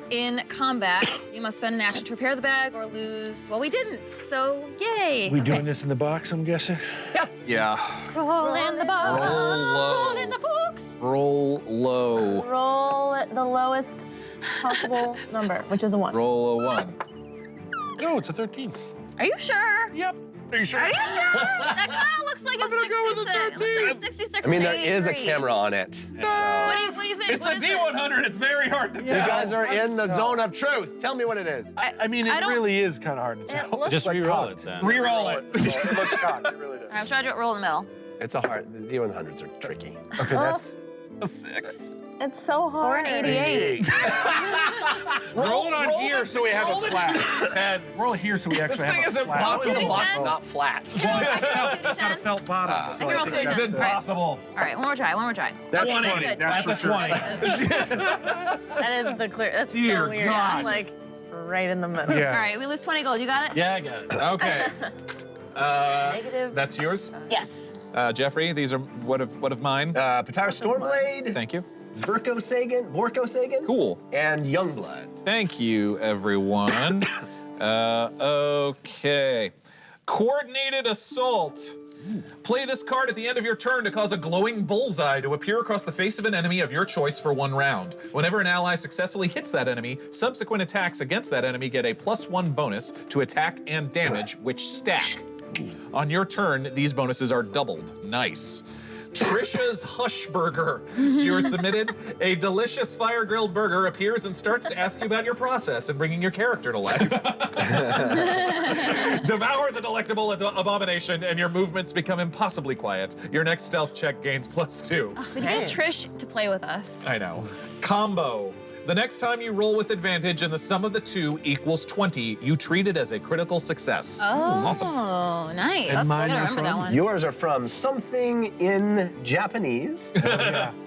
in combat, you must spend an action to repair the bag or lose. Well, we didn't, so yay. We doing this in the box, I'm guessing? Yeah. Roll in the box. Roll low. Roll in the box. Roll low. Roll the lowest possible number, which is a 1. Roll a 1. No, it's a 13. Are you sure? Yep. Are you sure? Are you sure? That kind of looks like a 66. It looks like a 66. I mean, there and is a 83. camera on it. What do you think? It's What a is it? D100. It's very hard to You tell. guys are in the zone of truth. Tell me what it is. I mean, I it don't- really is kind of hard to tell. looks- Just Like re-roll cocked. it then. Reroll it. It looks cocked. It really does. I'm trying to roll in the middle. It's a hard. The D100s are tricky. Okay, that's A 6. It's so Or hard. an 88. roll it on here so we have roll it the flat. 2d10s. Roll it here so we actually This have thing it is flat. How is the 2d10s? box not flat? I can roll 2d10s. It's got a felt bottom. I can roll 2d10s. It's impossible. All right, one more try. That's 20. funny. That's a 20. That is the clear. That's Dear so weird. God. I'm like right in the middle. Yeah. All right, we lose 20 gold. You got it? Yeah, I got it. Okay. Negative. That's yours? Yes. Jeffrey, these are what of mine? Patara Stormblade, Thank you. Borko Sagan, Cool. and Youngblood. Thank you, everyone. Okay. Coordinated assault. Play this card at the end of your turn to cause a glowing bullseye to appear across the face of an enemy of your choice for 1 round. Whenever an ally successfully hits that enemy, subsequent attacks against that enemy get a +1 bonus to attack and damage, which stack. On your turn, these bonuses are doubled. Nice. Trisha's Hush Burger. You are submitted. A delicious fire-grilled burger appears and starts to ask you about your process and bringing your character to life. Devour the delectable abomination and your movements become impossibly quiet. Your next stealth check gains +2. We can get Trish to play with us. I know. Combo. The next time you roll with advantage and the sum of the two equals 20, you treat it as a critical success. Oh, Awesome. nice. And mine I gotta are remember that from one. Yours are from something in Japanese,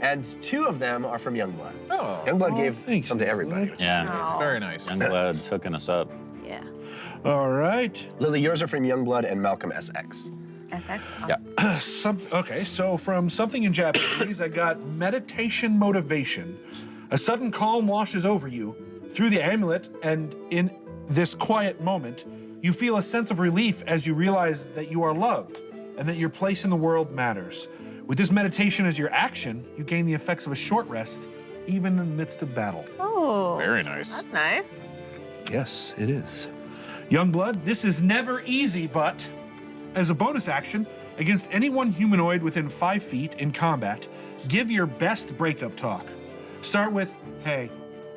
and 2 of them are from Youngblood. Oh, Youngblood gave thanks, some to everybody. Youngblood. Yeah. it's very nice. Youngblood's hooking us up. Yeah. All right. Lily, yours are from Youngblood and Malcolm SX. SX. Yeah. Okay, so from something in Japanese, I got meditation motivation. A sudden calm washes over you through the amulet, and in this quiet moment, you feel a sense of relief as you realize that you are loved and that your place in the world matters. With this meditation as your action, you gain the effects of a short rest, even in the midst of battle. Oh. Very nice. That's nice. Yes, it is. Youngblood, this is never easy, but as a bonus action, against any one humanoid within 5 feet in combat, give your best breakup talk. Start with, hey,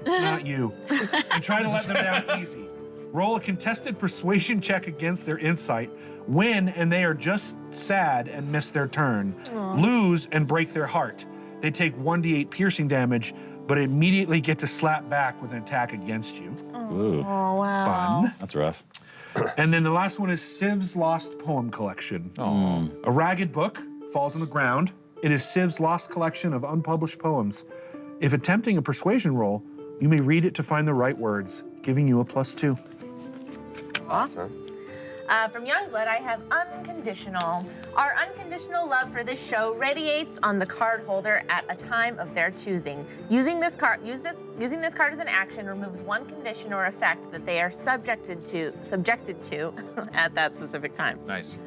it's not you, and try to let them down easy. Roll a contested persuasion check against their insight, win and they are just sad and miss their turn, lose and break their heart. They take 1d8 piercing damage, but immediately get to slap back with an attack against you. Ooh, Oh, wow. Fun. that's rough. And then the last one is Civ's Lost Poem Collection. A ragged book falls on the ground. It is Civ's lost collection of unpublished poems. If attempting a persuasion roll, you may read it to find the right words, giving you a +2. Awesome. From Youngblood, I have unconditional. Our unconditional love for this show radiates on the card holder at a time of their choosing. Using this card as an action removes one condition or effect that they are subjected to at that specific time. Nice.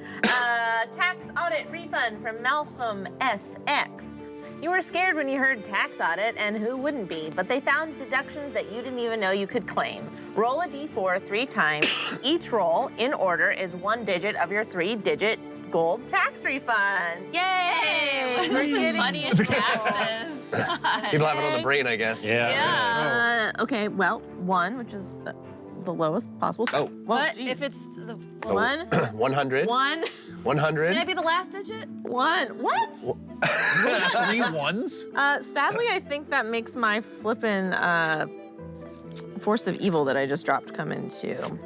Tax audit refund from Malcolm SX. You were scared when you heard tax audit, and who wouldn't be? But they found deductions that you didn't even know you could claim. Roll a d4 3 times. Each roll, in order, is 1 digit of your 3-digit gold tax refund. Yay! We're Where's the getting- money and taxes? God. People have it on the brain, I guess. Yeah. Okay, well, 1, which is the lowest possible. Oh. What geez. if it's the 1? 100. 1. 100. Can I be the last digit? 1. What? 3 ones? Sadly, I think that makes my flippin' force of evil that I just dropped come into.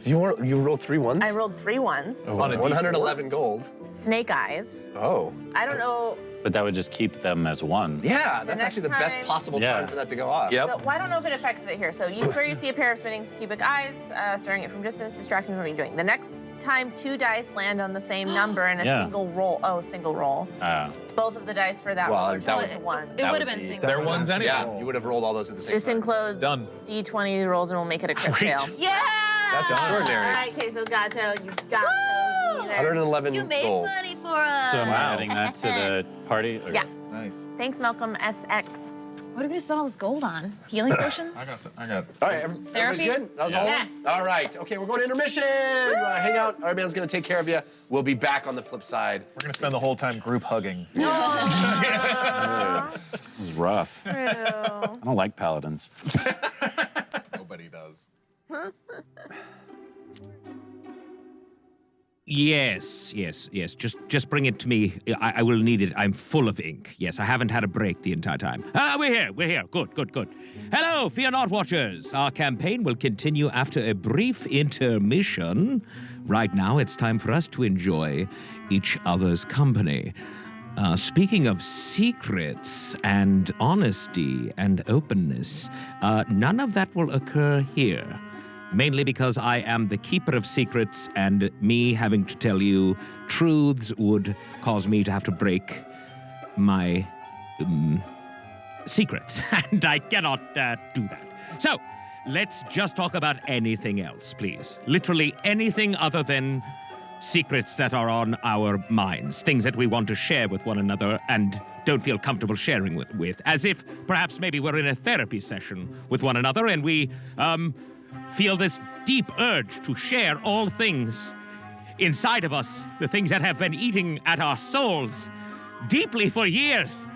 You rolled 3 ones? I rolled 3 ones. On a 111 gold. Snake eyes. Oh. I don't know. But that would just keep them as ones. Yeah, that's next actually the best time- possible Yeah. time for that to go off. So, well, I don't know if it affects it here. So you swear you see a pair of spinning cubic eyes, staring it from distance, distracting from what you're doing. The next time 2 dice land on the same number in a Yeah. single roll. Oh, single roll. Both of the dice for that roll are that turned would- to 1. It would have been single. They're ones anyway. Yeah, you would have rolled all those at the same This time. includes Done. D20 rolls and we'll make it a crit fail. Yeah! That's extraordinary. All right, okay, so Gato, you got Woo! those. 111 You made gold. money for us. So am I adding that to the party? Or- Yeah. Nice. Thanks, Malcolm SX. What are we gonna spend all this gold on? Healing potions? I got. All right, everybody's Therapy? good? That was all? Yeah. All right, okay, we're going to intermission. Hang out. Our man's going to take care of you. We'll be back on the flip side. We're gonna spend the whole time group hugging. It was rough. True. I don't like paladins. Nobody does. Yes. Just bring it to me. I will need it. I'm full of ink. Yes, I haven't had a break the entire time. We're here. Good. Hello, fear not, watchers. Our campaign will continue after a brief intermission. Right now, it's time for us to enjoy each other's company. Speaking of secrets and honesty and openness, none of that will occur here. Mainly because I am the keeper of secrets, and me having to tell you truths would cause me to have to break my secrets, and I cannot do that. So, let's just talk about anything else, please. Literally anything other than secrets that are on our minds, things that we want to share with one another and don't feel comfortable sharing with, as if perhaps maybe we're in a therapy session with one another and we feel this deep urge to share all things inside of us, the things that have been eating at our souls deeply for years.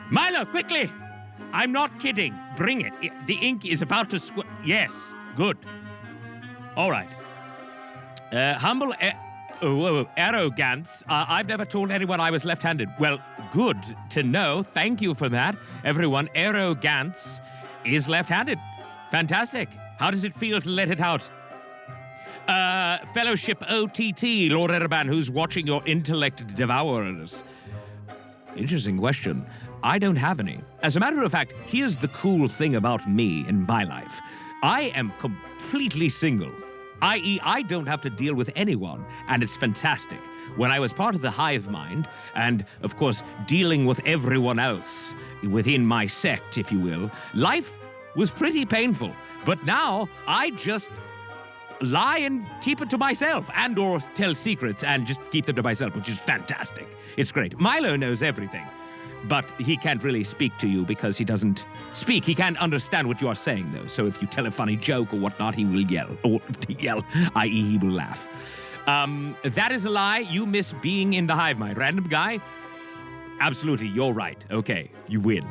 Milo, quickly! I'm not kidding. Bring it. The ink is about to Yes, good. All right. Humble arrogance. I've never told anyone I was left-handed. Well, good to know. Thank you for that, everyone. Arrogance is left-handed. Fantastic. How does it feel to let it out? Fellowship OTT, Lord Ereban, who's watching your intellect devourers. Interesting question. I don't have any. As a matter of fact, here's the cool thing about me in my life. I am completely single, i.e., I don't have to deal with anyone, and it's fantastic. When I was part of the hive mind, and of course, dealing with everyone else within my sect, if you will, life was pretty painful. But now, I just lie and keep it to myself, and or tell secrets and just keep them to myself, which is fantastic. It's great. Milo knows everything, but he can't really speak to you because he doesn't speak. He can't understand what you are saying, though. So if you tell a funny joke or whatnot, he will yell, i.e. he will laugh. That is a lie. You miss being in the hive mind. Random guy? Absolutely, you're right. Okay, you win.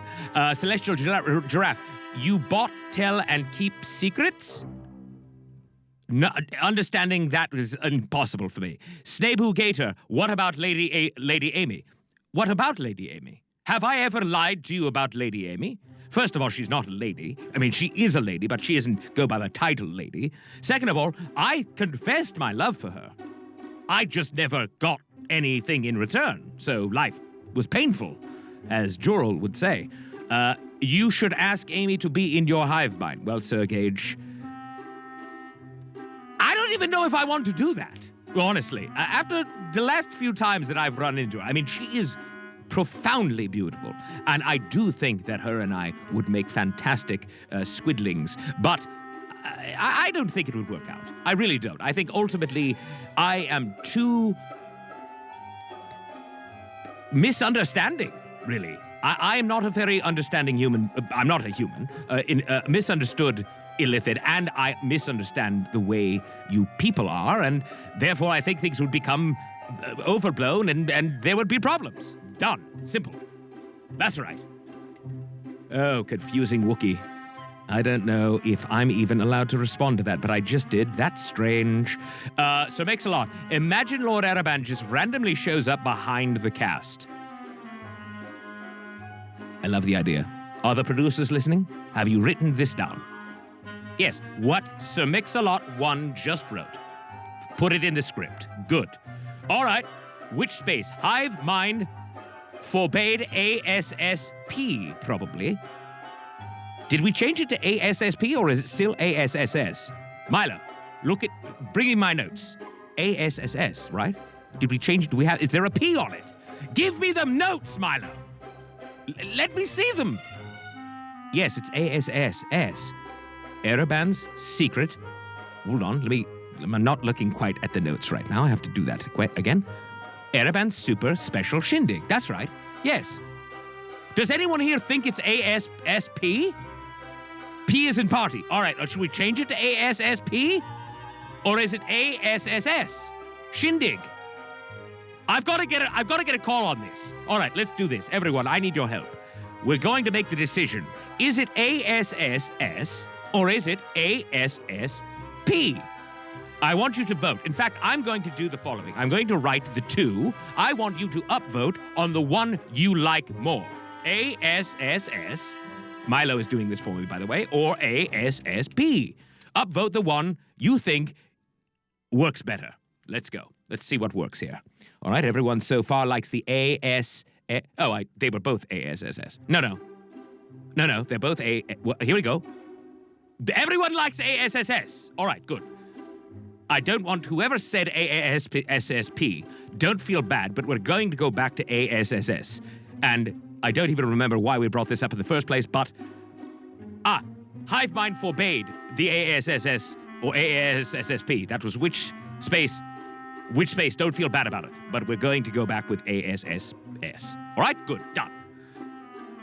Celestial Giraffe, you bought, tell, and keep secrets? No, understanding that is impossible for me. Snabu Gator, what about Lady Amy? What about Lady Amy? Have I ever lied to you about Lady Amy? First of all, she's not a lady. I mean, she is a lady, but she doesn't go by the title lady. Second of all, I confessed my love for her. I just never got anything in return, so life was painful, as Jorel would say. You should ask Amy to be in your hive mind. Well, Sir Gage, I don't even know if I want to do that, honestly. After the last few times that I've run into her, I mean, she is profoundly beautiful, and I do think that her and I would make fantastic squidlings, but I don't think it would work out. I really don't. I think ultimately I am too misunderstanding, really. I am not a very understanding human. I'm not a human. Misunderstood illithid, and I misunderstand the way you people are, and therefore I think things would become overblown and there would be problems. Done. Simple. That's right. Oh, confusing Wookiee. I don't know if I'm even allowed to respond to that, but I just did. That's strange. So Mix-a-Lot, imagine Lord Araban just randomly shows up behind the cast. I love the idea. Are the producers listening? Have you written this down? Yes, what Sir Mix-a-Lot 1 just wrote. Put it in the script. Good. All right. Which space? Hive mind forbade ASSP, probably. Did we change it to ASSP, or is it still ASSS? Milo, bring in my notes. ASSS, right? Did we change it? Is there a P on it? Give me them notes, Milo. Let me see them. Yes, it's ASSS. Araban's secret. Hold on, I'm not looking quite at the notes right now. I have to do that again. Araban's super special shindig. That's right. Yes. Does anyone here think it's ASSP? P is in party. All right, should we change it to ASSP? Or is it ASSS? Shindig. I've got to get a call on this. All right, let's do this. Everyone, I need your help. We're going to make the decision. Is it ASSS or is it ASSP? I want you to vote. In fact, I'm going to do the following. I'm going to write the two. I want you to upvote on the one you like more. ASSS. Milo is doing this for me, by the way. Or ASSP. Upvote the one you think works better. Let's go. Let's see what works here. All right, everyone so far likes the AS. They were both ASSS. No, they're both well, here we go. Everyone likes ASSS. All right, good. I don't want whoever said ASSP, don't feel bad, but we're going to go back to ASSS. And I don't even remember why we brought this up in the first place, but Hive Mind forbade the ASSS or ASSP. That was which space, don't feel bad about it. But we're going to go back with ASSS. All right, good, done.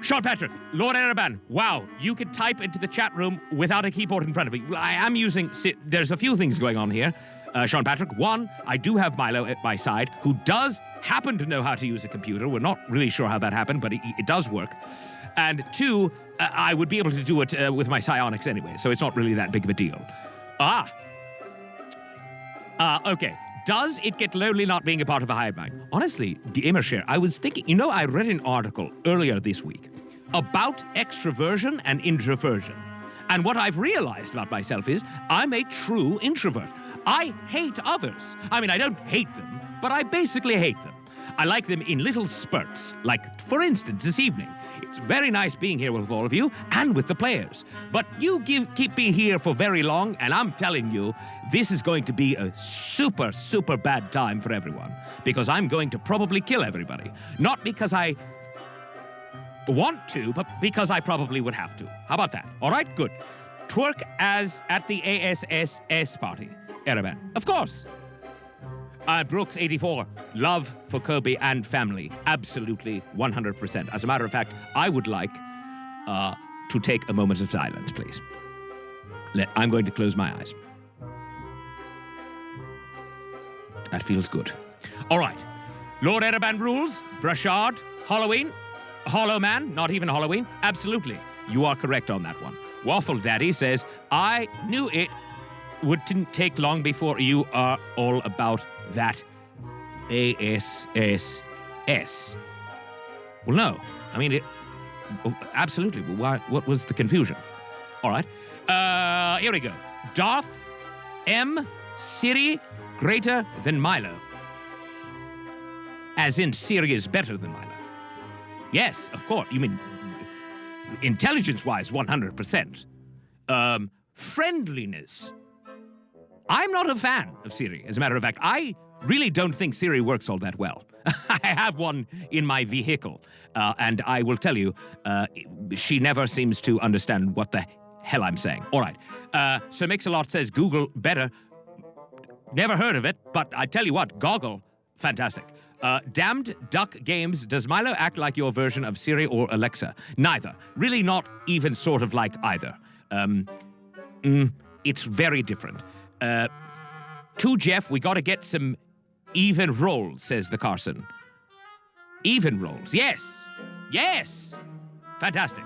Sean Patrick, Lord Araban, wow, you can type into the chat room without a keyboard in front of you. I am using, there's a few things going on here. Sean Patrick, one, I do have Milo at my side, who does happen to know how to use a computer. We're not really sure how that happened, but it does work. And two, I would be able to do it with my psionics anyway, so it's not really that big of a deal. Okay. Does it get lonely not being a part of a hive mind? Honestly, the Immershare, I was thinking, I read an article earlier this week about extroversion and introversion. And what I've realized about myself is I'm a true introvert. I hate others. I mean, I don't hate them, but I basically hate them. I like them in little spurts, like, for instance, this evening. It's very nice being here with all of you and with the players. But you keep me here for very long, and I'm telling you, this is going to be a super, super bad time for everyone. Because I'm going to probably kill everybody. Not because I want to, but because I probably would have to. How about that? All right, good. Twerk as at the ASSS party. Araban. Of course. Brooks 84, love for Kirby and family. Absolutely 100%. As a matter of fact, I would like to take a moment of silence, please. I'm going to close my eyes. That feels good. All right. Lord Araban rules, Brashard, Halloween, Hollow Man, not even Halloween. Absolutely. You are correct on that one. Waffle Daddy says, I knew it wouldn't take long before you are all about that ASSS. Well, no. I mean, absolutely. What was the confusion? All right. Here we go. Darth M. Ciri greater than Milo. As in, Ciri is better than Milo. Yes, of course. You mean intelligence-wise, 100%. Friendliness. I'm not a fan of Ciri, as a matter of fact. I really don't think Ciri works all that well. I have one in my vehicle, and I will tell you, she never seems to understand what the hell I'm saying. All right. Sir Mix-a-Lot says Google better. Never heard of it, but I tell you what, Goggle, fantastic. Damned Duck Games, does Milo act like your version of Siri or Alexa? Neither. Really not even sort of like either. It's very different. To Jeff, we gotta get some even rolls, says the Carson. Even rolls, yes. Yes! Fantastic.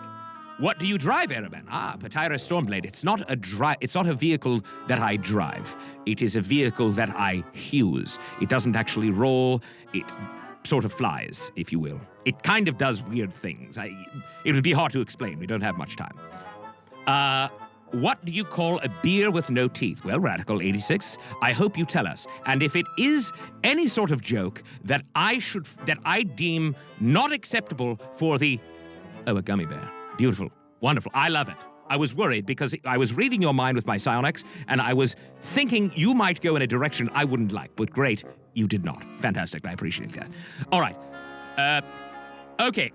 What do you drive, Airman? Patira Stormblade. It's not a vehicle that I drive. It is a vehicle that I use. It doesn't actually roll. It sort of flies, if you will. It kind of does weird things. It would be hard to explain. We don't have much time. What do you call a beer with no teeth? Well, Radical86, I hope you tell us. And if it is any sort of joke that I deem not acceptable for the... Oh, a gummy bear. Beautiful. Wonderful. I love it. I was worried because I was reading your mind with my psionics, and I was thinking you might go in a direction I wouldn't like, but great, you did not. Fantastic. I appreciate that. All right. Okay.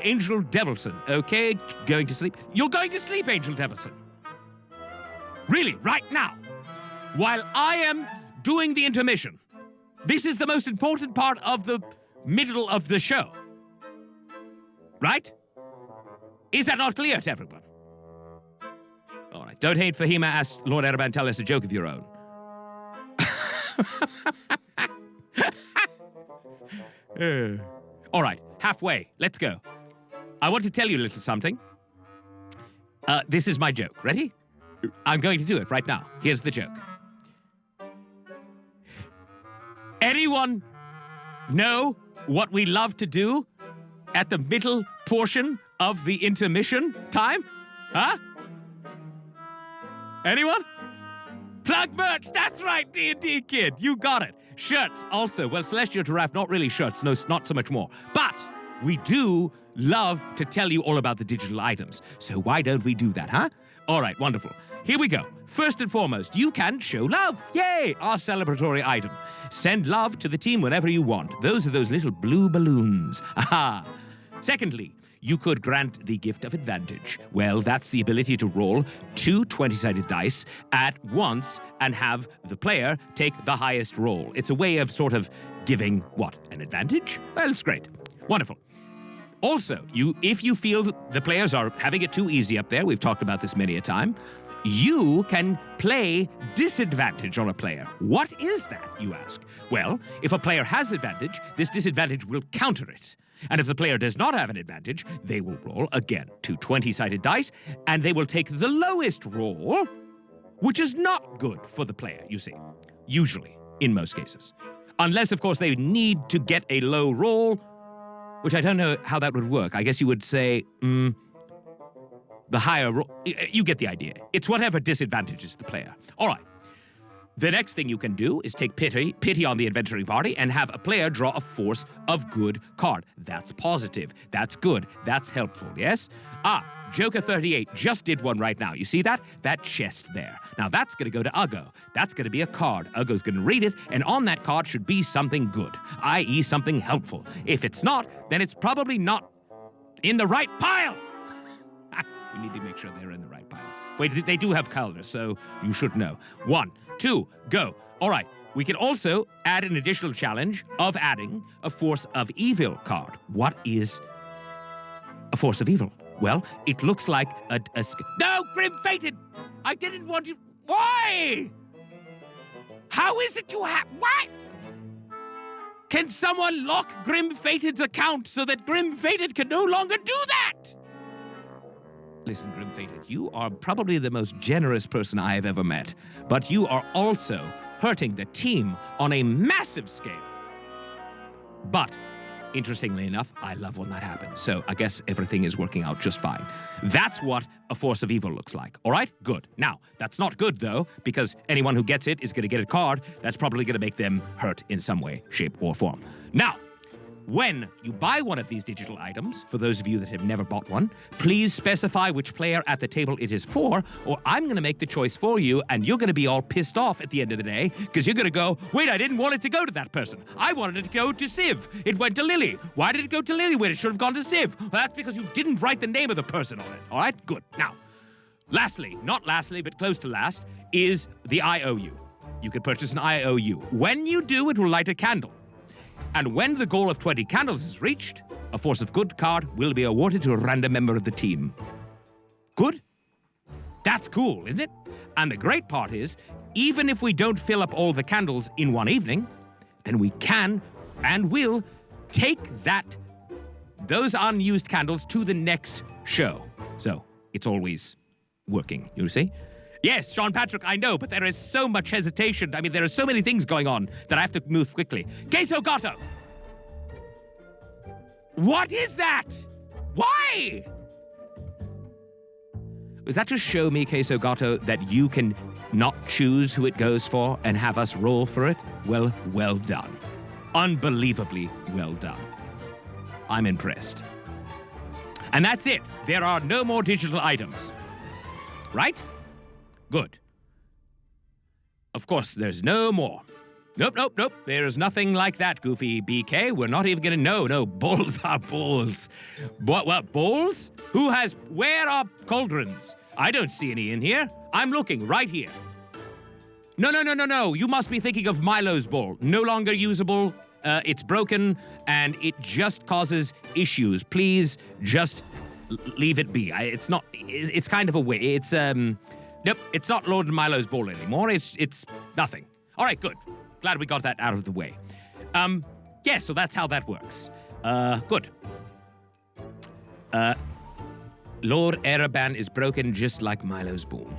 Angel Devilson. Okay. Going to sleep. You're going to sleep, Angel Devilson. Really? Right now? While I am doing the intermission. This is the most important part of the middle of the show. Right? Is that not clear to everyone? All right. Don't hate Fahima, asked Lord Ereban, tell us a joke of your own. All right. Halfway. Let's go. I want to tell you a little something. This is my joke. Ready? I'm going to do it right now. Here's the joke. Anyone know what we love to do at the middle portion of the intermission time? Huh? Anyone? Plug merch, that's right, D&D kid, you got it. Shirts, also, well, Celestial Giraffe, not really shirts, no, not so much more. But we do love to tell you all about the digital items. So why don't we do that, huh? All right, wonderful. Here we go. First and foremost, you can show love. Yay! Our celebratory item. Send love to the team whenever you want. Those are those little blue balloons. Aha! Secondly, you could grant the gift of advantage. Well, that's the ability to roll 2 20-sided dice at once and have the player take the highest roll. It's a way of sort of giving, what, an advantage? Well, it's great. Wonderful. Also, if you feel the players are having it too easy up there, we've talked about this many a time, you can play disadvantage on a player. What is that, you ask? Well, if a player has advantage, this disadvantage will counter it. And if the player does not have an advantage, they will roll, again, 2 20-sided dice, and they will take the lowest roll, which is not good for the player, you see. Usually, in most cases. Unless, of course, they need to get a low roll, which I don't know how that would work. I guess you would say, the higher roll. You get the idea. It's whatever disadvantages the player. All right. The next thing you can do is take pity on the adventuring party and have a player draw a force of good card. That's positive. That's good. That's helpful, yes? Joker 38 just did one right now. You see that? That chest there. Now that's going to go to Uggo. That's going to be a card. Uggo's going to read it, and on that card should be something good, i.e. something helpful. If it's not, then it's probably not in the right pile. We need to make sure they're in the right pile. Wait, they do have colors, so you should know. 1, 2, go. All right. We can also add an additional challenge of adding a Force of Evil card. What is a Force of Evil? Well, it looks like No, Grim Fated! I didn't want you... Why? How is it you have... What? Can someone lock Grim Fated's account so that Grim Fated can no longer do that? Listen, Grim Fated, you are probably the most generous person I have ever met, but you are also hurting the team on a massive scale. But interestingly enough, I love when that happens. So I guess everything is working out just fine. That's what a force of evil looks like. All right? Good. Now, that's not good, though, because anyone who gets it is going to get a card that's probably going to make them hurt in some way, shape, or form. Now, when you buy one of these digital items, for those of you that have never bought one, please specify which player at the table it is for, or I'm going to make the choice for you, and you're going to be all pissed off at the end of the day, because you're going to go, wait, I didn't want it to go to that person. I wanted it to go to Civ. It went to Lily. Why did it go to Lily when it should have gone to Civ? Well, that's because you didn't write the name of the person on it. All right? Good. Now, lastly, not lastly, but close to last, is the IOU. You can purchase an IOU. When you do, it will light a candle. And when the goal of 20 candles is reached, a Force of Good card will be awarded to a random member of the team. Good? That's cool, isn't it? And the great part is, even if we don't fill up all the candles in one evening, then we can and will take those unused candles to the next show. So it's always working, you see? Yes, Sean Patrick, I know, but there is so much hesitation. I mean, there are so many things going on that I have to move quickly. Queso Gato! What is that? Why? Was that to show me, Queso Gato, that you can not choose who it goes for and have us roll for it? Well, well done. Unbelievably well done. I'm impressed. And that's it. There are no more digital items. Right? Good. Of course, there's no more. Nope. There's nothing like that, Goofy BK. We're not even gonna know. No, bulls are bulls. What, bulls? Where are cauldrons? I don't see any in here. I'm looking right here. No. You must be thinking of Milo's bowl. No longer usable. It's broken, and it just causes issues. Please just leave it be. It's kind of a way. It's, nope, it's not Lord Milo's ball anymore. It's nothing. All right, good. Glad we got that out of the way. Yeah, so that's how that works. Good. Lord Ereban is broken just like Milo's ball.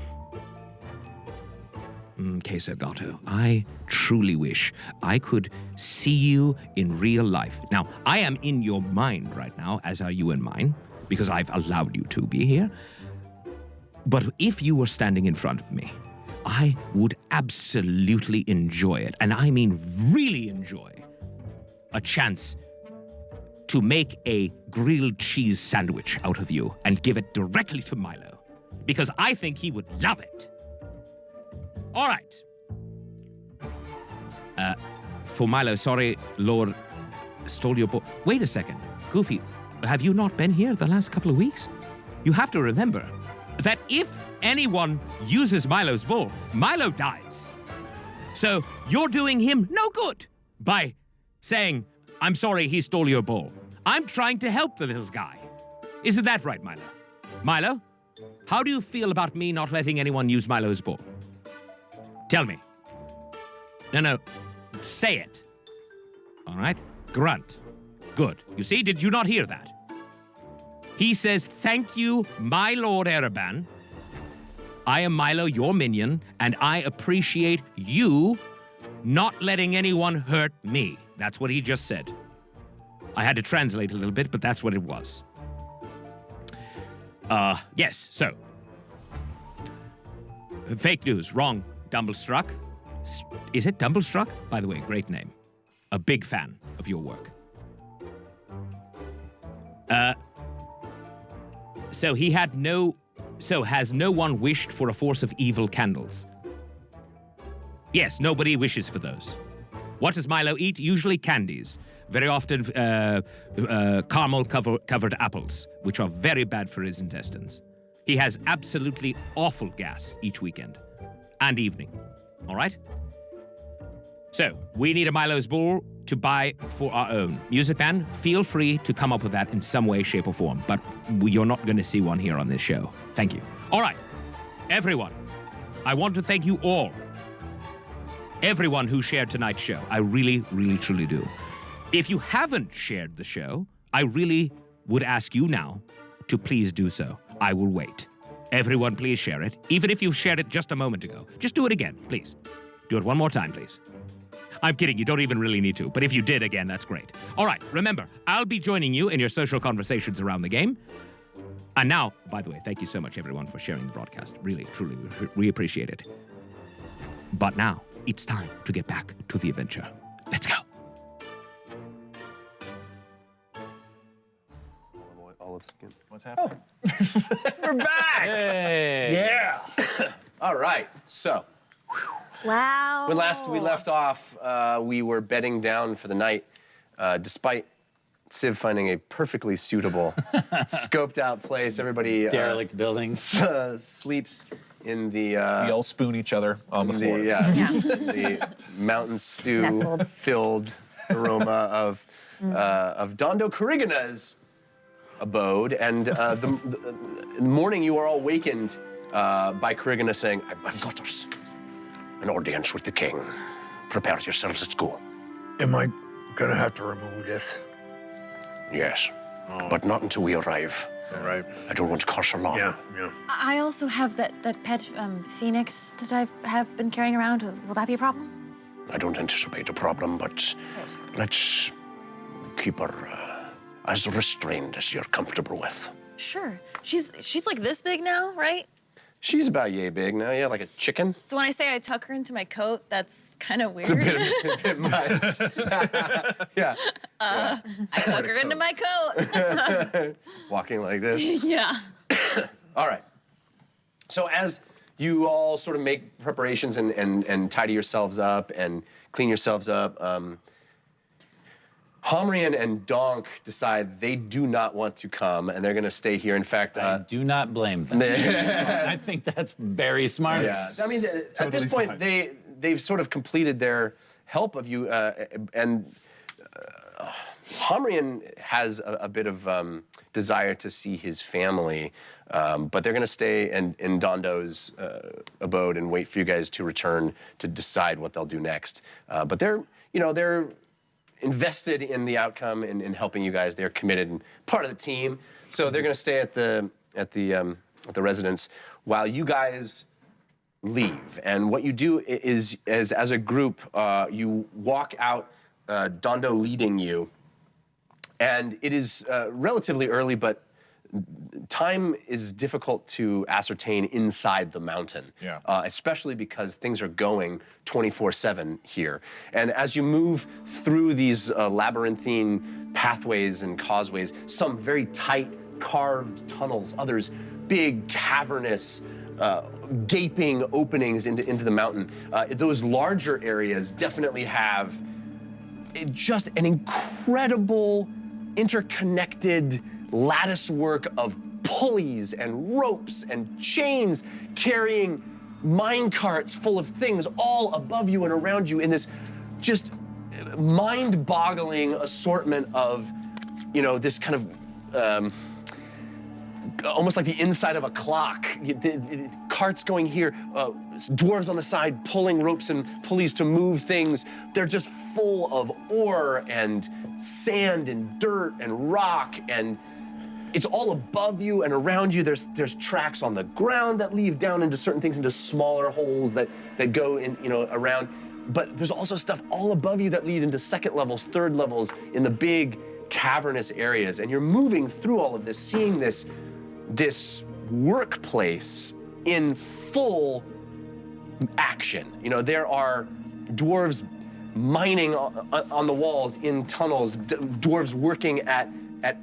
Queso Gato, I truly wish I could see you in real life. Now, I am in your mind right now, as are you in mine, because I've allowed you to be here. But if you were standing in front of me, I would absolutely enjoy it, and I mean really enjoy, a chance to make a grilled cheese sandwich out of you and give it directly to Milo, because I think he would love it. All right. For Milo, sorry, Lord stole your ball. Wait a second. Goofy, have you not been here the last couple of weeks? You have to remember that if anyone uses Milo's ball, Milo dies. So you're doing him no good by saying, I'm sorry he stole your ball. I'm trying to help the little guy. Isn't that right, Milo? Milo, how do you feel about me not letting anyone use Milo's ball? Tell me. No, say it. All right? Grunt. Good. You see, did you not hear that? He says, thank you, my Lord Ereban. I am Milo, your minion, and I appreciate you not letting anyone hurt me. That's what he just said. I had to translate a little bit, but that's what it was. Yes, so. Fake news, wrong. Dumblestruck. Is it Dumblestruck? By the way, great name. A big fan of your work. So has no one wished for a force of evil candles? Yes, nobody wishes for those. What does Milo eat? Usually candies. Very often caramel-covered apples, which are very bad for his intestines. He has absolutely awful gas each weekend and evening. All right? So, we need a Milo's ball to buy for our own. Music band, feel free to come up with that in some way, shape, or form, but you're not going to see one here on this show. Thank you. All right, everyone, I want to thank you all. Everyone who shared tonight's show. I really, really, truly do. If you haven't shared the show, I really would ask you now to please do so. I will wait. Everyone, please share it. Even if you've shared it just a moment ago. Just do it again, please. Do it one more time, please. I'm kidding, you don't even really need to. But if you did, again, that's great. All right, remember, I'll be joining you in your social conversations around the game. And now, by the way, thank you so much, everyone, for sharing the broadcast. Really, truly, we appreciate it. But now, it's time to get back to the adventure. Let's go. Olive skin. What's happening? We're back! Hey. Yeah! All right, so Wow. when last we left off, we were bedding down for the night, despite Civ finding a perfectly suitable, scoped out place. Everybody Derelict buildings. Sleeps in the We all spoon each other on the floor. the mountain stew Nestled. filled aroma of Dondo Carigana's abode. And in the morning, you are all wakened by Carigana saying, I've got us an audience with the king. Prepare yourselves, let's go. Am I gonna have to remove this? Yes, but not until we arrive. All right. I don't want to cause alarm. Yeah. I also have that pet phoenix that I have been carrying around. Will that be a problem? I don't anticipate a problem, but let's keep her as restrained as you're comfortable with. Sure. She's like this big now, right? she's about yay big now, yeah, like a chicken. So when I say I tuck her into my coat, that's kind of weird. It's a bit much. Yeah. I tuck her into my coat. Walking like this. Yeah. All right. So as you all sort of make preparations and tidy yourselves up and clean yourselves up, Homrian and Donk decide they do not want to come, and they're going to stay here. In fact, I do not blame them. I think that's very smart. Yeah. I mean, at this point, they've sort of completed their help of you, and Homrian has a bit of desire to see his family, but they're going to stay in Dondo's abode and wait for you guys to return to decide what they'll do next. But they're invested in the outcome and in helping you guys. They're committed and part of the team. So they're going to stay at the residence while you guys leave. And what you do is as a group, you walk out, Dondo leading you. And it is relatively early, but time is difficult to ascertain inside the mountain, especially because things are going 24/7 here. And as you move through these labyrinthine pathways and causeways, some very tight carved tunnels, others big cavernous gaping openings into the mountain. Those larger areas definitely have just an incredible interconnected lattice work of pulleys and ropes and chains carrying mine carts full of things all above you and around you in this just mind-boggling assortment of, this kind of almost like the inside of a clock. Carts going here, dwarves on the side pulling ropes and pulleys to move things. They're just full of ore and sand and dirt and rock, and it's all above you and around you. There's tracks on the ground that lead down into certain things, into smaller holes that go in, around. But there's also stuff all above you that lead into second levels, third levels in the big cavernous areas. And you're moving through all of this, seeing this workplace in full action. There are dwarves mining on the walls in tunnels, dwarves working at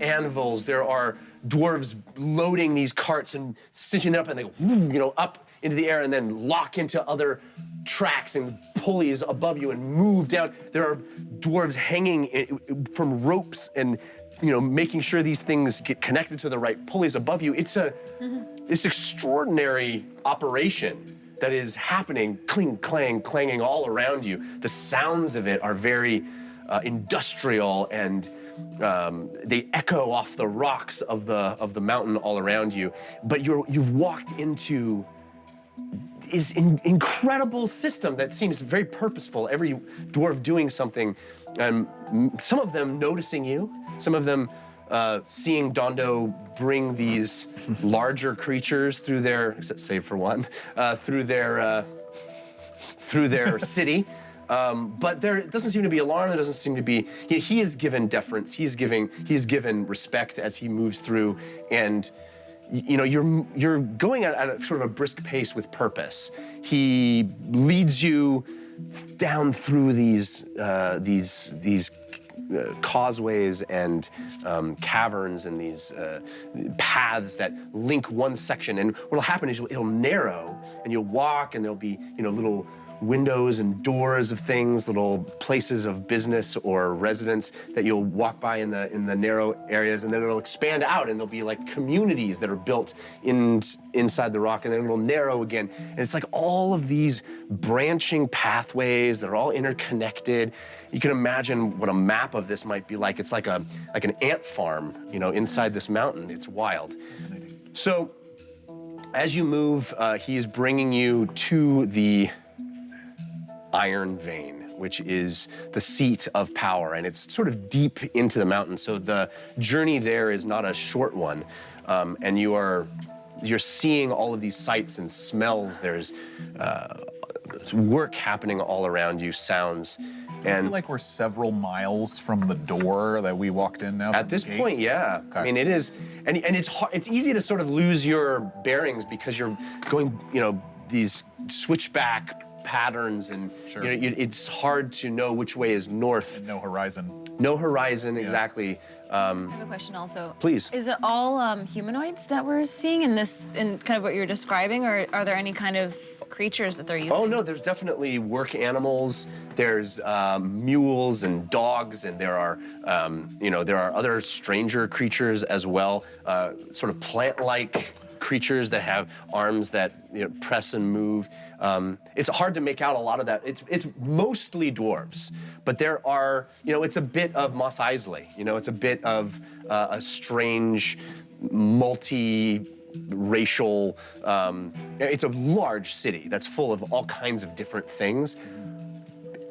anvils. There are dwarves loading these carts and cinching them up, and they go, up into the air and then lock into other tracks and pulleys above you and move down. There are dwarves hanging from ropes and making sure these things get connected to the right pulleys above you. It's this extraordinary operation that is happening, cling, clang, clanging all around you. The sounds of it are very industrial, and they echo off the rocks of the mountain all around you. But you've walked into this incredible system that seems very purposeful. Every dwarf doing something. Some of them noticing you. Some of them seeing Dondo bring these larger creatures through their, save for one, through their city. But there doesn't seem to be alarm. There doesn't seem to be. He is given deference. He's given respect as he moves through, and you're going at a sort of a brisk pace with purpose. He leads you down through these causeways and caverns and these paths that link one section. And what'll happen is it'll narrow, and you'll walk, and there'll be little windows and doors of things, little places of business or residence that you'll walk by in the narrow areas, and then it'll expand out, and there'll be like communities that are built inside the rock, and then it'll narrow again. And it's like all of these branching pathways that are all interconnected. You can imagine what a map of this might be like. It's like an ant farm, inside this mountain. It's wild. So as you move, he is bringing you to the Iron Vein, which is the seat of power, and it's sort of deep into the mountain. So the journey there is not a short one, and you're seeing all of these sights and smells. There's work happening all around you, sounds. And I feel like we're several miles from the door that we walked in now. At this point, yeah. Okay. I mean, it is, and it's hard, it's easy to sort of lose your bearings because you're going, these switchback patterns, and it's hard to know which way is north. And no horizon. No horizon, exactly. I have a question also. Please. Is it all humanoids that we're seeing in kind of what you're describing, or are there any kind of creatures that they're using? Oh no, there's definitely work animals. There's mules and dogs, and there are other stranger creatures as well, sort of plant-like creatures that have arms that press and move. It's hard to make out a lot of that. It's mostly dwarves, but there are, it's a bit of Mos Eisley. It's a bit of a strange, multi-racial. It's a large city that's full of all kinds of different things.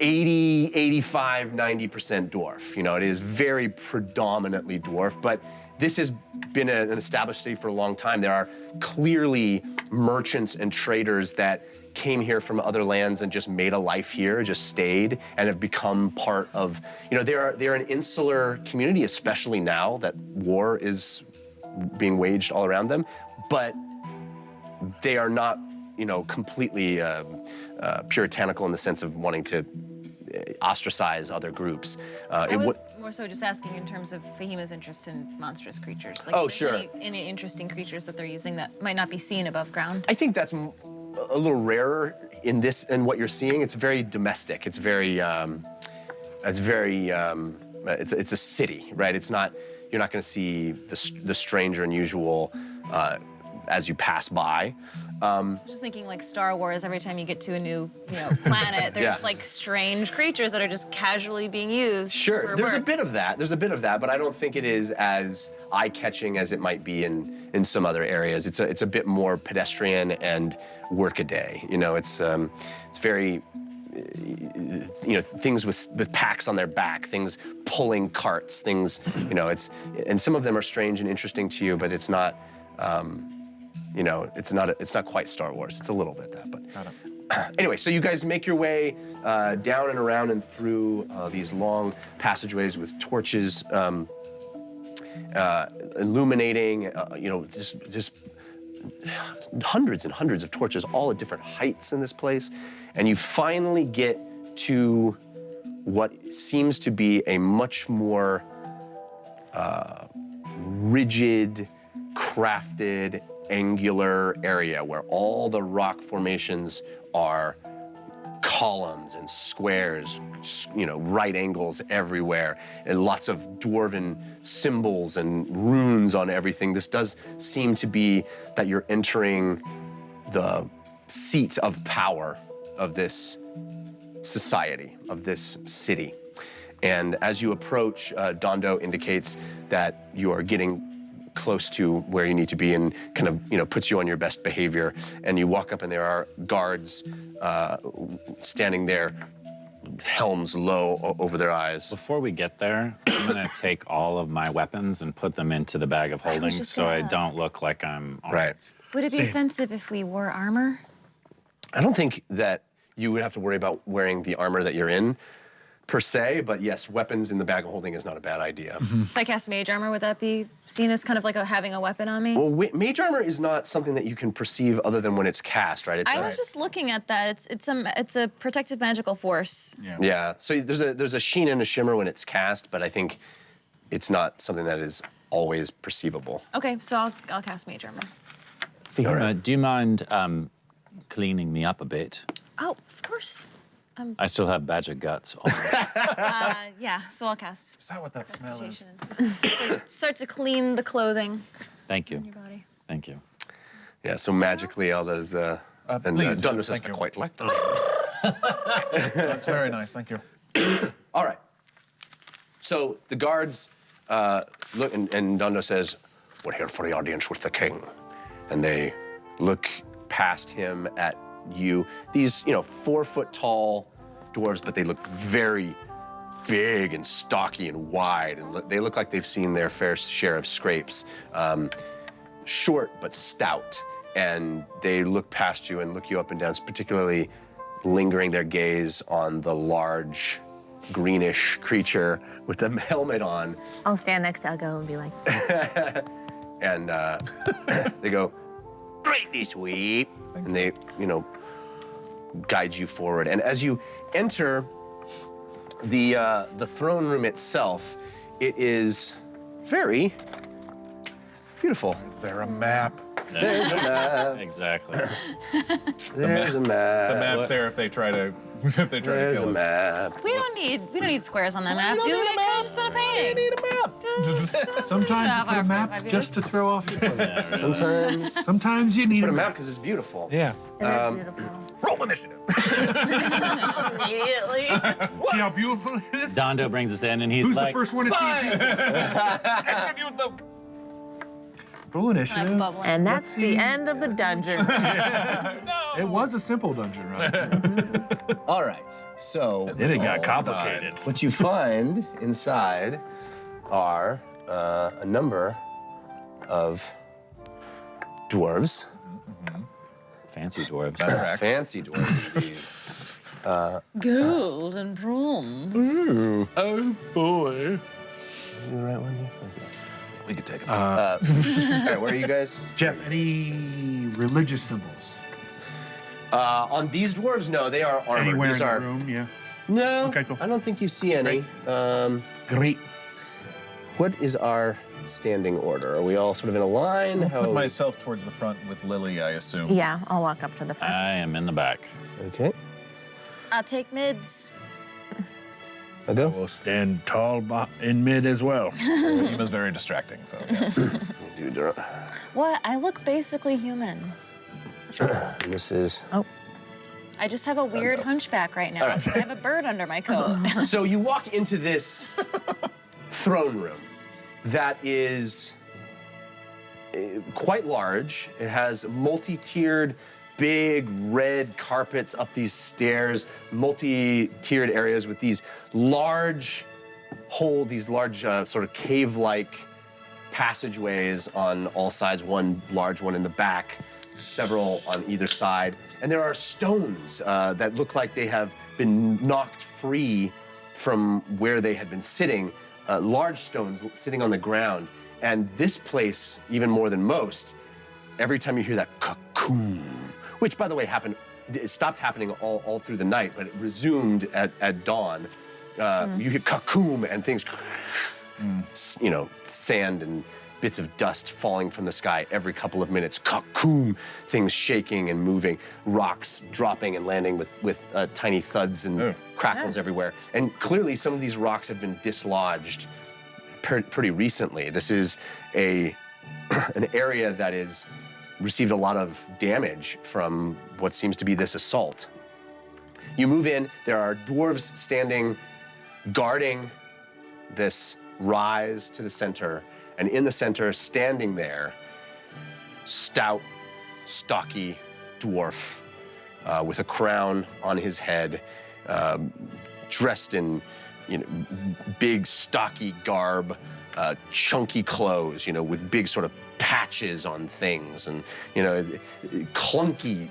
80, 85, 90% dwarf. It is very predominantly dwarf, but this has been an established city for a long time. There are clearly merchants and traders that came here from other lands and just made a life here, just stayed, and have become part of, they're an insular community, especially now that war is being waged all around them, but they are not, completely puritanical in the sense of wanting to ostracize other groups. I was more so just asking in terms of Fahima's interest in monstrous creatures. Like, oh, sure. Any interesting creatures that they're using that might not be seen above ground? I think that's a little rarer in this, and what you're seeing. It's very domestic. It's very, it's a city, right? It's not. You're not going to see the strange or unusual as you pass by. Just thinking like Star Wars, every time you get to a new planet, there's like strange creatures that are just casually being used. Sure, there's a bit of that. There's a bit of that, but I don't think it is as eye-catching as it might be in some other areas. It's a bit more pedestrian and work-a-day. It's very, things with packs on their back, things pulling carts, things, and some of them are strange and interesting to you, but it's not. It's not quite Star Wars. It's a little bit that, but anyway, so you guys make your way down and around and through these long passageways with torches illuminating, just hundreds and hundreds of torches, all at different heights in this place. And you finally get to what seems to be a much more rigid, crafted, angular area where all the rock formations are columns and squares, right angles everywhere, and lots of dwarven symbols and runes on everything. This does seem to be that you're entering the seat of power of this society, of this city. And as you approach, Dondo indicates that you are getting close to where you need to be, and kind of, puts you on your best behavior. And you walk up, and there are guards standing there, helms low over their eyes. Before we get there, I'm gonna take all of my weapons and put them into the bag of holding, so I don't look like I'm right. Would it be offensive if we wore armor? I don't think that you would have to worry about wearing the armor that you're in, per se. But yes, weapons in the bag of holding is not a bad idea. If I cast mage armor, would that be seen as kind of like having a weapon on me? Well, mage armor is not something that you can perceive other than when it's cast, right? I was just looking at that. It's a protective magical force. Yeah. So there's a sheen and a shimmer when it's cast, but I think it's not something that is always perceivable. Okay, so I'll cast mage armor. Fahima, do you mind cleaning me up a bit? Oh, of course. I still have badger guts on. Yeah, so I'll cast. Is that what that smell is? Start to clean the clothing Thank you. on your body. Thank you. Yeah, so magically all those, and please, Dundo says, thank I you. quite like that. That's very nice, thank you. All right. So the guards look, and Dundo says, we're here for the audience with the king. And they look past him at you. These, 4-foot-tall dwarves, but they look very big and stocky and wide. And they look like they've seen their fair share of scrapes. Short, but stout. And they look past you and look you up and down, particularly lingering their gaze on the large, greenish creature with the helmet on. I'll stand next to Uggo and be like, And they go, greatly sweet. And they, guide you forward. And as you enter the throne room itself, it is very beautiful. Is there a map? There's a map. Exactly. There's a map. The map's there if they try to There's kill a us. map. We don't need squares on that map, do we? It could have just been a painting. We need a map. Sometimes you put a map just to throw off your play. Sometimes you need Put a map because it's beautiful. Yeah. it is beautiful. Roll initiative. Immediately. See how beautiful it is? Dondo brings us in and he's Who's like, the first one to see it? Execute the. Roll initiative. And that's the end of the dungeon. It was a simple dungeon, right? All right, so Then it got complicated. what you find inside are a number of dwarves. fancy dwarves. That's correct. Fancy dwarves, indeed. Gold and bronze. Oh, boy. Is the right one? What is that? We could take them. All right, where are you guys? Jeff, any religious symbols? On these dwarves, no, they are armored. Anywhere These in are the room, yeah. no. Okay, cool. I don't think you see any. Great. What is our standing order? Are we all sort of in a line? I'll How put are we- myself towards the front with Lily, I assume. Yeah, I'll walk up to the front. I am in the back. Okay. I'll take mids. I'll go. We'll stand tall in mid as well. Hima's very distracting, so yes. What? I look basically human. This is. I just have a weird hunchback right now. All right. Because I have a bird under my coat. So you walk into this throne room that is quite large. It has multi-tiered, big red carpets up these stairs, multi-tiered areas with these large sort of cave-like passageways on all sides, one large one in the back, several on either side. And there are stones that look like they have been knocked free from where they had been sitting, large stones sitting on the ground. And this place, even more than most, every time you hear that cocoon, which, by the way, it stopped happening all through the night, but it resumed at dawn. You hear cocoon and things, sand and bits of dust falling from the sky every couple of minutes. Cocoon, things shaking and moving, rocks dropping and landing with tiny thuds and crackles everywhere. And clearly, some of these rocks have been dislodged pretty recently. This is an area that is received a lot of damage from what seems to be this assault. You move in, there are dwarves standing, guarding this rise to the center, and in the center, standing there, stout, stocky dwarf with a crown on his head, dressed in big, stocky garb, chunky clothes, with big sort of patches on things and, clunky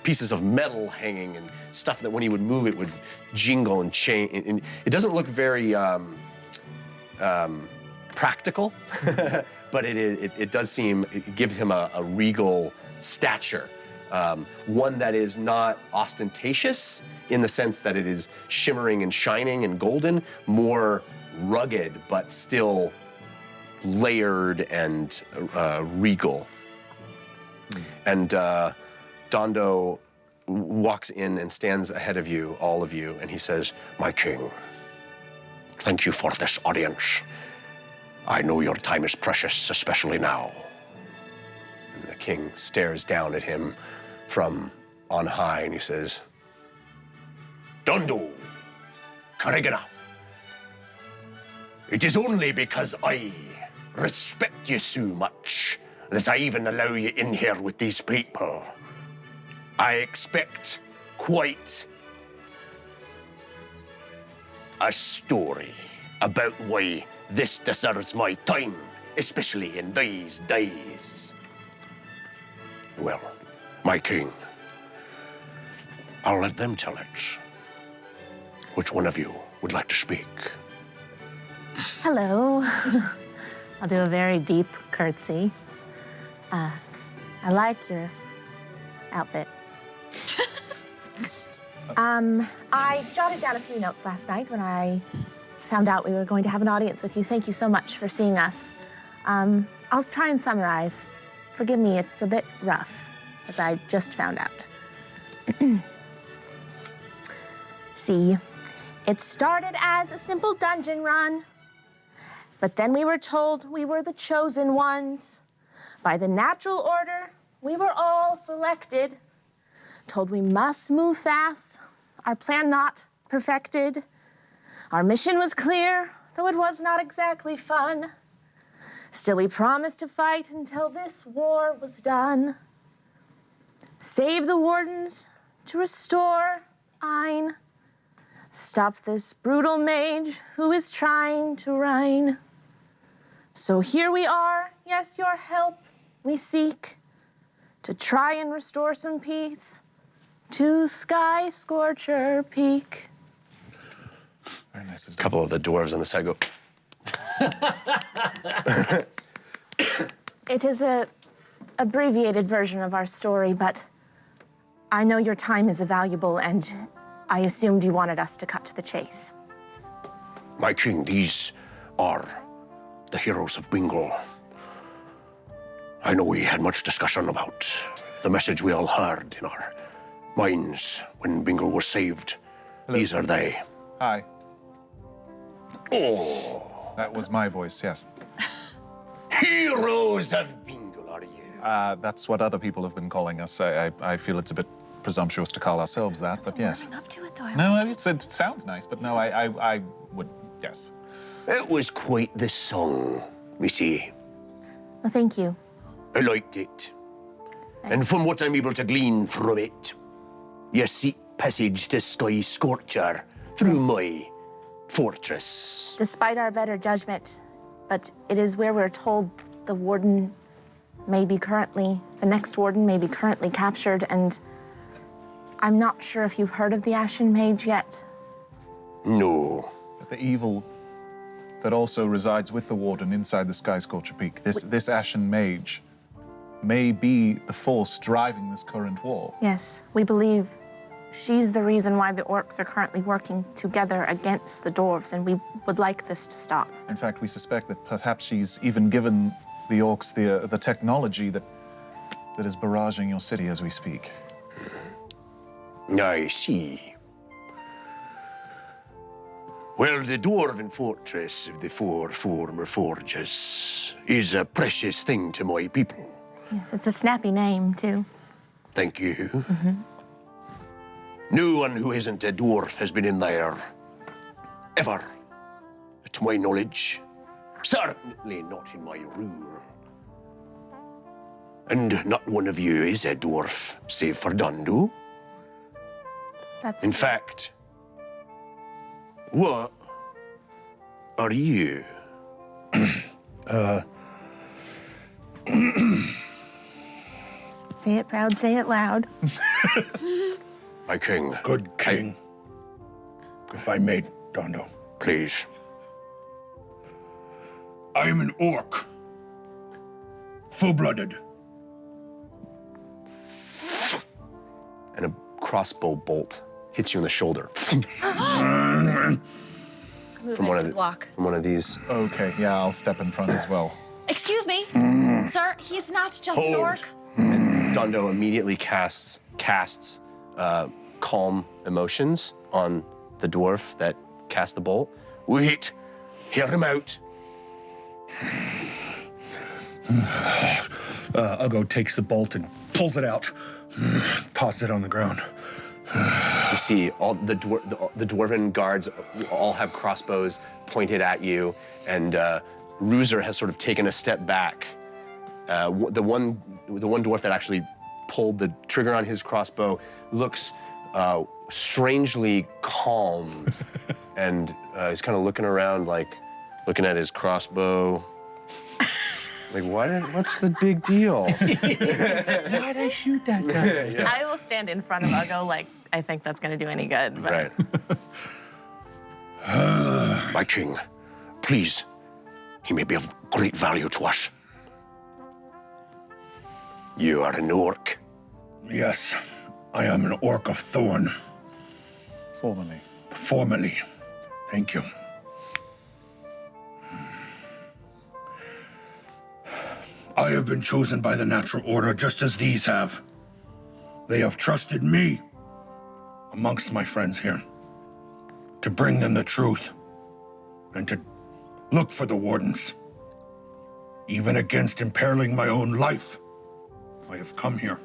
pieces of metal hanging and stuff that when he would move, it would jingle and change. And it doesn't look very practical, but it does seem, it gives him a regal stature. One that is not ostentatious in the sense that it is shimmering and shining and golden, more rugged, but still layered and regal. And Dondo walks in and stands ahead of you, all of you, and he says, My king, thank you for this audience. I know your time is precious, especially now. and the king stares down at him from on high, and he says, Dondo, Carigana, it is only because I respect you so much that I even allow you in here with these people. I expect quite a story about why this deserves my time, especially in these days. Well, my king, I'll let them tell it. Which one of you would like to speak? Hello. I'll do a very deep curtsy. I liked your outfit. I jotted down a few notes last night when I found out we were going to have an audience with you. Thank you so much for seeing us. I'll try and summarize. Forgive me, it's a bit rough, as I just found out. See, it started as a simple dungeon run, but then we were told we were the chosen ones. By the natural order, we were all selected, told we must move fast, our plan not perfected. Our mission was clear, though it was not exactly fun. Still, we promised to fight until this war was done. Save the wardens to restore Ein. Stop this brutal mage who is trying to reign. So here we are, yes, your help we seek to try and restore some peace to Sky Scorcher Peak. Very nice. a couple of the dwarves on the side go, It is a abbreviated version of our story, but I know your time is valuable, and I assumed you wanted us to cut to the chase. My king, these are the Heroes of Bingle. I know we had much discussion about the message we all heard in our minds when Bingle was saved. Hello. These are they. Hi. Oh, That was my voice, yes. Heroes of Bingle, are you? That's what other people have been calling us. I feel it's a bit presumptuous to call ourselves that, but yes. Up to it though. I No, like it sounds nice, but no, I would, yes. It was quite the song, missy. Well, thank you. I liked it. And from what I'm able to glean from it, you seek passage to Sky Scorcher through my fortress. Despite our better judgment, but it is where we're told the warden may be currently, the next warden may be currently captured, and I'm not sure if you've heard of the Ashen Mage yet. No. The evil that also resides with the warden inside the Sky Scorcher Peak, this Ashen Mage, may be the force driving this current war. Yes, we believe she's the reason why the orcs are currently working together against the dwarves, and we would like this to stop. In fact, we suspect that perhaps she's even given the orcs the technology that is barraging your city as we speak. I see. Well, the dwarven fortress of the four former forges is a precious thing to my people. Yes, it's a snappy name, too. Thank you. No one who isn't a dwarf has been in there, ever, to my knowledge. Certainly not in my rule. And not one of you is a dwarf, save for Dondo. That's In fact, what are you? Say it proud, say it loud. My king. Good king. If I may, Dondo. Please. I am an orc. Full-blooded. And a crossbow bolt hits you in the shoulder. Movement to block. From one of these. Okay, yeah, I'll step in front as well. Excuse me, sir. He's not just an orc. Dondo immediately casts calm emotions on the dwarf that cast the bolt. Wait. Hear him out. Ugo takes the bolt and pulls it out. Tosses it on the ground. You see all the dwarven guards all have crossbows pointed at you, and Roozer has sort of taken a step back. The one dwarf that actually pulled the trigger on his crossbow looks strangely calm, and he's kind of looking around, like looking at his crossbow. Like, what's the big deal? Why'd I shoot that guy? Yeah. I will stand in front of Ugo like I think that's going to do any good. But. Right. My king, please. He may be of great value to us. You are an orc. Yes, I am an orc of thorn. Formerly. Formerly. Thank you. I have been chosen by the natural order just as these have. They have trusted me, amongst my friends here, to bring them the truth and to look for the wardens. Even against imperiling my own life, I have come here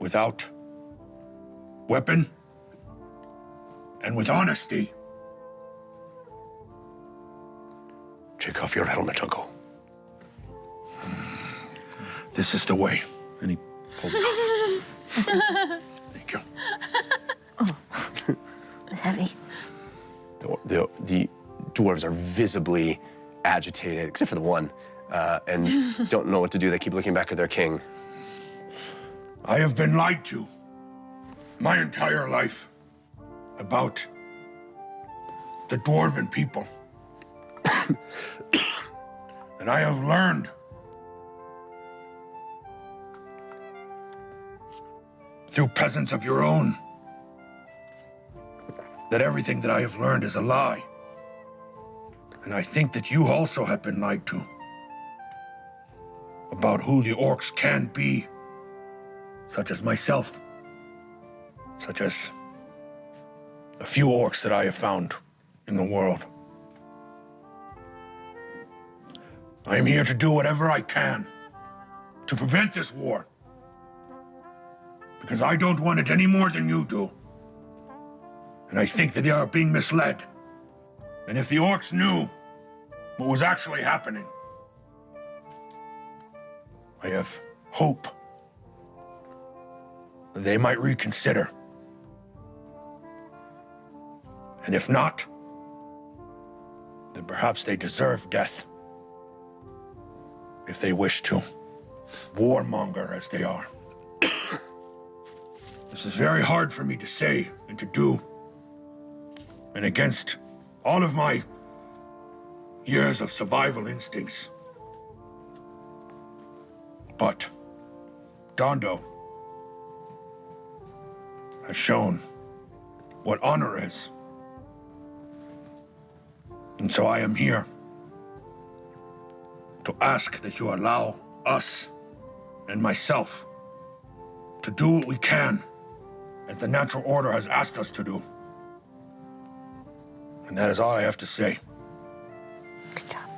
without weapon and with honesty. Take off your helmet, Ugo. This is the way. And he pulls it off. Thank you. It's heavy. The dwarves are visibly agitated, except for the one, and don't know what to do. They keep looking back at their king. I have been lied to my entire life about the dwarven people. And I have learned through peasants of your own that everything that I have learned is a lie. And I think that you also have been lied to about who the orcs can be, such as myself, such as a few orcs that I have found in the world. I am here to do whatever I can to prevent this war, because I don't want it any more than you do. And I think that they are being misled. And if the orcs knew what was actually happening, I have hope that they might reconsider. And if not, then perhaps they deserve death. If they wish to. Warmonger as they are. This is very hard for me to say and to do. And against all of my years of survival instincts. But Dondo has shown what honor is. And so I am here to ask that you allow us and myself to do what we can as the natural order has asked us to do. And that is all I have to say. Good job.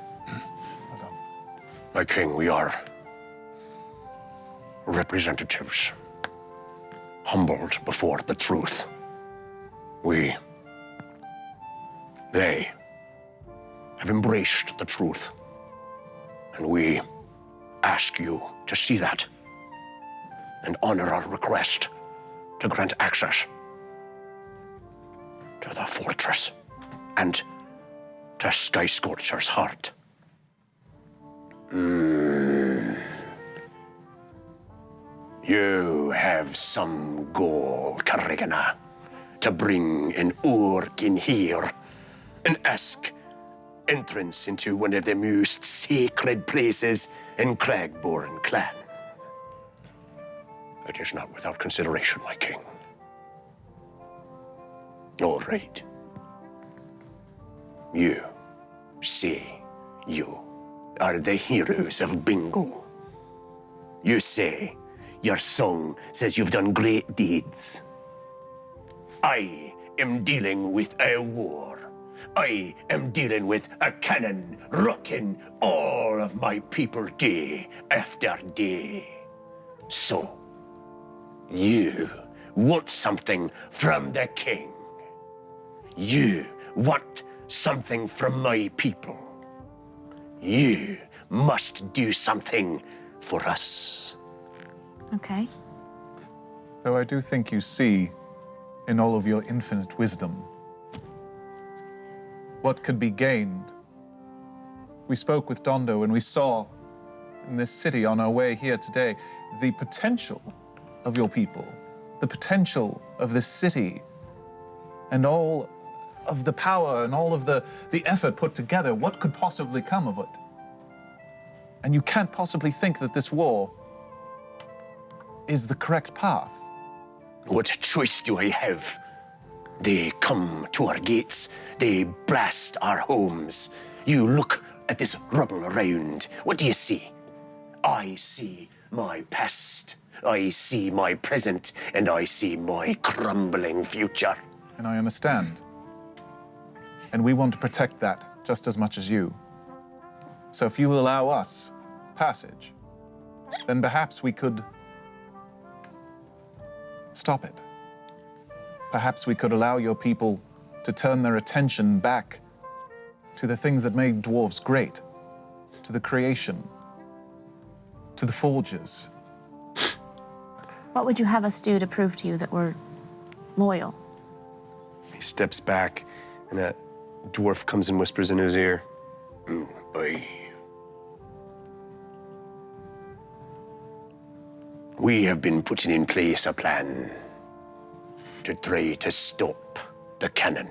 My king, we are representatives, humbled before the truth. They have embraced the truth. And we ask you to see that and honor our request to grant access to the fortress and to Sky Scorcher's heart. You have some goal, Carrigana, to bring an orc in here and ask entrance into one of the most sacred places in Cragborn clan. It is not without consideration, my king. All right. You say you are the heroes of Bingle. You say your song says you've done great deeds. I am dealing with a war. I am dealing with a cannon rocking all of my people day after day. So, you want something from the king. You want something from my people. You must do something for us. Okay. Though I do think you see, in all of your infinite wisdom, what could be gained. We spoke with Dondo and we saw in this city on our way here today the potential of your people, the potential of this city, and all of the power and all of the effort put together. What could possibly come of it? And you can't possibly think that this war is the correct path. What choice do I have? They come to our gates, they blast our homes. You look at this rubble around. What do you see? I see my past, I see my present, and I see my crumbling future. And I understand. And we want to protect that just as much as you. So if you allow us passage, then perhaps we could stop it. Perhaps we could allow your people to turn their attention back to the things that made dwarves great, to the creation, to the forges. What would you have us do to prove to you that we're loyal? He steps back, and that dwarf comes and whispers in his ear. We have been putting in place a plan to try to stop the cannon.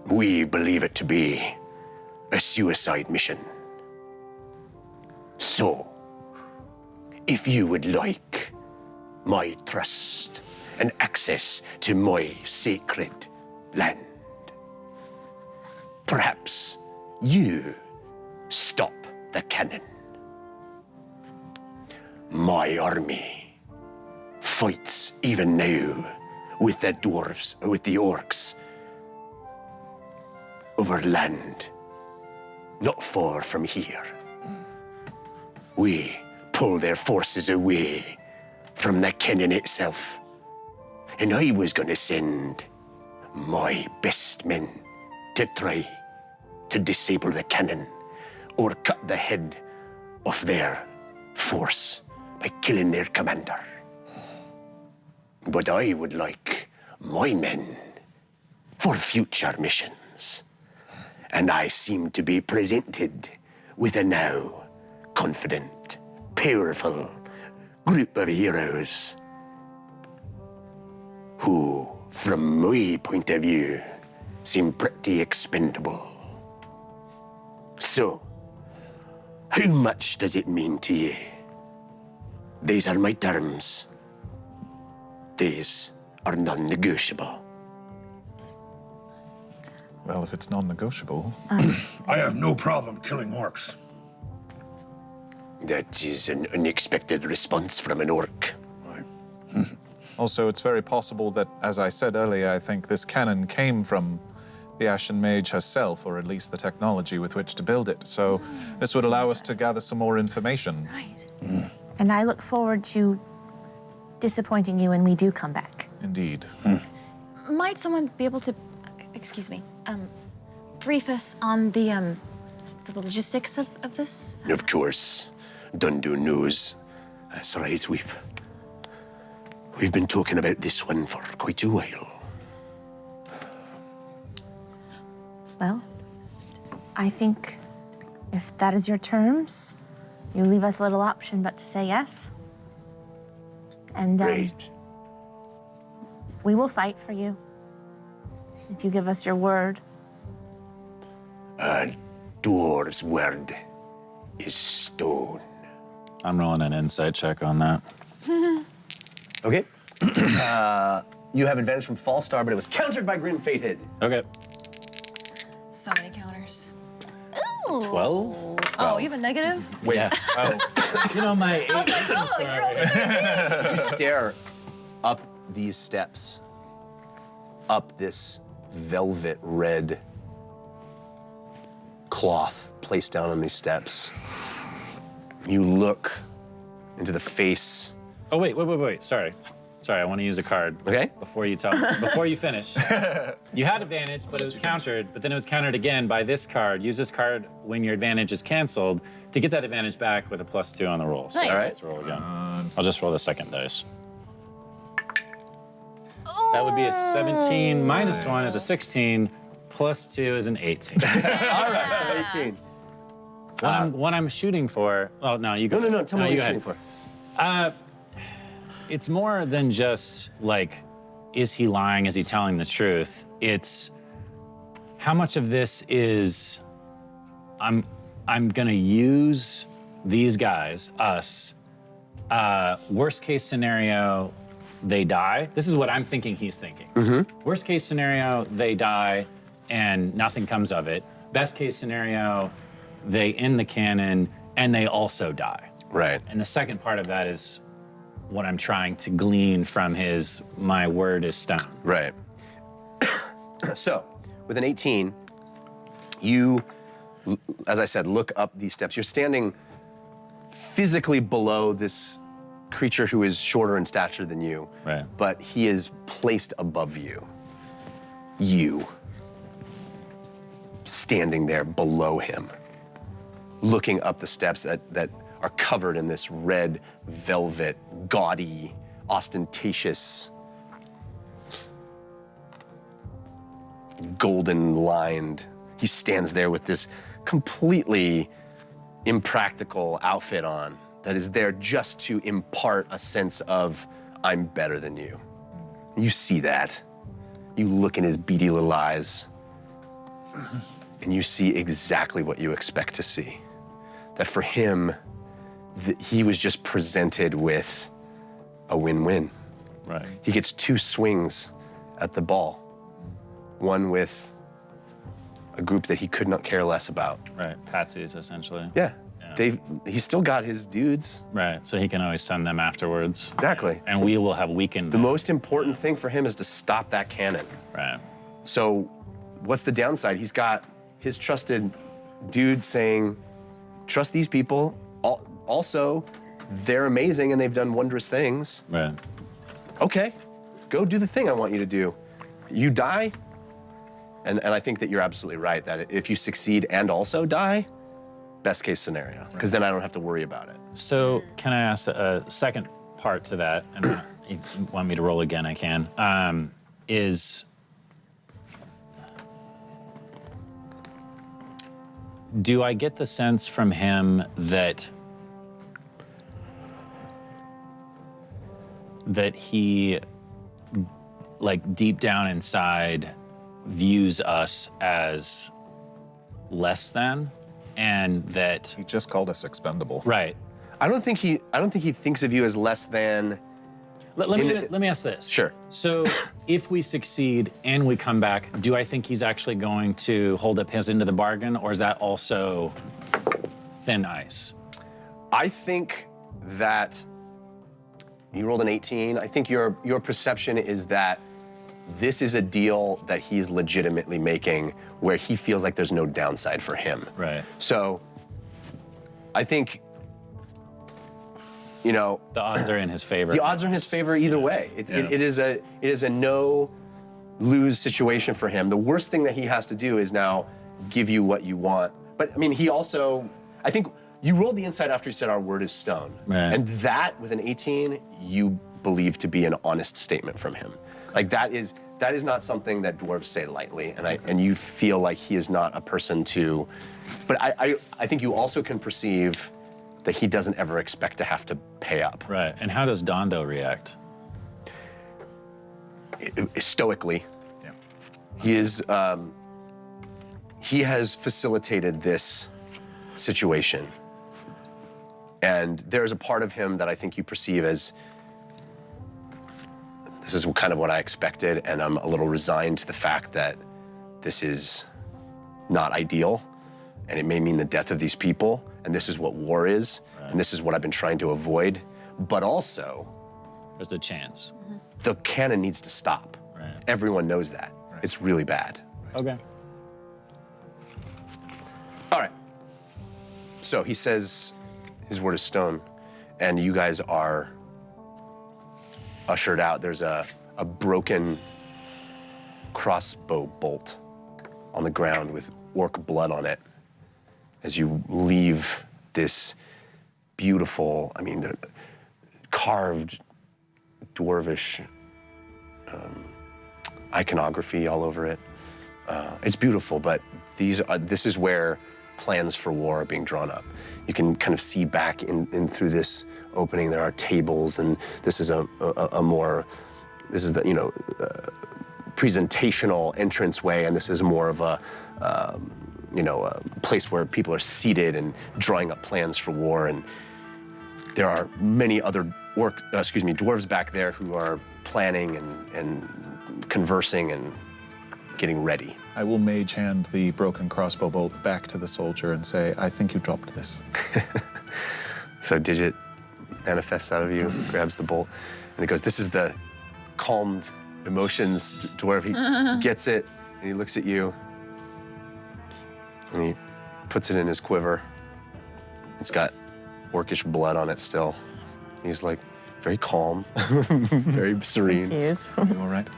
We believe it to be a suicide mission. So, if you would like my trust and access to my sacred land, perhaps you stop the cannon. My army fights even now with the dwarves, with the orcs, over land not far from here. We pull their forces away from the cannon itself. And I was going to send my best men to try to disable the cannon or cut the head off their force by killing their commander. But I would like my men for future missions. And I seem to be presented with a now confident, powerful group of heroes who, from my point of view, seem pretty expendable. So, how much does it mean to you? These are my terms. These are non-negotiable. Well, if it's non-negotiable... I have no problem killing orcs. That is an unexpected response from an orc. Also, it's very possible that, as I said earlier, I think this cannon came from the Ashen Mage herself, or at least the technology with which to build it. So this would allow us to gather some more information. Right. And I look forward to disappointing you when we do come back. Indeed. Might someone be able to, excuse me, brief us on the logistics of this? Of course, Dundu knows. That's right, we've been talking about this one for quite a while. Well, I think if that is your terms, You leave us little option but to say yes. And Great. we will fight for you if you give us your word. A dwarf's word is stone. I'm rolling an insight check on that. Okay. You have advantage from False Star, but it was countered by Grim Fated. Okay. So many counters. Ooh. 12? Oh, you have a negative? Wait. Yeah. Oh. You know, my I was like, oh, you're over 13. You stare up these steps, up this velvet red cloth placed down on these steps. You look into the face. Oh, wait. Sorry, I want to use a card. Okay. Before you finish. You had advantage, but it was countered, but then it was countered again by this card. Use this card when your advantage is canceled to get that advantage back with a +2 on the roll. So Nice. All right. let's roll again. I'll just roll the second dice. That would be a 17, -1 is a 16, +2 is an 18. All right, so 18. What I'm shooting for, oh, no, you go. No, tell me what you you're go shooting ahead. for. It's more than just like, is he lying? Is he telling the truth? It's how much of this is I'm gonna use these guys, us. Worst case scenario, they die. This is what I'm thinking he's thinking. Worst case scenario, they die and nothing comes of it. Best case scenario, they end the cannon and they also die. Right. And the second part of that is what I'm trying to glean from his my word is stone. Right. So, with an 18, you, as I said, look up these steps. You're standing physically below this creature who is shorter in stature than you, Right. but he is placed above you. You, standing there below him, looking up the steps that are covered in this red velvet, gaudy, ostentatious, golden lined. He stands there with this completely impractical outfit on that is there just to impart a sense of, I'm better than you. You see that. You look in his beady little eyes, and you see exactly what you expect to see. That for him, he was just presented with a win-win. Right. He gets 2 swings at the ball. One with a group that he could not care less about. Right. Patsies, essentially. Yeah. He's still got his dudes. Right. So he can always send them afterwards. Exactly. And we will have weakened The them. most important thing for him is to stop that cannon. Right. So what's the downside? He's got his trusted dude saying, trust these people. Also, they're amazing and they've done wondrous things. Right. Okay, go do the thing I want you to do. You die, and I think that you're absolutely right, that if you succeed and also die, best case scenario, because then I don't have to worry about it. So can I ask a second part to that? And if you want me to roll again, I can. Do I get the sense from him that he, like deep down inside, views us as less than, and that He just called us expendable. right? I don't think he thinks of you as less than. Let me ask this. Sure. So if we succeed and we come back, do I think he's actually going to hold up his end of the bargain, or is that also thin ice? I think that you rolled an 18. I think your perception is that this is a deal that he's legitimately making where he feels like there's no downside for him. Right. So I think, you know, The odds are in his favor. the odds are in his favor either way. It is a no-lose situation for him. The worst thing that he has to do is now give you what you want. But I mean, he also, I think you rolled the insight after he said our word is stone. Right. And that, with an 18, you believe to be an honest statement from him. Like that is not something that dwarves say lightly, and you feel like he is not a person to. But I think you also can perceive that he doesn't ever expect to have to pay up. Right. And how does Dondo react? Stoically. Yeah. He has facilitated this situation. And there's a part of him that I think you perceive as, this is kind of what I expected, and I'm a little resigned to the fact that this is not ideal, and it may mean the death of these people, and this is what war is, and this is what I've been trying to avoid, but also, there's a chance. the cannon needs to stop. Right. Everyone knows that. Right. It's really bad. Okay. All right. So he says his word is stone, and you guys are ushered out. There's a broken crossbow bolt on the ground with orc blood on it as you leave this beautiful, I mean, carved dwarvish iconography all over it. It's beautiful, but this is where plans for war are being drawn up. You can kind of see back in through this opening. There are tables, and this is a more, this is the presentational entranceway, and this is more of a a place where people are seated and drawing up plans for war. And there are many other dwarves back there who are planning and conversing and getting ready. I will mage hand the broken crossbow bolt back to the soldier and say, I think you dropped this. So Digit manifests out of you, grabs the bolt, and he goes, this is the calmed emotions dwarf. He gets it, and he looks at you, and he puts it in his quiver. It's got orcish blood on it still. He's like, very calm, very serene. Confused. You all right?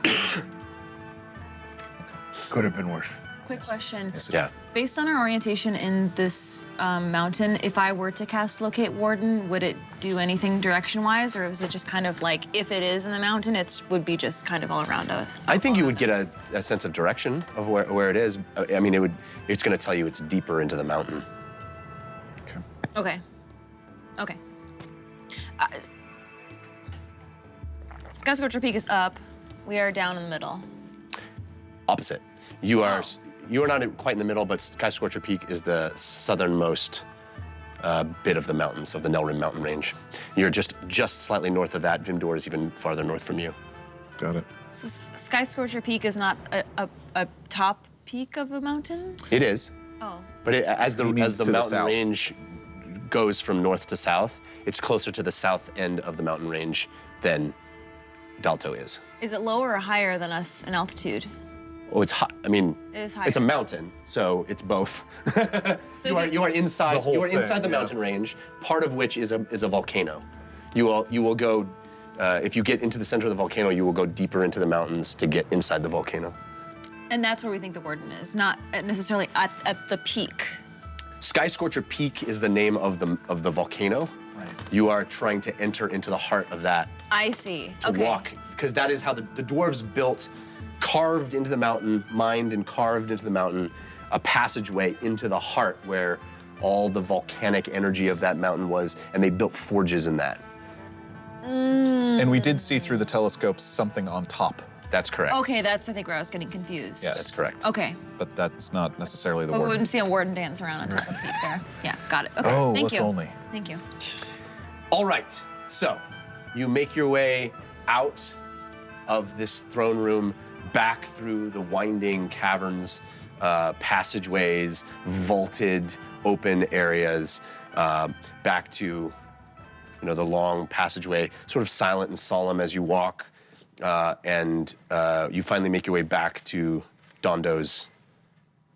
Could have been worse. Quick question. Yeah. Based on our orientation in this mountain, if I were to cast Locate Warden, would it do anything direction-wise, or is it just kind of like, if it is in the mountain, it would be just kind of all around us? I think you would get a sense of direction of where it is. I mean, it's going to tell you it's deeper into the mountain. Okay. Okay. Sky Scorcher Peak is up. We are down in the middle. Opposite. You are not quite in the middle, but Sky Scorcher Peak is the southernmost bit of the mountains, of the Nelrim mountain range. You're just slightly north of that. Vimdor is even farther north from you. Got it. So Sky Scorcher Peak is not a top peak of a mountain? It is. Oh. But as the mountain south. range goes from north to south, it's closer to the south end of the mountain range than Dalto is. Is it lower or higher than us in altitude? Oh, it's hot. I mean, It is higher. it's a mountain, so it's both. So you are inside. whole You are thing, inside the yeah. mountain range, part of which is a volcano. You will go. If you get into the center of the volcano, you will go deeper into the mountains to get inside the volcano. And that's where we think the warden is, not necessarily at the peak. Sky Scorcher Peak is the name of the volcano. Right. You are trying to enter into the heart of that. I see. To Okay. walk, because that is how the dwarves built, carved into the mountain, mined and carved into the mountain, a passageway into the heart where all the volcanic energy of that mountain was, and they built forges in that. And we did see through the telescopes something on top. That's correct. Okay, that's I think where I was getting confused. Yes. That's correct. Okay. But that's not necessarily the But we word. wouldn't see a warden dance around on top of the peak there. Yeah, got it. Okay. Oh, Thank if you. only. Thank you. All right, so you make your way out of this throne room, back through the winding caverns, passageways, vaulted, open areas, back to the long passageway, sort of silent and solemn as you walk, and you finally make your way back to Dondo's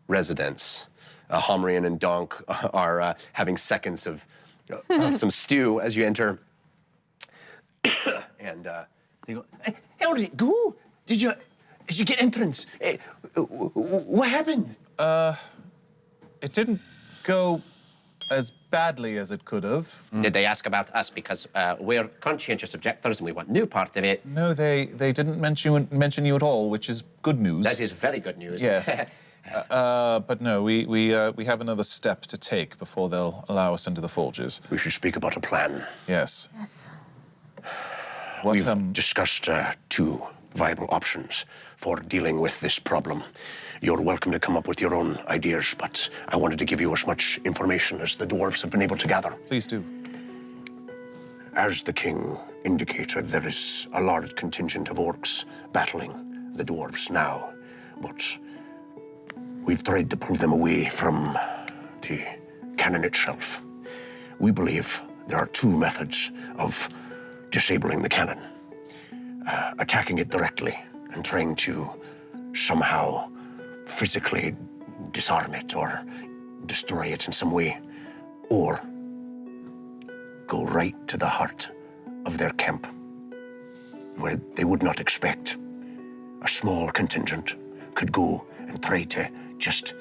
residence. Homrian and Donk are having seconds of some stew as you enter. And they go, how did it go? Did you get entrance? What happened? It didn't go as badly as it could have. Did they ask about us because we're conscientious objectors and we want no part of it? No, they didn't mention you at all, which is good news. That is very good news. Yes. But no, we have another step to take before they'll allow us into the forges. We should speak about a plan. Yes. Yes. We've discussed 2 viable options for dealing with this problem. You're welcome to come up with your own ideas, but I wanted to give you as much information as the dwarves have been able to gather. Please do. As the king indicated, there is a large contingent of orcs battling the dwarves now, but we've tried to pull them away from the cannon itself. We believe there are 2 methods of disabling the cannon. Attacking it directly and trying to somehow physically disarm it or destroy it in some way, or go right to the heart of their camp, where they would not expect. A small contingent could go and try to just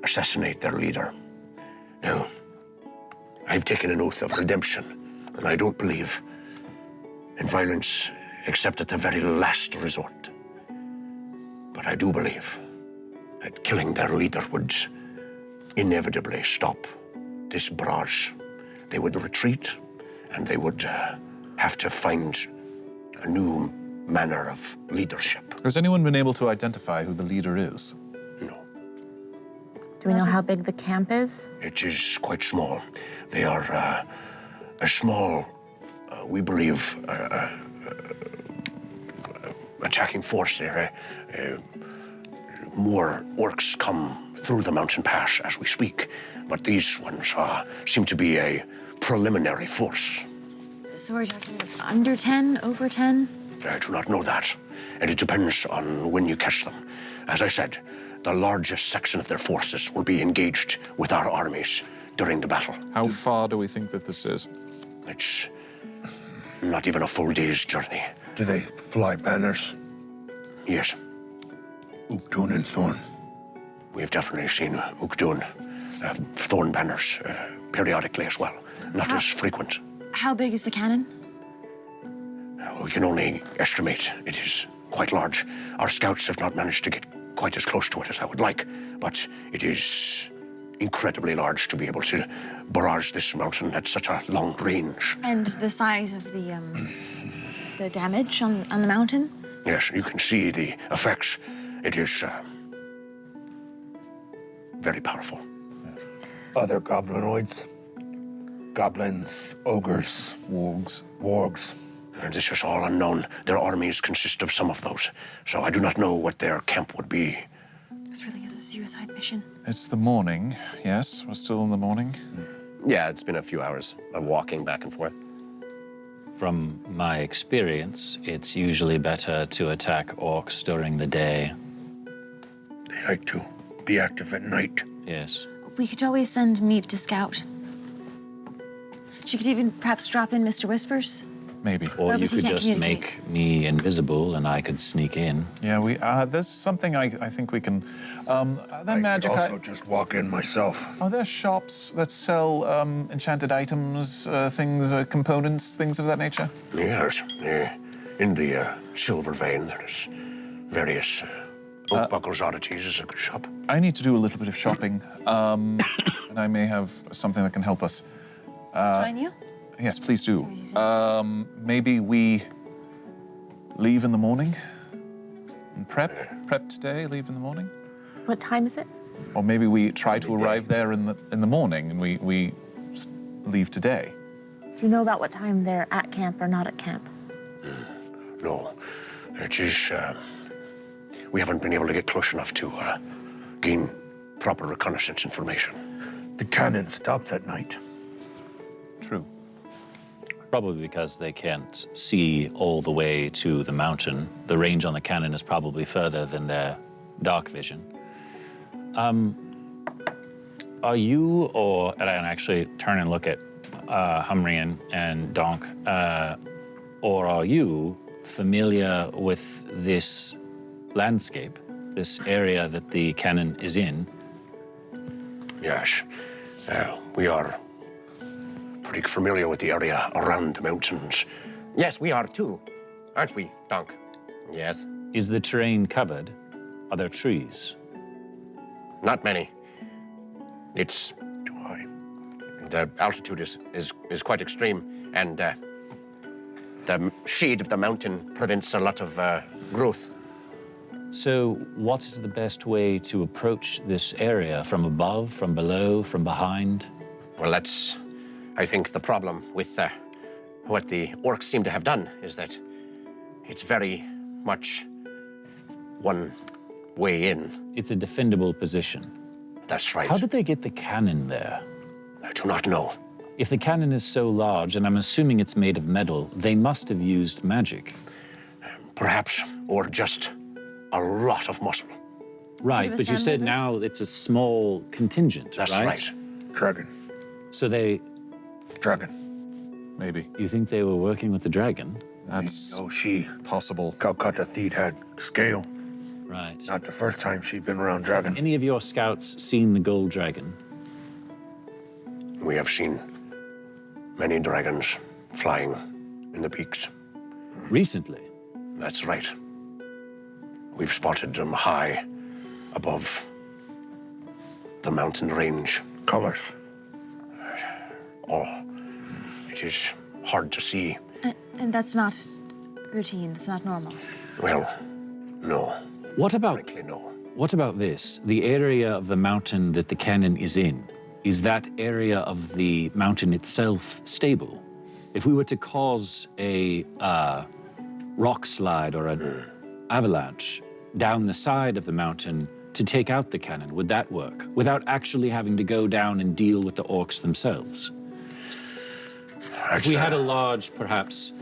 assassinate their leader. Now, I've taken an oath of redemption, and I don't believe in violence except at the very last resort. But I do believe that killing their leader would inevitably stop this barrage. They would retreat, and they would have to find a new manner of leadership. Has anyone been able to identify who the leader is? No. Do we know how big the camp is? It is quite small. They are a small, we believe, attacking force there. More orcs come through the mountain pass as we speak, but these ones seem to be a preliminary force. So we're talking under 10, over 10? I do not know that, and it depends on when you catch them. As I said, the largest section of their forces will be engaged with our armies during the battle. How far do we think that this is? It's not even a full day's journey. Do they fly banners? Yes. Ukdun and Thorn. We've definitely seen Ukdun, Thorn banners periodically as well, not as frequent. How big is the cannon? We can only estimate it is quite large. Our scouts have not managed to get quite as close to it as I would like, but it is incredibly large to be able to barrage this mountain at such a long range. And the size of the damage on the mountain? Yes, you can see the effects. It is very powerful. Other goblinoids? Goblins, ogres, wargs. And this is all unknown. Their armies consist of some of those, so I do not know what their camp would be. This really is a suicide mission. It's the morning, yes? We're still in the morning? Yeah, it's been a few hours of walking back and forth. From my experience, it's usually better to attack orcs during the day. They like to be active at night. Yes. We could always send Meep to scout. She could even perhaps drop in Mr. Whispers. Maybe. Or you but he could can't just communicate. make me invisible and I could sneak in. Yeah, there's something I think we can. They're magic. I could also just walk in myself. Are there shops that sell enchanted items, things, components, things of that nature? Yes, in the silver vein, there is various oak buckles oddities is a good shop. I need to do a little bit of shopping, and I may have something that can help us. Join you? Yes, please do. Maybe we leave in the morning and prep today, leave in the morning? What time is it? Or maybe we try to arrive there in the morning and we leave today. Do you know about what time they're at camp or not at camp? No, it is, we haven't been able to get close enough to gain proper reconnaissance information. The cannon stops at night. True. Probably because they can't see all the way to the mountain. The range on the cannon is probably further than their dark vision. Are you, and I actually turn and look at Humrian and Donk, or are you familiar with this landscape, this area that the cannon is in? Yes, we are pretty familiar with the area around the mountains. Yes, we are too, aren't we, Donk? Yes. Is the terrain covered? Are there trees? Not many. It's... The altitude is quite extreme, and the shade of the mountain prevents a lot of growth. So, what is the best way to approach this area? From above, from below, from behind? Well, that's, I think, the problem with what the orcs seem to have done is that it's very much one way in. It's a defendable position. That's right. How did they get the cannon there? I do not know. If the cannon is so large, and I'm assuming it's made of metal, they must have used magic. Perhaps, or just a lot of muscle. Right, but you said now it's a small contingent, That's right. Dragon. So they... Dragon. Maybe. You think they were working with the dragon? That's she possible. Calcutta Thief had scale. Right. Not the first time she'd been around dragon. Any of your scouts seen the gold dragon? We have seen many dragons flying in the peaks. Recently? That's right. We've spotted them high above the mountain range. Colors. Oh, it is hard to see. And that's not routine, that's not normal. Well, no. What about... Frankly, no. What about this? The area of the mountain that the cannon is in, is that area of the mountain itself stable? If we were to cause a rock slide or an avalanche down the side of the mountain to take out the cannon, would that work? Without actually having to go down and deal with the orcs themselves? If we had a large, perhaps,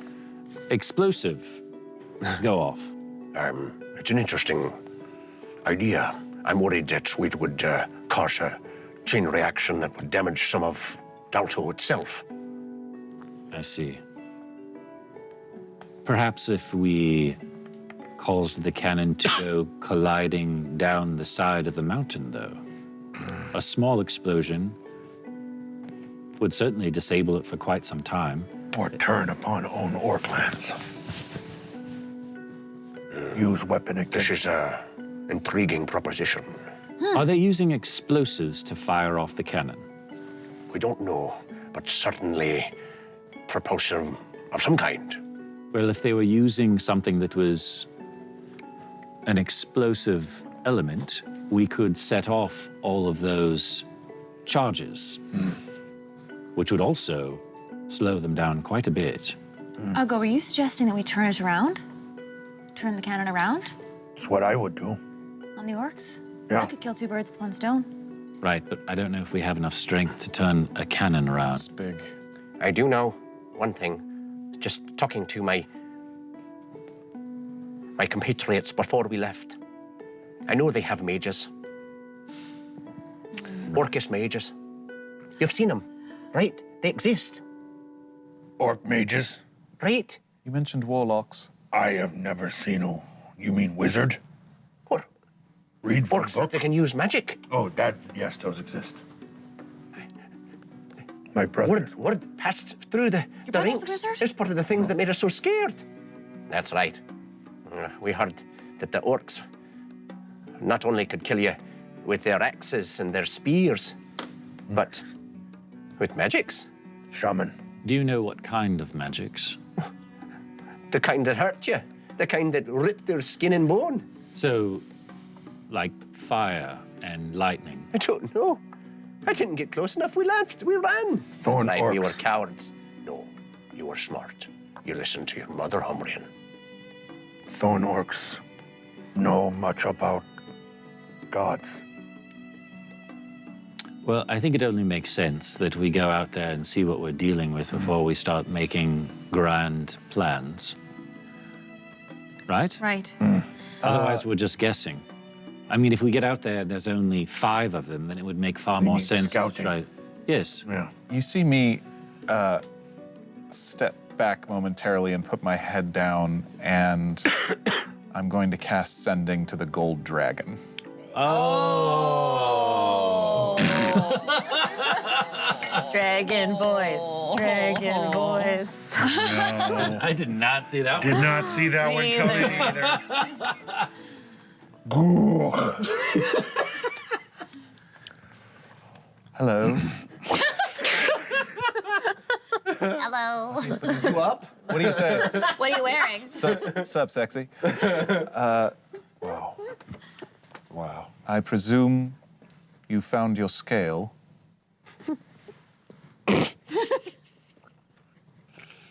explosive go off. It's an interesting idea. I'm worried that it would cause a chain reaction that would damage some of Dalto itself. I see. Perhaps if we caused the cannon to go colliding down the side of the mountain, though, a small explosion would certainly disable it for quite some time. Or turn upon own orc lands. Use weapon against... This is an intriguing proposition. Are they using explosives to fire off the cannon? We don't know, but certainly propulsive of some kind. Well, if they were using something that was an explosive element, we could set off all of those charges, which would also slow them down quite a bit. Ugo, were you suggesting that we turn it around? Turn the cannon around? That's what I would do. On the orcs? Yeah. I could kill 2 birds with 1 stone. Right, but I don't know if we have enough strength to turn a cannon around. It's big. I do know one thing. Just talking to my compatriots before we left. I know they have mages. Orcish mages. You've seen them, right? They exist. Orc mages? Right? You mentioned warlocks. I have never seen a... You mean wizard? What? Read from Orcs that book? they can use magic. Oh, that... Yes, those exist. My brother. Word passed through the brother's a ranks. wizard? It's part of the things that made us so scared. That's right. We heard that the orcs not only could kill you with their axes and their spears, but with magics. Shaman. Do you know what kind of magics? The kind that hurt you. The kind that ripped their skin and bone. So, like fire and lightning? I don't know. I didn't get close enough. We left. We ran. Thorn That's right. We orcs. were cowards. No, you were smart. You listened to your mother, Humbrian. Thorn orcs know much about gods. Well, I think it only makes sense that we go out there and see what we're dealing with before we start making grand plans. Right? Right. Otherwise, we're just guessing. I mean, if we get out there and there's only 5 of them, then it would make far more mean sense to scouting? try. Yes. Yeah. You see me step back momentarily and put my head down, and I'm going to cast Sending to the Gold Dragon. Oh. Dragon voice. Dragon voice. No. I did not see that Did one. not see that one Me coming either. either. Hello. Hello. You up? What do you say? What are you wearing? Sup, sexy? Wow. Wow. I presume you found your scale.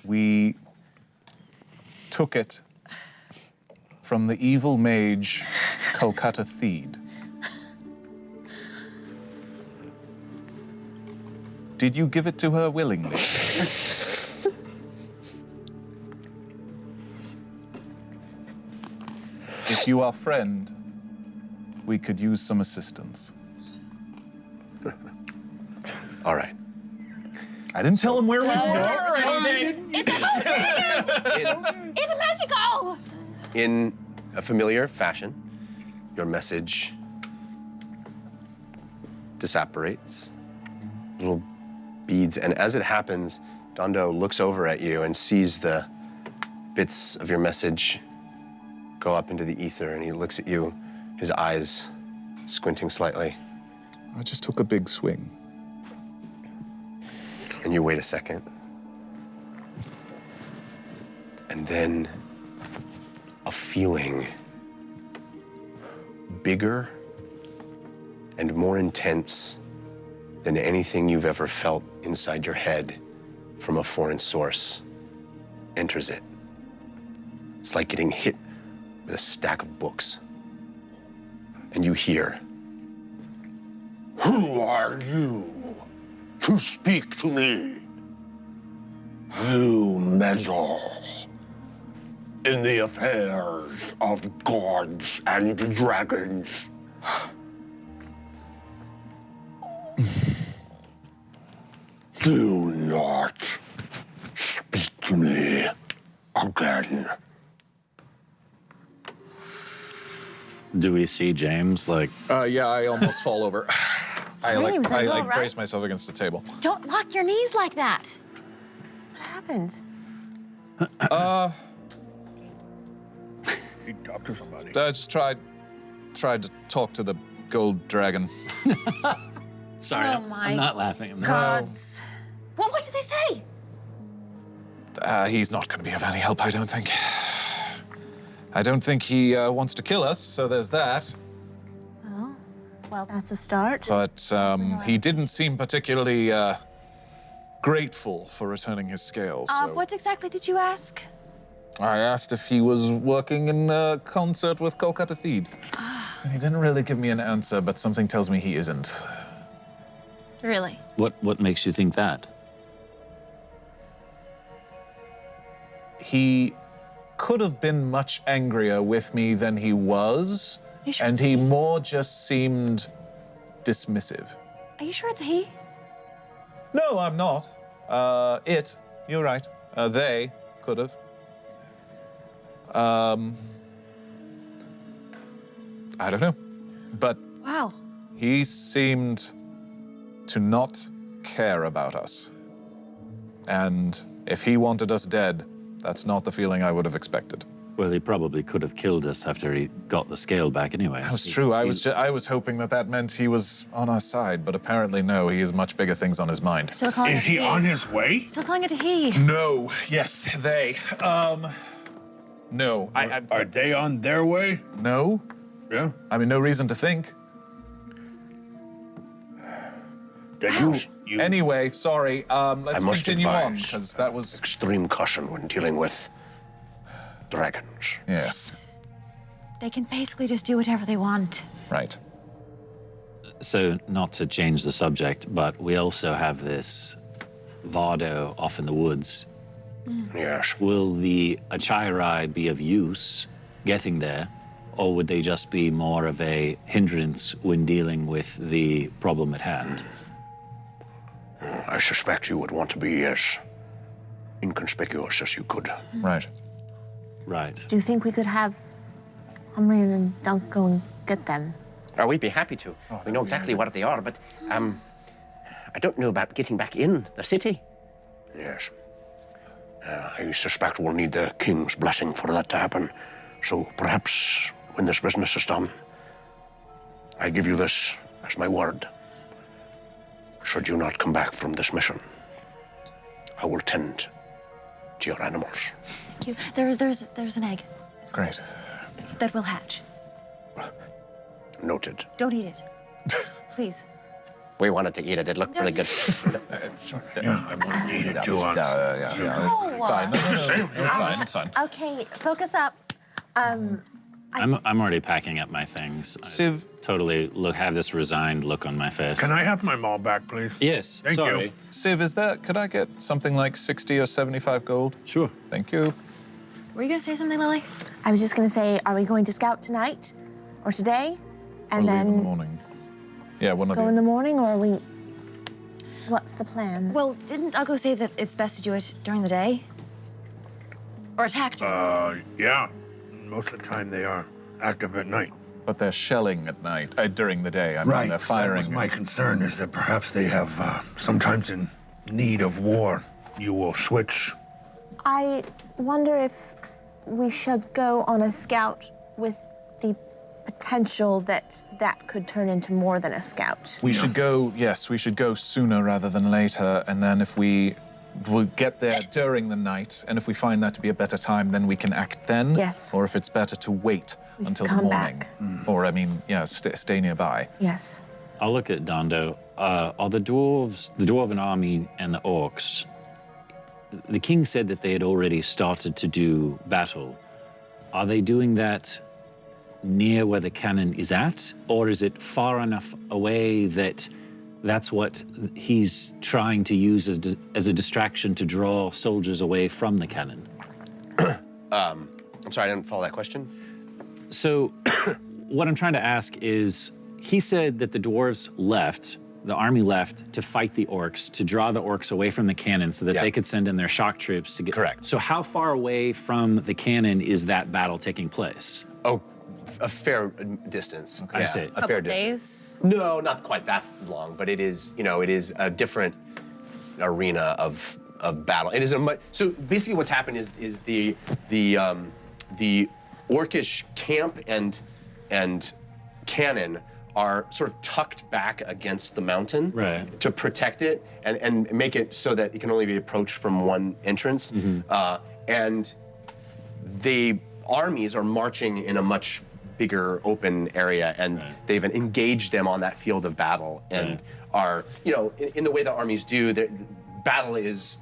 We took it from the evil mage Kolkata Theed. Did you give it to her willingly? If you are friend, we could use some assistance. All right. I didn't tell him where we were It's or fine. anything. It's magical! In a familiar fashion, your message disapparates, little beads, and as it happens, Dondo looks over at you and sees the bits of your message go up into the ether, and he looks at you, his eyes squinting slightly. I just took a big swing. And you wait a second. And then a feeling bigger and more intense than anything you've ever felt inside your head from a foreign source enters it. It's like getting hit with a stack of books. And you hear, Who are you to speak to me? You meddle in the affairs of gods and dragons. Do not speak to me again. Do we see James like? Yeah, I almost fall over. I James, are you all right? brace myself against the table. Don't lock your knees like that. What happened? He talked to somebody. I just tried to talk to the gold dragon. Sorry, Oh I'm my not laughing. I'm not. Gods. Well, what did they say? He's not going to be of any help, I don't think. I don't think he wants to kill us, so there's that. Oh, well, that's a start. But he didn't seem particularly grateful for returning his scales. So What exactly did you ask? I asked if he was working in concert with Kolkata Theed. And he didn't really give me an answer, but something tells me he isn't. Really? What makes you think that? He could have been much angrier with me than he was, You sure and it's he he? more just seemed dismissive. Are you sure it's a he? No, I'm not. You're right. They could have. I don't know. But Wow. he seemed to not care about us. And if he wanted us dead, that's not the feeling I would have expected. Well, he probably could have killed us after he got the scale back anyway. That was true. I was hoping that meant he was on our side, but apparently no, he has much bigger things on his mind. Still calling Is it a he on his way? Still calling it a he. No. Yes, they. No. Are they on their way? No. Yeah. I mean, no reason to think. Then you Anyway, sorry. Let's I must continue on, advise because that was... extreme caution when dealing with dragons. Yes, They can basically just do whatever they want. right. So, not to change the subject, but we also have this Vardo off in the woods. Yes. Will the Achairai be of use getting there, or would they just be more of a hindrance when dealing with the problem at hand? I suspect you would want to be as inconspicuous as you could. Right. Right. Do you think we could have Humrian and Dunk go and get them? Oh, we'd be happy to. We know exactly what they are, but I don't know about getting back in the city. Yes. I suspect we'll need the king's blessing for that to happen. So perhaps when this business is done, I give you this as my word. Should you not come back from this mission, I will tend to your animals. Thank you. There's an egg Great. that will hatch. Noted. Don't eat it. Please. We wanted to eat it. It looked really good. Yeah, I want to eat it too. Yeah, it's fine. No, it's fine. It's fine. Okay, focus up. I'm already packing up my things. Civ, Totally have this resigned look on my face. Can I have my maul back, please? Yes. Thank sorry. you. Civ, could I get something like 60 or 75 gold? Sure. Thank you. Were you gonna say something, Lily? I was just gonna say, are we going to scout tonight or today? And We'll leave in the then morning. Yeah, one of go you. in the morning, or are we? What's the plan? Well, didn't Uggo say that it's best to do it during the day? Or attack during the day? Yeah. Most of the time they are active at night. But they're shelling at night, during the day. I mean, Right. they're firing. That was my concern is that perhaps they have, sometimes in need of war, you will switch. I wonder if we should go on a scout with the potential that could turn into more than a scout. We should go, yes, we should go sooner rather than later. And then if we'll get there during the night, and if we find that to be a better time, then we can act then. Yes. Or if it's better to wait until the come morning. back. Or, I mean, yeah, stay nearby. Yes. I'll look at Dondo. Are the dwarves, the dwarven army, and the orcs? The king said that they had already started to do battle. Are they doing that near where the cannon is at, or is it far enough away that that's what he's trying to use as a distraction to draw soldiers away from the cannon? I'm sorry, I didn't follow that question. So what I'm trying to ask is, he said that the dwarves left, the army left to fight the orcs, to draw the orcs away from the cannon so that they could send in their shock troops to get... Correct. So how far away from the cannon is that battle taking place? Oh, a fair distance. I see. A fair distance. Days? No, not quite that long, but it is, it is a different arena of battle. It is so basically what's happened is the orcish camp and cannon are sort of tucked back against the mountain to protect it and make it so that it can only be approached from one entrance. And the armies are marching in a much bigger open area, and they've engaged them on that field of battle and are, in the way that armies do, battle is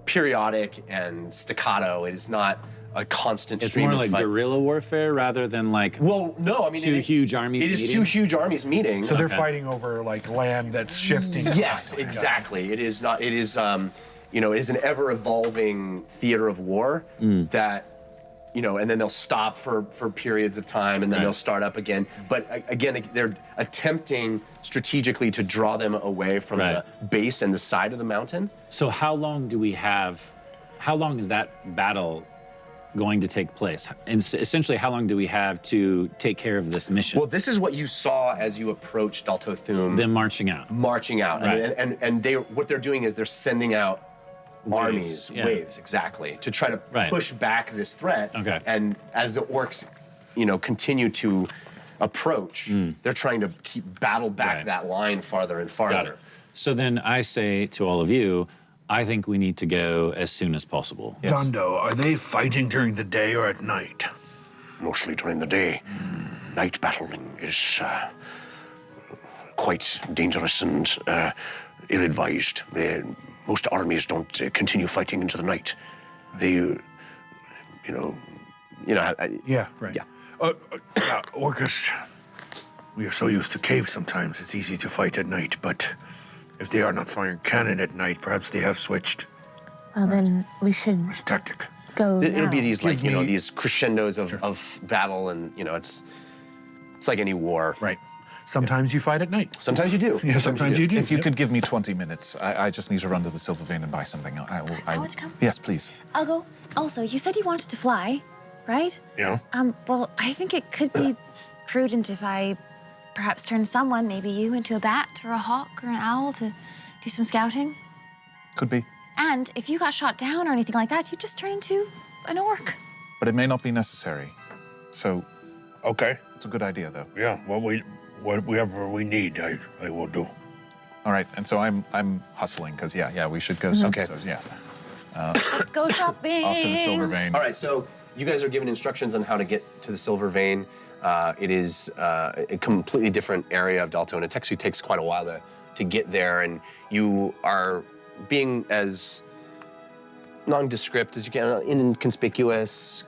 periodic and staccato. It is not a constant stream It's more of like fight. guerrilla warfare rather than like two huge armies It is meeting? two huge armies meeting. So they're fighting over like land that's shifting. Yes, exactly. It is not. It is. It is an ever-evolving theater of war that. And then they'll stop for periods of time, and then they'll start up again. But again, they're attempting strategically to draw them away from the base and the side of the mountain. So how long do we have? How long is that battle going to take place? And essentially, how long do we have to take care of this mission? Well, this is what you saw as you approached Dalto Thum. Them marching out. Marching out, Right. and what they're doing is they're sending out armies, yeah. waves, exactly, to try to push back this threat. Okay. And as the orcs, continue to approach, they're trying to keep battle back that line farther and farther. Got it. So then I say to all of you, I think we need to go as soon as possible. Dondo, are they fighting during the day or at night? Mostly during the day. Night battling is quite dangerous and ill-advised. Most armies don't continue fighting into the night. They, Yeah, right. Yeah. Orcus, we are so used to caves sometimes, it's easy to fight at night, but if they are not firing cannon at night, perhaps they have switched. Well, then we should It's tactic. go It'll be now. these these crescendos of battle, and it's like any war. Right. Sometimes you fight at night. Sometimes you do. Yeah, sometimes you do. If you could give me 20 minutes, I just need to run to the Silver Vein and buy something. I want to come. Yes, please. Uggo, also, you said you wanted to fly, right? Yeah. Well, I think it could be prudent if I perhaps turn someone, maybe you, into a bat or a hawk or an owl to do some scouting. Could be. And if you got shot down or anything like that, you just turn into an orc. But it may not be necessary. So, Okay. it's a good idea, though. Yeah, whatever we need, I will do. All right, and so I'm hustling because we should go soon. Okay. So, yes. Let's go shopping. Off to the Silver Vein. All right, so you guys are given instructions on how to get to the Silver Vein. It is a completely different area of Dalto, and it actually takes quite a while to get there, and you are being as nondescript as you can, inconspicuous,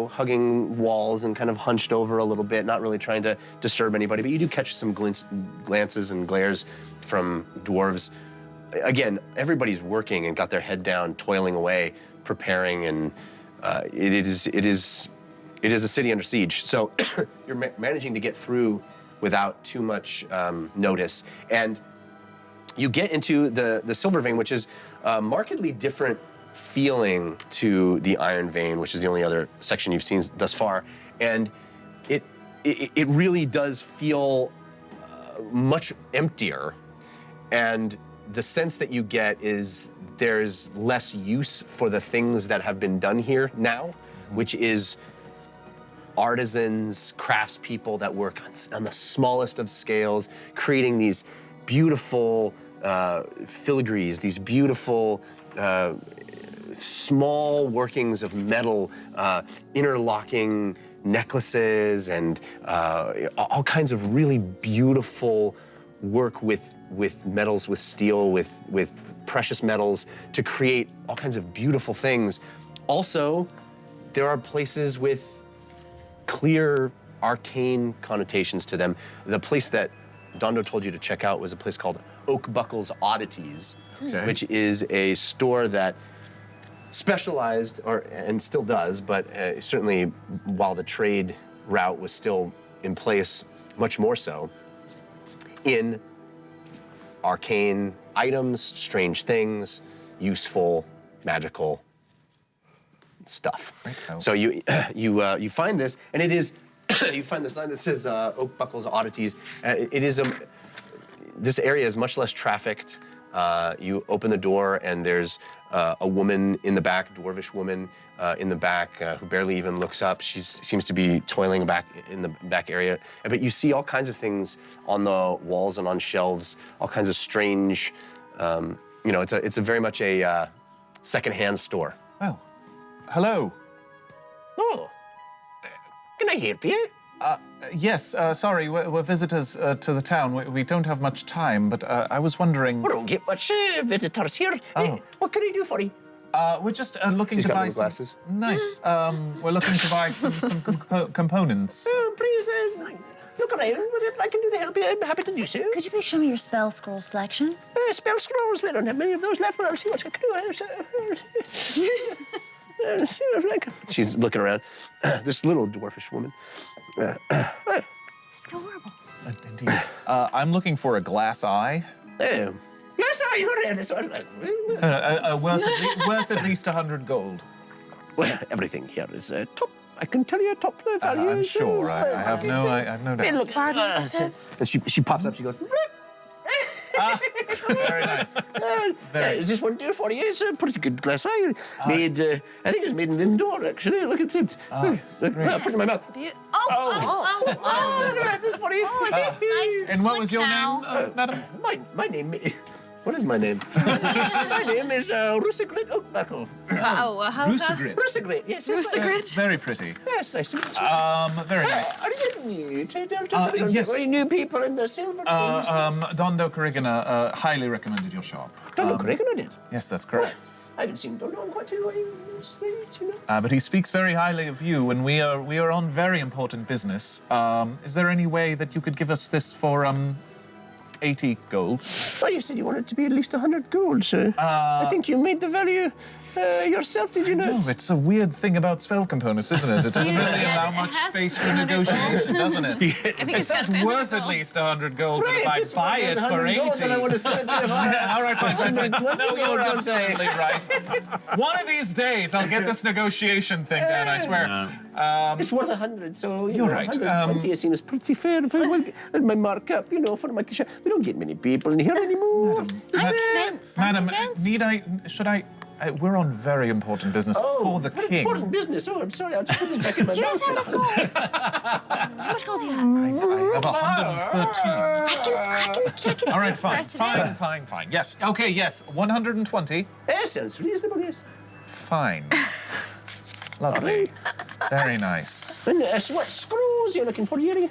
hugging walls and kind of hunched over a little bit, not really trying to disturb anybody, but you do catch some glances and glares from dwarves. Again, everybody's working and got their head down, toiling away, preparing, and it is a city under siege. So you're managing to get through without too much notice. And you get into the Silver Vein, which is a markedly different feeling to the Iron Vein, which is the only other section you've seen thus far. And it really does feel much emptier. And the sense that you get is there's less use for the things that have been done here now, which is artisans, craftspeople that work on the smallest of scales, creating these beautiful filigrees, these beautiful small workings of metal, interlocking necklaces, and all kinds of really beautiful work with metals, with steel, with precious metals to create all kinds of beautiful things. Also, there are places with clear arcane connotations to them. The place that Dondo told you to check out was a place called Oakbuckle's Oddities, which is a store that specialized, and still does, but certainly while the trade route was still in place, much more so, in arcane items, strange things, useful, magical stuff. So you find this, and it is you find the sign that says Oakbuckle's Oddities. This area is much less trafficked. You open the door, and there's a woman in the back, dwarvish woman in the back, who barely even looks up. She seems to be toiling back in the back area. But you see all kinds of things on the walls and on shelves, all kinds of strange, it's a very much a secondhand store. Well, hello. Oh, can I help you? Yes, sorry, we're visitors to the town. We don't have much time, but I was wondering... We don't get much visitors here. Oh. What can I do for you? We're just looking She's to got buy little some... glasses. Nice. We're looking to buy some components. Please, look around. If I can do to help you, I'm happy to do so. Could you please show me your spell scroll selection? Spell scrolls, we don't have many of those left, but I'll see what I can do. She's looking around. This little dwarfish woman. Adorable. Indeed. I'm looking for a glass eye. Yes, you're in. It's Worth at least 100 gold. well, everything here is top. I can tell you top the value. I'm sure. I have no doubt. Look, And she pops up. She goes. Very nice. Is this one do for you? It's a pretty good glass eye. Made, I think it's made in Vindor, actually. Look at it. Put it in my mouth. Look at Look at this for you. Oh, it's nice. And what was slick your now. name, madam? My name. What is my name? My name is Russigrit Oakbuckle. Russigrit. Russigrit, yes. Russigrit? Very pretty. Yes, nice to meet you. Very nice. Are you new to yes. Are you new people in the Silver Vein? Dondo Corrigana highly recommended your shop. Dondo Corrigana did? Yes, that's correct. I haven't seen Dondo in quite too long. But he speaks very highly of you, and we are on very important business. Is there any way that you could give us this for 80 gold? Well, you said you wanted it to be at least 100 gold, sir. I think you made the value yourself, did you not? No, it's a weird thing about spell components, isn't it? It doesn't really allow much space for negotiation, doesn't it? It says worth at least 100 gold, but if I buy it for 80... then I would have said it to you. All right, fine. No, 120 you're gold, absolutely right. One of these days, I'll get this negotiation thing down, I swear. It's worth 100, so You're right. 120 seems pretty fair for my markup, for my... We don't get many people in here anymore. I'm convinced. Madam, should I We're on very important business for the king. Important business. Oh, I'm sorry. I'll just put this back in my Do you mouth. not have enough gold? How much gold do you have? I have 113. I can All right, fine. fine. Yes. Okay, yes. 120. Sounds reasonable, yes. Fine. Lovely. Very nice. And so what screws you're looking for, Yuri?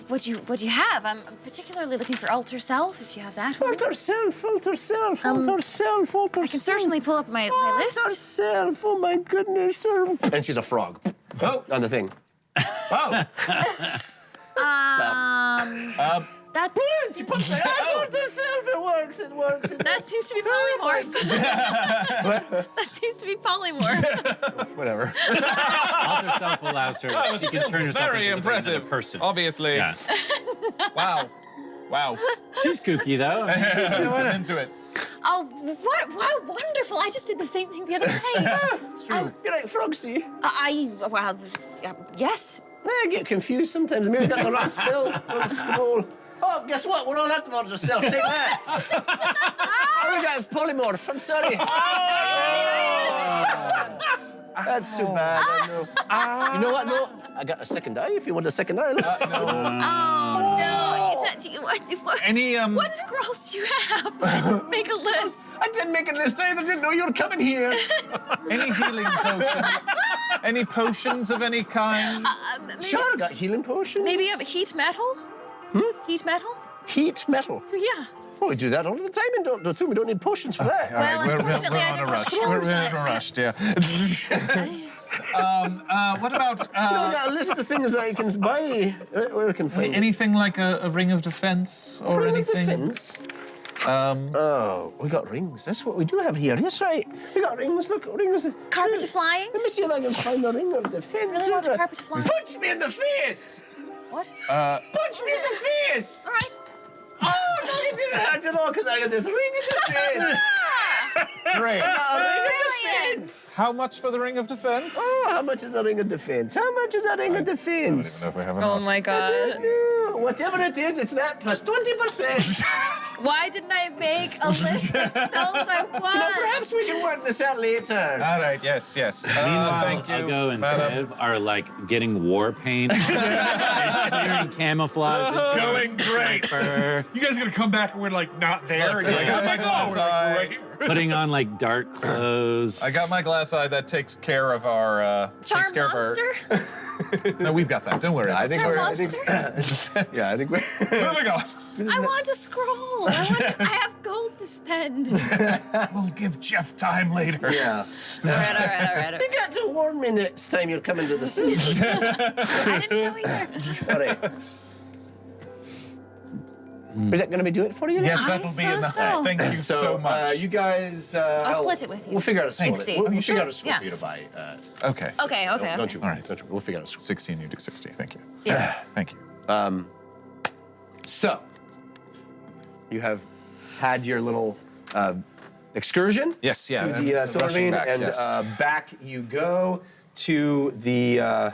What do you have? I'm particularly looking for altar self, if you have that one. Altar self. I can certainly pull up my list. Altar self, oh my goodness. And she's a frog. Oh. On the thing. Oh. That That's altar self, it works. that seems to be polymorph. That seems to be polymorph. Whatever. Alter self allows her. She can turn herself Very into impressive. another person. Obviously. Yeah. Wow. She's kooky though. I mean, she's I'm into it. Oh, what wonderful! I just did the same thing the other day. It's true. You like frogs, do you? Yes. I get confused sometimes. Maybe I got the last spell on the scroll. Oh, guess what? We're all at the altar self. Take that. All we got is polymorph. I'm sorry. That's too bad. I know. You know what, though? I got a second eye if you want a second eye. Look. Oh no! Any What scrolls do you have? I didn't make a list. I didn't make a list either. Didn't know you were coming here. Any healing potions? Any potions of any kind? Sure, I got healing potions. Maybe a heat metal. Heat metal? Heat metal. Yeah. Oh, we do that all the time in Dalto Thum. We don't need potions for that. Well, unfortunately, I on a don't rush. have We're scrolls. in a rush, dear. What about I got a list of things that I can buy. Where can I find it? anything like a ring of defense or Ring of anything? defense? Oh, we got rings. That's what we do have here. Yes, right. We got rings. Look, rings. Carpet of flying? Let me see if I can find the ring of defense. Really want a carpet of flying? Punch me in the face! What? Punch me in the face! All right. Oh, no, you didn't have to know because I got this ring of defense. Great. A ring of Brilliant. defense. How much for the ring of defense? Oh, how much is a ring of defense? How much is a ring of defense? I don't even know if we have Oh enough. my god. No, whatever it is, it's that plus 20%. Why didn't I make a list of spells I want? Perhaps we can work this out later. All right, yes. Meanwhile, Thank you, I'll go and madam. Sev are like getting war paint, and clearing camouflage. Going great. Fur, You guys are gonna come back and we're like not there. And you're I like, got oh my my glass god, we're eye. like, right. putting on like dark clothes. I got my glass eye that takes care of our. Charm takes care of our. monster? No, we've got that. Don't worry. I think Charm we're. monster? Yeah, I think we're. Moving on. I want a scroll. I have gold to spend. We'll give Jeff time later. Yeah. All right. You got to warn me next time you're coming to the city. I didn't know either. All right. Is that going to be do it for you? Yes, I that'll be enough. suppose so. Thank you so much. You guys. I'll split it with you. We'll figure out a split. 60. We'll figure out a split Yeah. for you to buy. Okay. Okay. Don't you? All right. Don't you? We'll figure out a split. 16, you do 60. Thank you. Yeah. Thank you. So, you have had your little excursion. Yes, yeah. To the Silver rushing Vein, back, and yes. back you go to the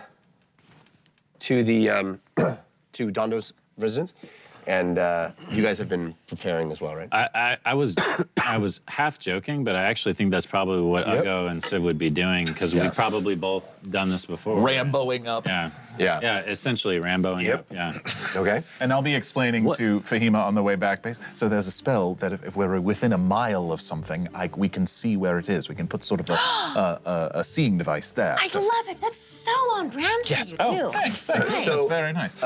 to Dondo's residence, and you guys have been preparing as well, right? I was half joking, but I actually think that's probably what Yep. Uggo and Siv would be doing because we've probably both done this before. Ramboing up. Yeah. Yeah. Yeah, essentially Ramboing Yep. up. Yeah. Okay. And I'll be explaining to Fahima on the way back. So there's a spell that if we're within a mile of something, we can see where it is. We can put sort of a seeing device there. I love it. That's so on brand for you too. Oh, thanks. So- That's very nice.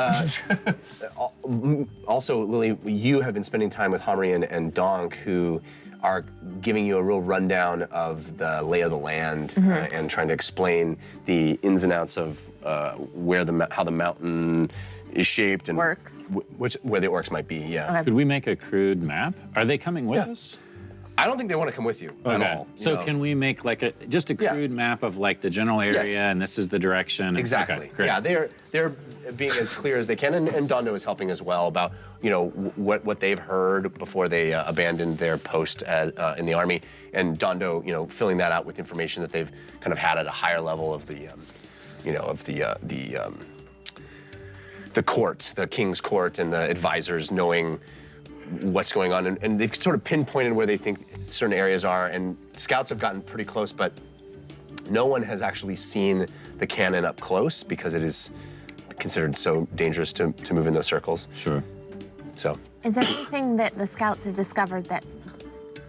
Also, Lily, you have been spending time with Hamrian and Donk, who are giving you a real rundown of the lay of the land and trying to explain the ins and outs of how the mountain is shaped and Works. Where the orcs might be. Yeah. Okay. Could we make a crude map? Are they coming with us? I don't think they want to come with you at all. So can we make like just a crude map of like the general area Yes. and this is the direction? and- Exactly. Okay, great. Yeah, they're being as clear as they can, and Dondo is helping as well about what they've heard before they abandoned their post in the army, and Dondo filling that out with information that they've kind of had at a higher level of the court, the king's court, and the advisors knowing what's going on, and they've sort of pinpointed where they think certain areas are, and scouts have gotten pretty close, but no one has actually seen the cannon up close because it is considered so dangerous to move in those circles. Sure. So. Is there anything that the scouts have discovered that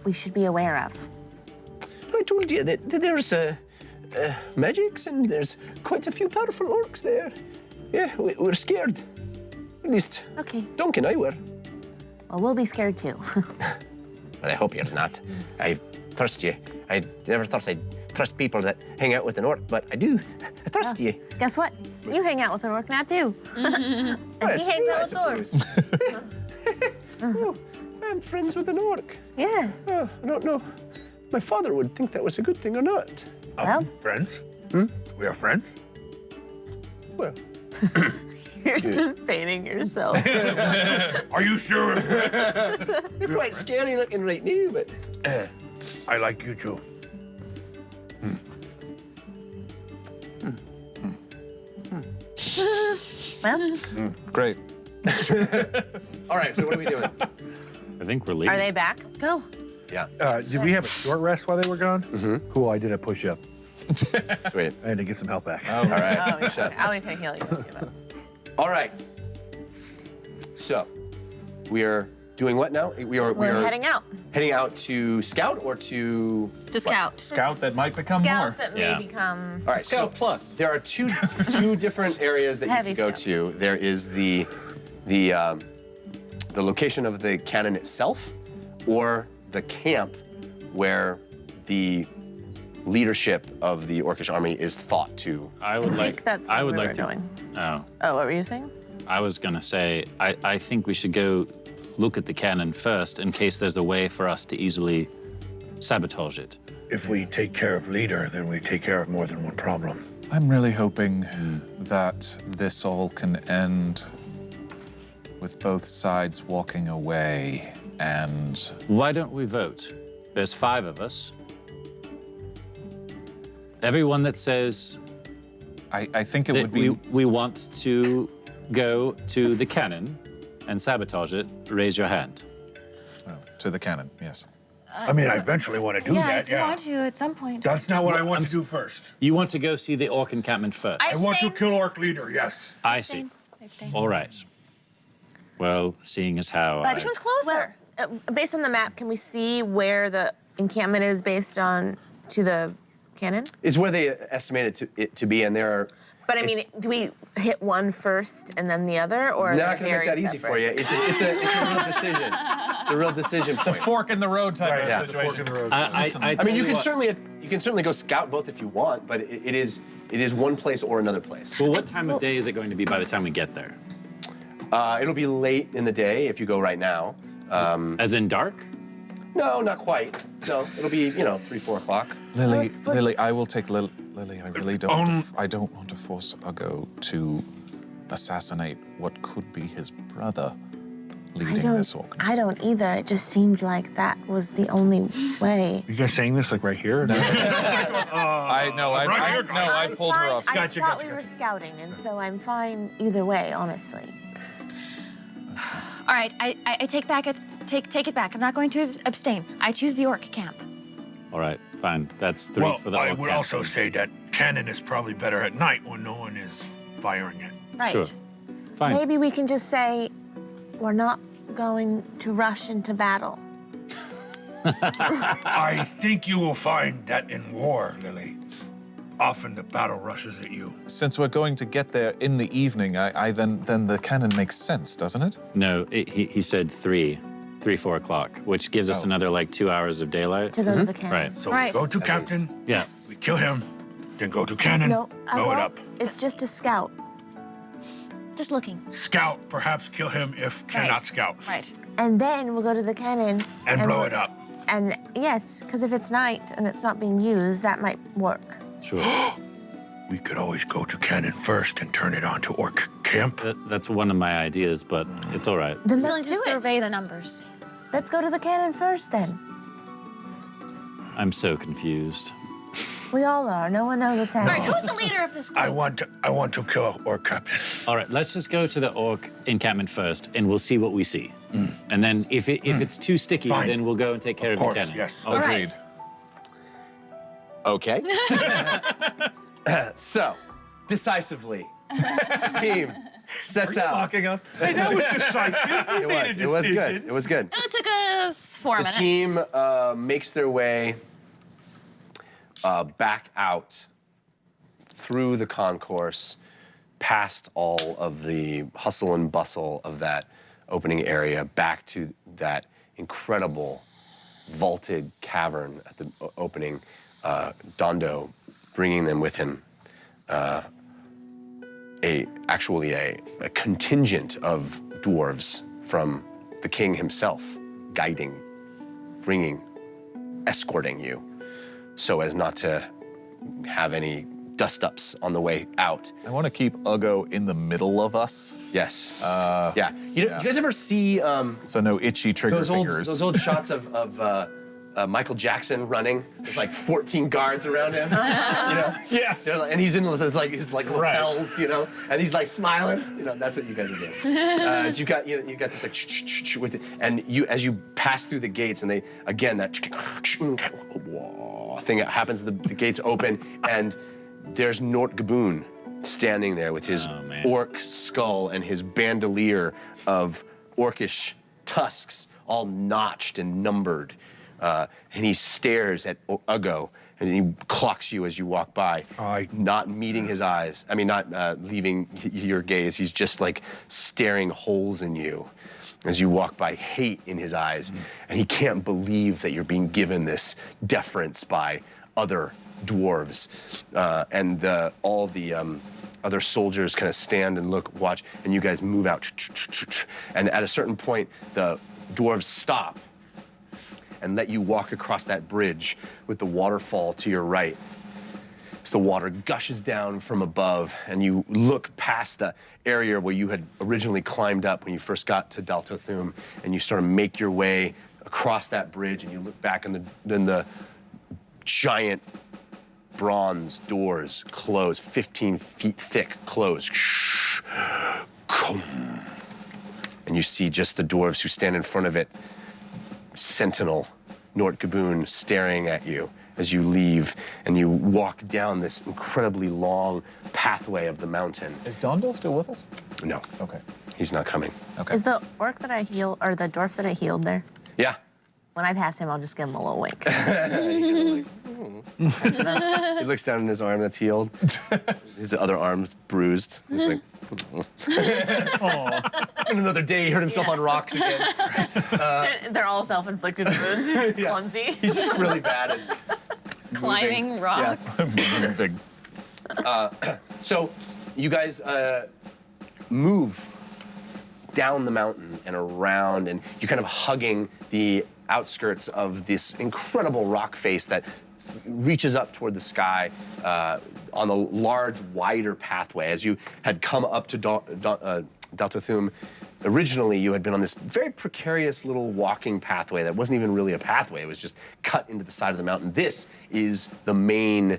we should be aware of? I told you that there's magics and there's quite a few powerful orcs there. Yeah, we're scared. At least, Okay. Duncan and I were. Well, we'll be scared too. But I hope you're not. I trust you. I never thought I'd trust people that hang out with an orc, but I do. I trust you. Guess what? You hang out with an orc now too. And That's he hangs true, I out with dwarves. Oh, I'm friends with an orc. Yeah. Oh, I don't know. My father would think that was a good thing or not. Well, Friends? Hmm? We are friends? Well, you're just painting yourself. Are you sure? you're quite scary looking right now, but I like you too. Well, Great. all right. So what are we doing? I think we're leaving. are they back? Let's go. Yeah. Did we have a short rest while they were gone? Cool, I did a push-up. Sweet. I had to get some help back. All right. Oh, yeah. I'll take heal you. All right. So, we are doing what now? We are We're heading out. heading out to scout or to To scout. Scout that might become Scout more. that may Yeah. become. All right. Scout so plus. there are two different areas that you Heavy can go scout. to. There is the location of the cannon itself, or the camp where the leadership of the Orcish army is thought to. I would I like. think that's I where would we like were to. going. Oh, Oh, what were you saying? I was gonna say. I think we should go look at the cannon first, in case there's a way for us to easily sabotage it. If we take care of leader, then we take care of more than one problem. I'm really hoping that this all can end with both sides walking away and Why don't we vote? There's 5 of us. Everyone that says I think it that would be we want to go to the cannon and sabotage it, raise your hand. to the cannon, yes. I mean, I eventually want to do Yeah, I that, do want to at some point. That's not what I want to do first. You want to go see the orc encampment first? I want to kill orc leader, yes. I see. Abstain. All right. Well, seeing as how Which one's closer? Based on the map, can we see where the encampment is based on to the cannon? It's where they estimate it to be, and there are. But I mean, do we hit one first and then the other, or are Not they going to make very that easy separate? for you. It's a real decision. It's a real decision. It's a fork in the road type Right, of yeah, the fork situation. in the road. I mean, you can certainly go scout both if you want, but it is one place or another place. Well, what time of day is it going to be by the time we get there? It'll be late in the day if you go right now. As in dark? No, not quite. No, it'll be 3, 4 o'clock. Lily, I will take Lily. I really don't. I don't want to force Uggo to assassinate what could be his brother leading this orc. I don't either. It just seemed like that was the only way. You guys saying this like right here? I pulled her off. I thought we were scouting, and so I'm fine either way, honestly. All right, I take it back. I'm not going to abstain. I choose the orc camp. All right, fine. That's 3 Well, for the I orc would camp. also say that cannon is probably better at night when no one is firing it. Right. Sure. Fine. Maybe we can just say we're not going to rush into battle. I think you will find that in war, Lily. Often the battle rushes at you. Since we're going to get there in the evening, then the cannon makes sense, doesn't it? No, he said 3, 4 o'clock, which gives us another like 2 hours of daylight. To go to the cannon. Right. So Right. we go to captain, Yes. we kill him, then go to cannon, No, I blow it won't. up. It's just a scout. Just looking. Scout, perhaps kill him if cannot Right. scout. Right. And then we'll go to the cannon. And blow we'll- it up. And yes, because if it's night and it's not being used, that might work. Sure. We could always go to cannon first and turn it on to orc camp. That's one of my ideas, but it's all right. Then Still let's need do to it. survey the numbers. Let's go to the cannon first then. I'm so confused. We all are. No one knows what's All right, happening. who's the leader of this group? I want to kill Orc Captain. All right, let's just go to the orc encampment first, and we'll see what we see. And then if it's too sticky, Fine. then we'll go and take care of, course, the cannon. yes. All right. Okay. So, decisively, team sets out. Mocking us? Hey, that was decisive. We made a It was good. decision. It was good. It took us 4 The minutes. team makes their way back out through the concourse, past all of the hustle and bustle of that opening area, back to that incredible vaulted cavern at the opening. Dondo bringing them with him. Actually a contingent of dwarves from the king himself, guiding, bringing, escorting you, so as not to have any dust-ups on the way out. I want to keep Ugo in the middle of us. Yes. Yeah. You know, do you guys ever see So no itchy trigger fingers. those old shots of Michael Jackson running? There's like 14 guards around him. You know? Yes. You know, and he's in his lapels, you know, and he's like smiling. You know, that's what you guys are doing. So you got this like with it, and you as you pass through the gates, and they again that thing that happens. The gates open, and there's Nort Gaboon standing there with his orc skull and his bandolier of orcish tusks, all notched and numbered. And he stares at Ugo, and he clocks you as you walk by, not meeting his eyes. I mean, not leaving your gaze. He's just like staring holes in you as you walk by, hate in his eyes. And he can't believe that you're being given this deference by other dwarves. And all the other soldiers kind of stand and look, watch, and you guys move out. And at a certain point, the dwarves stop and let you walk across that bridge with the waterfall to your right. So the water gushes down from above, and you look past the area where you had originally climbed up when you first got to Dalto Thum, and you sort of make your way across that bridge, and you look back, and then the giant bronze doors close, 15 feet thick, close. And you see just the dwarves who stand in front of it, sentinel Nort Gaboon staring at you as you leave, and you walk down this incredibly long pathway of the mountain. Is Dondel still with us? No. Okay. He's not coming. Okay. Is the orc that I healed, or the dwarf that I healed there? Yeah. When I pass him, I'll just give him a little wink. He looks down at his arm that's healed. His other arm's bruised. He's like, And another day, he hurt himself on rocks again. They're all self-inflicted wounds. He's just clumsy. He's just really bad at Climbing rocks. Moving. So you guys move down the mountain and around, and you're kind of hugging the outskirts of this incredible rock face that reaches up toward the sky on a large, wider pathway. As you had come up to Dalto Thum, originally you had been on this very precarious little walking pathway that wasn't even really a pathway. It was just cut into the side of the mountain. This is the main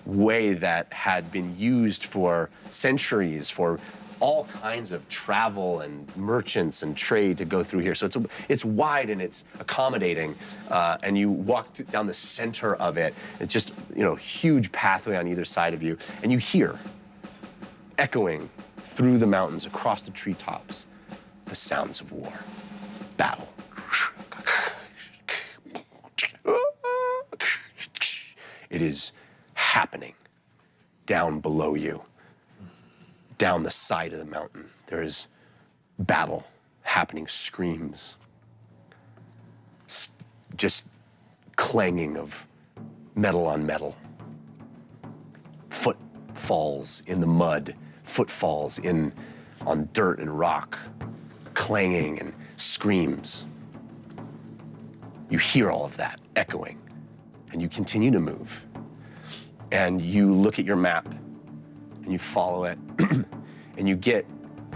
way that had been used for centuries for all kinds of travel and merchants and trade to go through here. So it's wide and it's accommodating, and you walk down the center of it. It's just, huge pathway on either side of you, and you hear echoing through the mountains, across the treetops, the sounds of war, battle. It is happening down below you. Down the side of the mountain, there is battle happening, screams, just clanging of metal on metal, footfalls in the mud, footfalls on dirt and rock, clanging and screams. You hear all of that echoing, and you continue to move, and you look at your map, and you follow it, and you get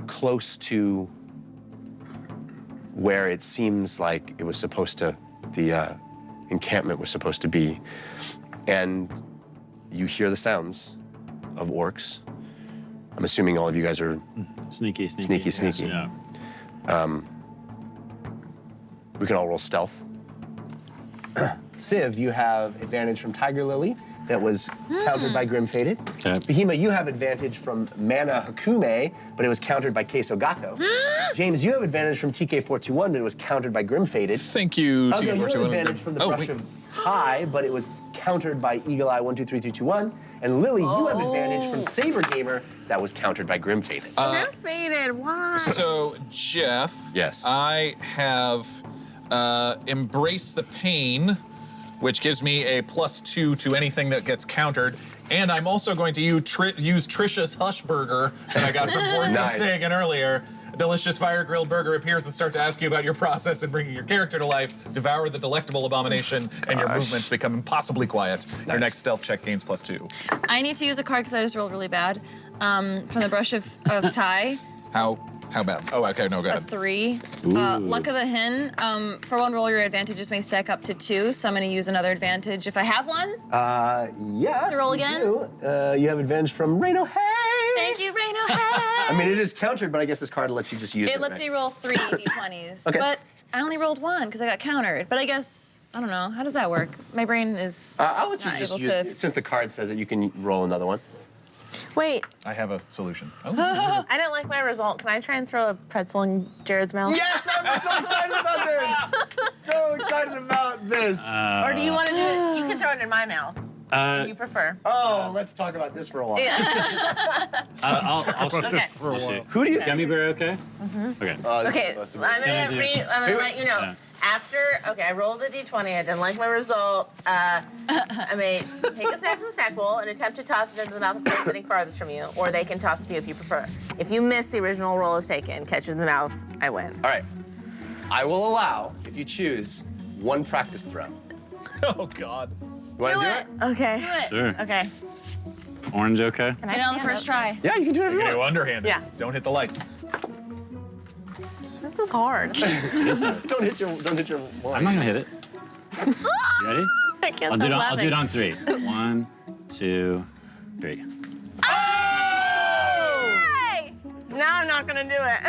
close to where it seems like it was supposed to, the encampment was supposed to be. And you hear the sounds of orcs. I'm assuming all of you guys are Sneaky. Yeah. We can all roll stealth. Civ, you have advantage from Tiger Lily that was countered by Grim Fated. Okay. Fahima, you have advantage from Mana Hakume, but it was countered by Queso Gato. James, you have advantage from TK421, but it was countered by Grim Fated. Thank you, Ugo, you have TK421. advantage from the Brush of Tie, but it was countered by Eagle Eye 12321. And Lily, you have advantage from Saber Gamer that was countered by Grim Fated. Grim Fated, why? So, Jeff. Yes. I have Embrace the Pain, which gives me a +2 to anything that gets countered. And I'm also going to use Trisha's Hush Burger that I got from Morgan Nice. Sagan earlier. A delicious fire-grilled burger appears and starts to ask you about your process in bringing your character to life. Devour the delectable abomination, and your movements become impossibly quiet. Your next stealth check gains +2. I need to use a card because I just rolled really bad. From the Brush of Tie. How bad? Oh, okay, no, go A ahead. 3. Luck of the Hen. For one roll, your advantages may stack up to 2, so I'm going to use another advantage if I have one. Yeah. To roll you again? do. You have advantage from Reno Hay. Thank you, Reno. Hey! I mean, it is countered, but I guess this card lets you just use it. It lets me roll 3 d20s. Okay. But I only rolled 1 because I got countered. But I guess, I don't know. How does that work? My brain is I'll let you not just able use to. since the card says it, you can roll another one. Wait, I have a solution. Oh. I didn't like my result. Can I try and throw a pretzel in Jared's mouth? Yes, I'm so excited about this. So excited about this. Or do you want to do it? You can throw it in my mouth. If you prefer. Oh, let's talk about this for a while. Yeah. I'll shoot Okay. for a while. Who do you? Gummy bear, okay? Okay. Okay, I'm gonna let you know. Yeah. After, I rolled a d20. I didn't like my result. I may take a snack from the snack bowl and attempt to toss it into the mouth of the person sitting farthest from you, or they can toss it to you if you prefer. If you miss, the original roll is taken. Catch it in the mouth, I win. All right. I will allow, if you choose, one practice throw. Oh, God. You want to do it? Okay. Do it. Sure. Okay. Orange, okay? Can I Get it on the stand first up? try. Yeah, you can do it. You're gonna go underhanded. Yeah. Don't hit the lights. This is hard. Don't hit your line. I'm not gonna hit it. You ready? I can't I'll do stop it on laughing. 3. 1, 2, 3. Hey! Now I'm not gonna do it.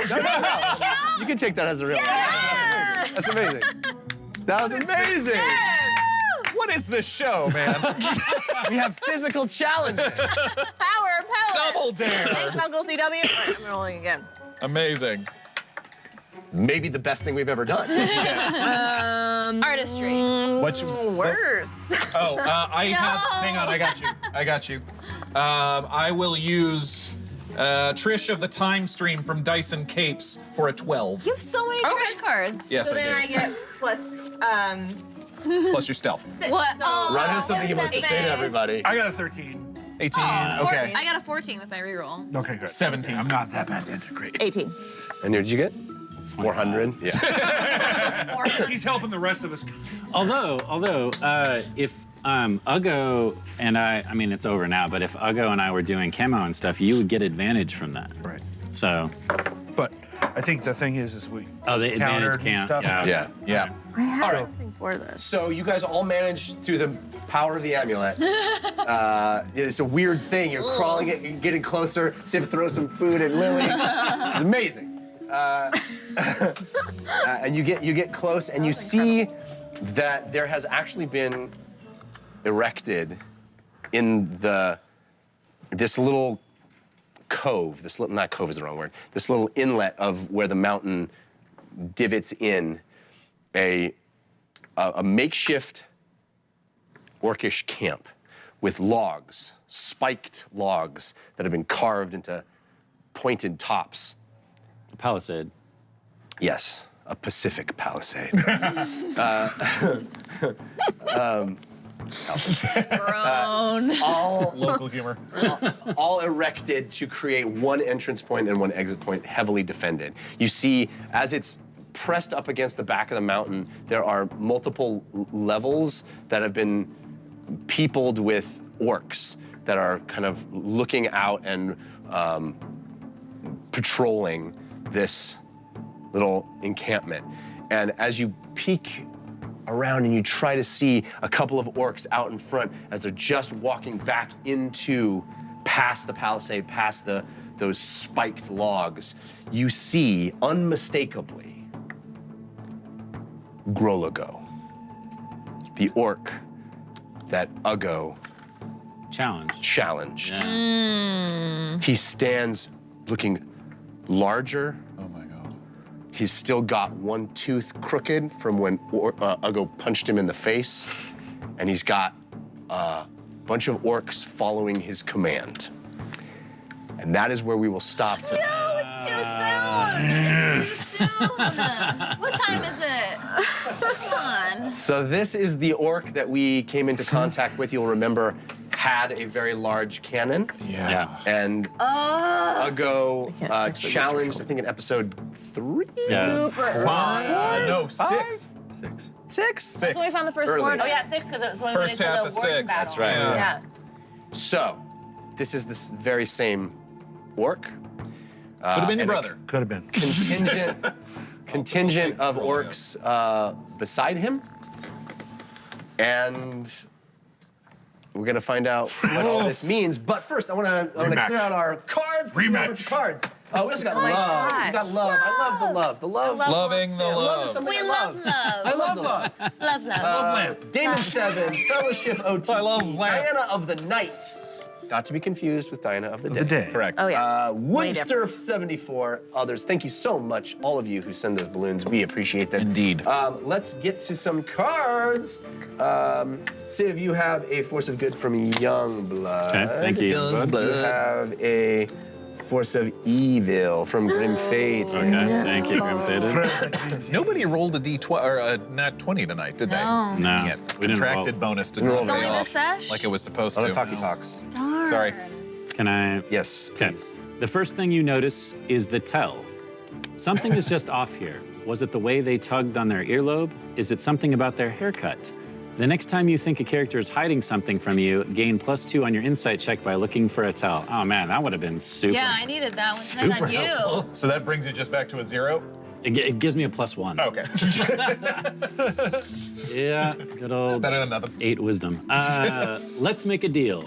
You can take that as a real. That's amazing. That was amazing. What is this show, man? We have physical challenges. Power. Double dare. Thanks, Uncle CW. I'm rolling again. Amazing. Maybe the best thing we've ever done. Artistry. What's Worse. Oh, I have. Hang on, I got you. I will use Trish of the Time Stream from Dyson Capes for a 12. You have so many Trish cards. Yes, So I then do. I get plus, Plus your stealth. What? Oh, Ron has something what he is wants to that say to face? everybody. I got a 13. 18. Okay. I got a 14 with my reroll. Okay, good. 17. I'm not that bad then. Great. 18. And here, did you get? 400. Yeah. He's helping the rest of us. Although, if Ugo and I mean, it's over now, but if Ugo and I were doing camo and stuff, you would get advantage from that. Right. So. But I think the thing is we. Oh, the countered advantage and count. stuff. Yeah. Yeah. I have All right. something for this. So you guys all managed through the power of the amulet. It's a weird thing. You're crawling it, you're getting closer. See if throw some food at Lily. It's amazing. And you get close, and you see that there has actually been erected in this little cove. Not cove is the wrong word. This little inlet of where the mountain divots in. A makeshift orcish camp with logs, spiked logs that have been carved into pointed tops. A palisade. Yes, a Pacific palisade. Grown. all Local humor. all erected to create one entrance point and one exit point, heavily defended. You see, as it's pressed up against the back of the mountain, there are multiple levels that have been peopled with orcs that are kind of looking out and patrolling this little encampment. And as you peek around and you try to see a couple of orcs out in front as they're just walking back past the palisade, past those spiked logs, you see unmistakably Grolago, the orc that Uggo challenged. He stands looking larger. Oh my God. He's still got one tooth crooked from when Uggo punched him in the face, and he's got a bunch of orcs following his command. And that is where we will stop tonight. No, it's too soon. It's too soon. What time is it? Come on. So this is the orc that we came into contact with. You'll remember had a very large cannon. Yeah. And Uggo challenged, I think, in episode 3? Super. No, 6. Six? That's when we found the first Early. one. Oh yeah, 6 because it was when First we went half into of the warden 6. battle. That's right. Yeah. So, this is this very same orc. Could have been your and a brother. Could have been. Contingent of orcs beside him. And we're gonna find out what all this means. But first, I wanna clear out our cards. Rematch. Cards. We also got Oh my love. gosh. We got love. I love the love. The love. Loving the Love is love. something We I love love. love. I love love. Love, love. Love lamp. Damon 7, Fellowship OT. I love lamp. Diana of the Night. Not to be confused with Diana of the Day. The day. Correct. Oh yeah. Woodster 74, others. Thank you so much, all of you who send those balloons. We appreciate them. Indeed. Let's get to some cards. Civ, you have a Force of Good from Youngblood. Okay, thank you. You have a Force of Evil from Grim Fate. Okay, thank you, Grim Faded. Nobody rolled a D20 or a nat 20 tonight, did they? No. No, Yeah, we didn't roll. contracted bonus did Roll not It's pay only off this sesh? like it was supposed A lot to. of talkie talks. Darn. Sorry. Can I? Yes, Okay. please. The first thing you notice is the tell. Something is just off here. Was it the way they tugged on their earlobe? Is it something about their haircut? The next time you think a character is hiding something from you, gain +2 on your insight check by looking for a tell. Oh man, that would have been super. Yeah, I needed that one tonight on you. helpful. So that brings you just back to a 0? It gives me a +1. Okay. Yeah, good old Better than nothing. 8 wisdom. Let's make a deal.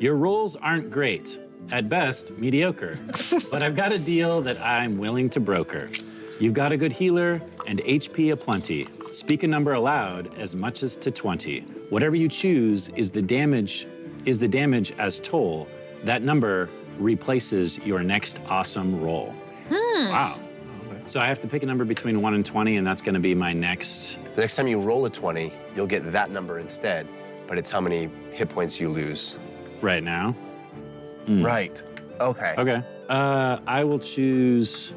Your rolls aren't great. At best, mediocre. But I've got a deal that I'm willing to broker. You've got a good healer and HP aplenty. Speak a number aloud as much as to 20. Whatever you choose is the damage as toll. That number replaces your next awesome roll. Wow. So I have to pick a number between 1 and 20, and that's going to be my next. The next time you roll a 20, you'll get that number instead, but it's how many hit points you lose. Right now. Right. Okay. Okay. I will choose,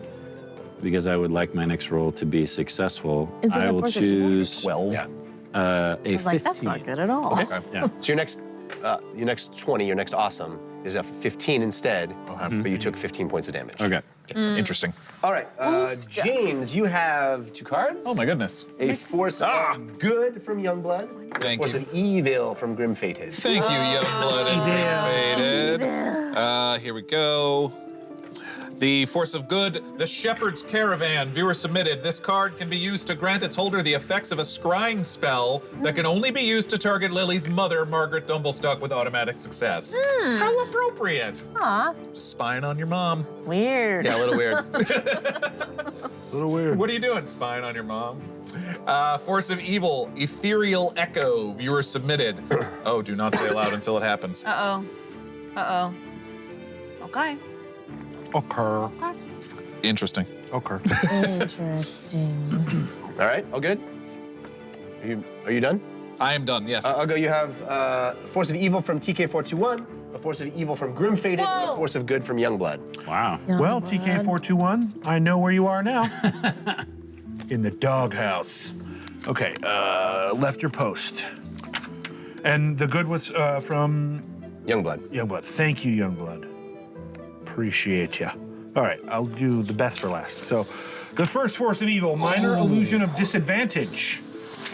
because I would like my next roll to be successful. Is it I a will force of choose 12. Yeah. a I 15. was like, that's not good at all. Okay. Yeah. So your next 20, your next awesome, is a 15 instead, but you took 15 points of damage. Okay. Interesting. All right, James, you have 2 cards. Oh my goodness. A Force of Good from Youngblood. Thank Force you. of Evil from Grim Fated. Thank you, Youngblood and Faded. Here we go. The Force of Good, the Shepherd's Caravan. Viewer submitted. This card can be used to grant its holder the effects of a scrying spell that can only be used to target Lily's mother, Margaret Dumblestock, with automatic success. How appropriate. Aw, Just spying on your mom. weird. Yeah, a little weird. little weird. What are you doing, spying on your mom? Force of Evil, Ethereal Echo. Viewer submitted. Oh, do not say aloud until it happens. Uh-oh. Uh-oh. Okay. Occur. Interesting. Occur. Interesting. All right, all good? Are you done? I am done, yes. I'll go. You have a Force of Evil from TK421, a Force of Evil from Grim Fated, and a Whoa. Force of Good from Youngblood. Wow. Well, TK421, I know where you are now. In the doghouse. Okay, left your post. And the good was from Youngblood. Youngblood. Thank you, Youngblood. Appreciate ya. All right, I'll do the best for last. So, the first Force of Evil, Minor Illusion of Disadvantage.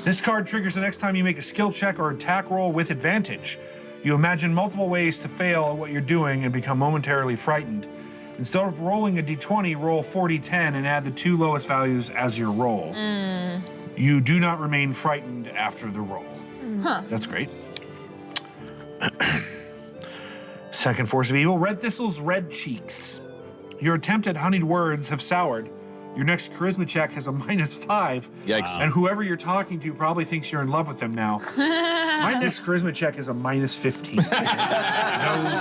This card triggers the next time you make a skill check or attack roll with advantage. You imagine multiple ways to fail at what you're doing and become momentarily frightened. Instead of rolling a d20, roll 4d10 and add the 2 lowest values as your roll. You do not remain frightened after the roll. Huh. That's great. Second force of evil, red thistle's red cheeks. Your attempt at honeyed words have soured. Your next charisma check has a -5. Yikes. And whoever you're talking to probably thinks you're in love with them now. My next charisma check is a -15. No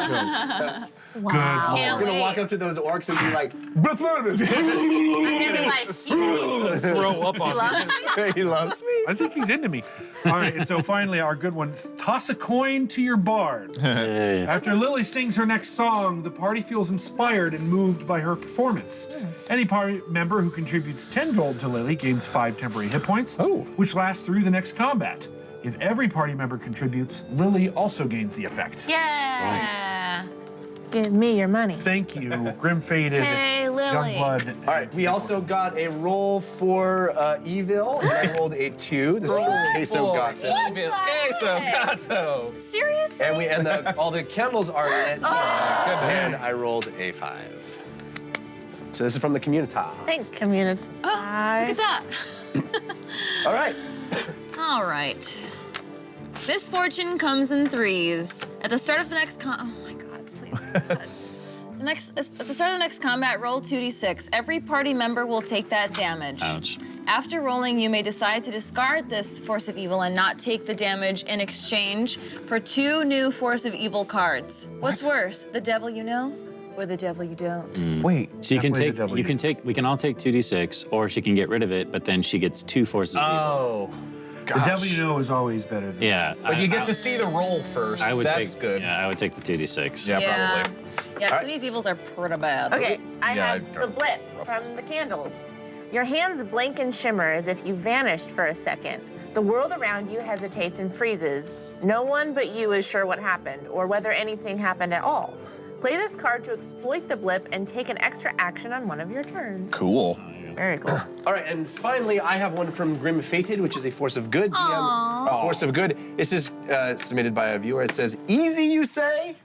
joke. Wow. Good Can't We're gonna wait. walk up to those orcs and be like, I'm gonna be like, Throw up he on loves me. he loves me. I think he's into me. All right, and so finally, our good one, toss a coin to your bard. Hey. After Lily sings her next song, the party feels inspired and moved by her performance. Any party member who contributes 10 gold to Lily gains 5 temporary hit points, which lasts through the next combat. If every party member contributes, Lily also gains the effect. Yeah. Give me your money. Thank you, Grim Faded, Hey, Lily. Youngblood. All right, we also got a roll for evil, and I rolled a 2. This is from Queso Gato. Queso Gato. Seriously? And all the candles are lit. Goodness. And I rolled a 5. So this is from the community. Thank community. Oh, look at that. All right. All right. Misfortune comes in threes. At the start of the next oh my God, please. At the start of the next combat, roll 2d6. Every party member will take that damage. Ouch. After rolling, you may decide to discard this Force of Evil and not take the damage in exchange for 2 new Force of Evil cards. What's worse, the devil you know or the devil you don't? Wait. So you can Definitely the take, devil you you- can take, we can all take 2d6, or she can get rid of it, but then she gets 2 forces of evil. Oh, The gosh. devil you know is always better than Yeah. But you get to see the roll first. I would That's take, good. Yeah, I would take the 2d6. Yeah, Yeah, probably. because these evils are pretty bad. Okay, I Yeah, have the blip from the candles. Your hands blink and shimmer as if you vanished for a second. The world around you hesitates and freezes. No one but you is sure what happened or whether anything happened at all. Play this card to exploit the blip and take an extra action on one of your turns. Cool. Very cool. All right, and finally, I have one from Grim Fated, which is a force of good. Aww. DM, force of good. This is submitted by a viewer. It says, "Easy, you say?"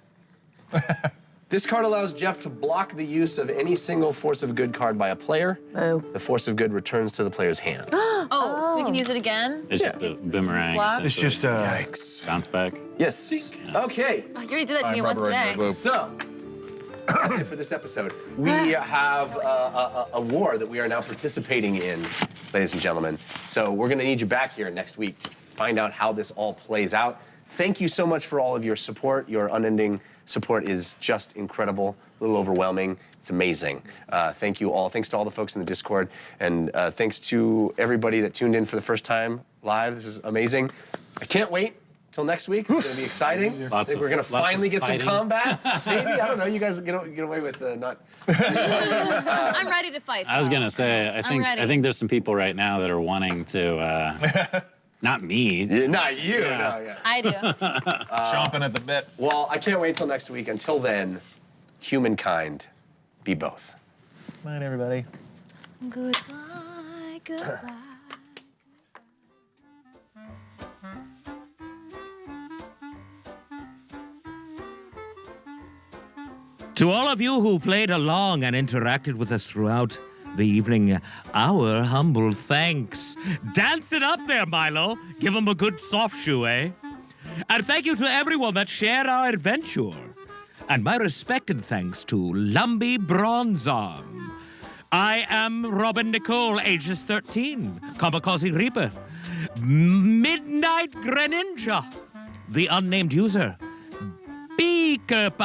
This card allows Jeff to block the use of any single force of good card by a player. Oh. The force of good returns to the player's hand. Oh, so we can use it again? It's just a It's boomerang. blocked? It's just Yikes. bounce back. Yes. Okay. Oh, you already did that to me I'm once rubber in today. the loop. So, that's it for this episode. We have a war that we are now participating in, ladies and gentlemen. So we're gonna need you back here next week to find out how this all plays out. Thank you so much for all of your support. Your unending support is just incredible, a little overwhelming. It's amazing. Thank you all. Thanks to all the folks in the Discord, and thanks to everybody that tuned in for the first time live. This is amazing. I can't wait till next week. It's gonna be exciting. I think we're gonna finally get some fighting. combat. Maybe, I don't know. You guys get away with not. I'm ready to fight. I was though. gonna say, I ready. think there's some people right now that are wanting to, not me. Not you. Yeah. No, yeah. I do. Chomping at the bit. Well, I can't wait till next week. Until then, humankind, be both. Night, everybody. Goodbye, goodbye. To all of you who played along and interacted with us throughout the evening, our humble thanks. Dance it up there, Milo. Give him a good soft shoe, eh? And thank you to everyone that shared our adventure. And my respected thanks to Lumbee Bronzarm. I am Robin Nicole, ages 13, Kamikaze Reaper. Midnight Greninja, the unnamed user. Beekeeper.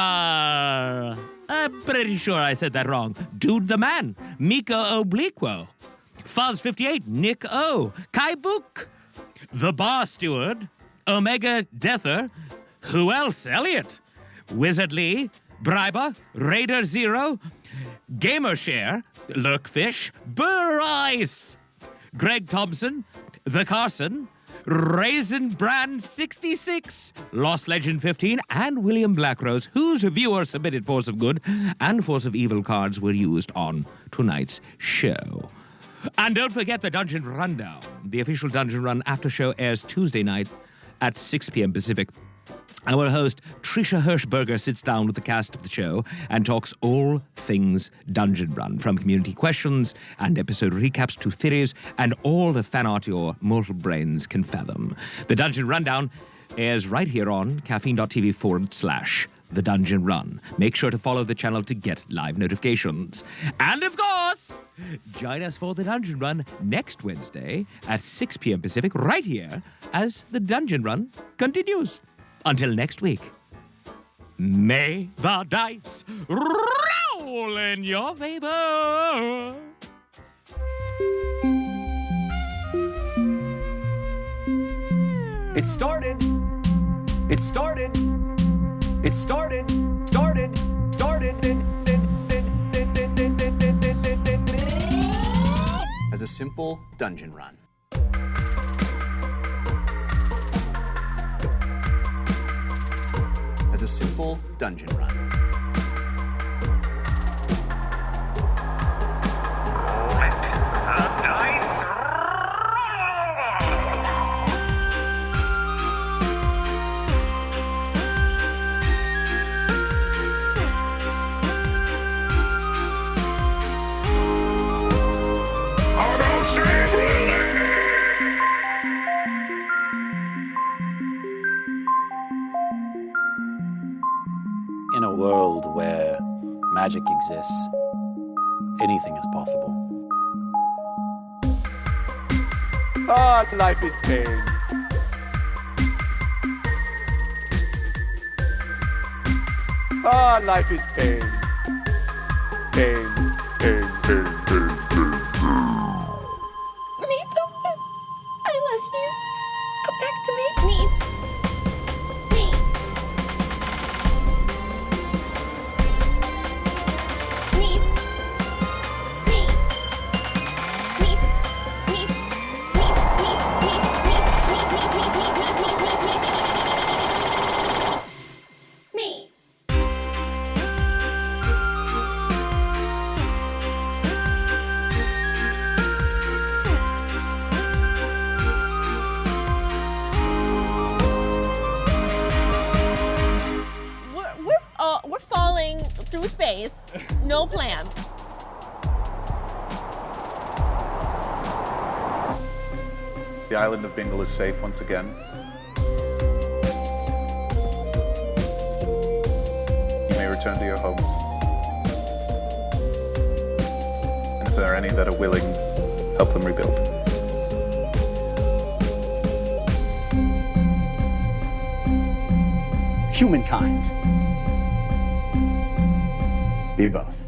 I'm pretty sure I said that wrong. Dude the Man, Mika Obliquo. Fuzz58, Nick O. Kai Book. The Bar Steward, Omega Deather. Who else? Elliot. Wizard Lee, Briber, Raider Zero, Gamershare, Lurkfish, Burr Ice, Greg Thompson, The Carson, Raisin Brand 66, Lost Legend 15, and William Blackrose, whose viewer submitted Force of Good and Force of Evil cards were used on tonight's show. And don't forget the Dungeon Rundown. The official Dungeon Run after show airs Tuesday night at 6 p.m. Pacific. Our host, Trisha Hirschberger, sits down with the cast of the show and talks all things Dungeon Run, from community questions and episode recaps to theories and all the fan art your mortal brains can fathom. The Dungeon Rundown airs right here on caffeine.tv/The Dungeon Run. Make sure to follow the channel to get live notifications. And of course, join us for The Dungeon Run next Wednesday at 6 p.m. Pacific right here as The Dungeon Run continues. Until next week, may the dice roll in your favor. It started. It started. It started. Started. As a simple dungeon run. As a simple dungeon run. Let the dice In a world where magic exists, anything is possible. Ah, life is pain. Ah, life is pain. Pain, pain, pain, pain, pain. Meep, I love you. Come back to me. Meep. Meep. Meep. Meep. Meep. Meep. Meep. We're falling through space. No plan. The island of Bingle is safe once again. You may return to your homes. And if there are any that are willing, help them rebuild. Humankind. Be both.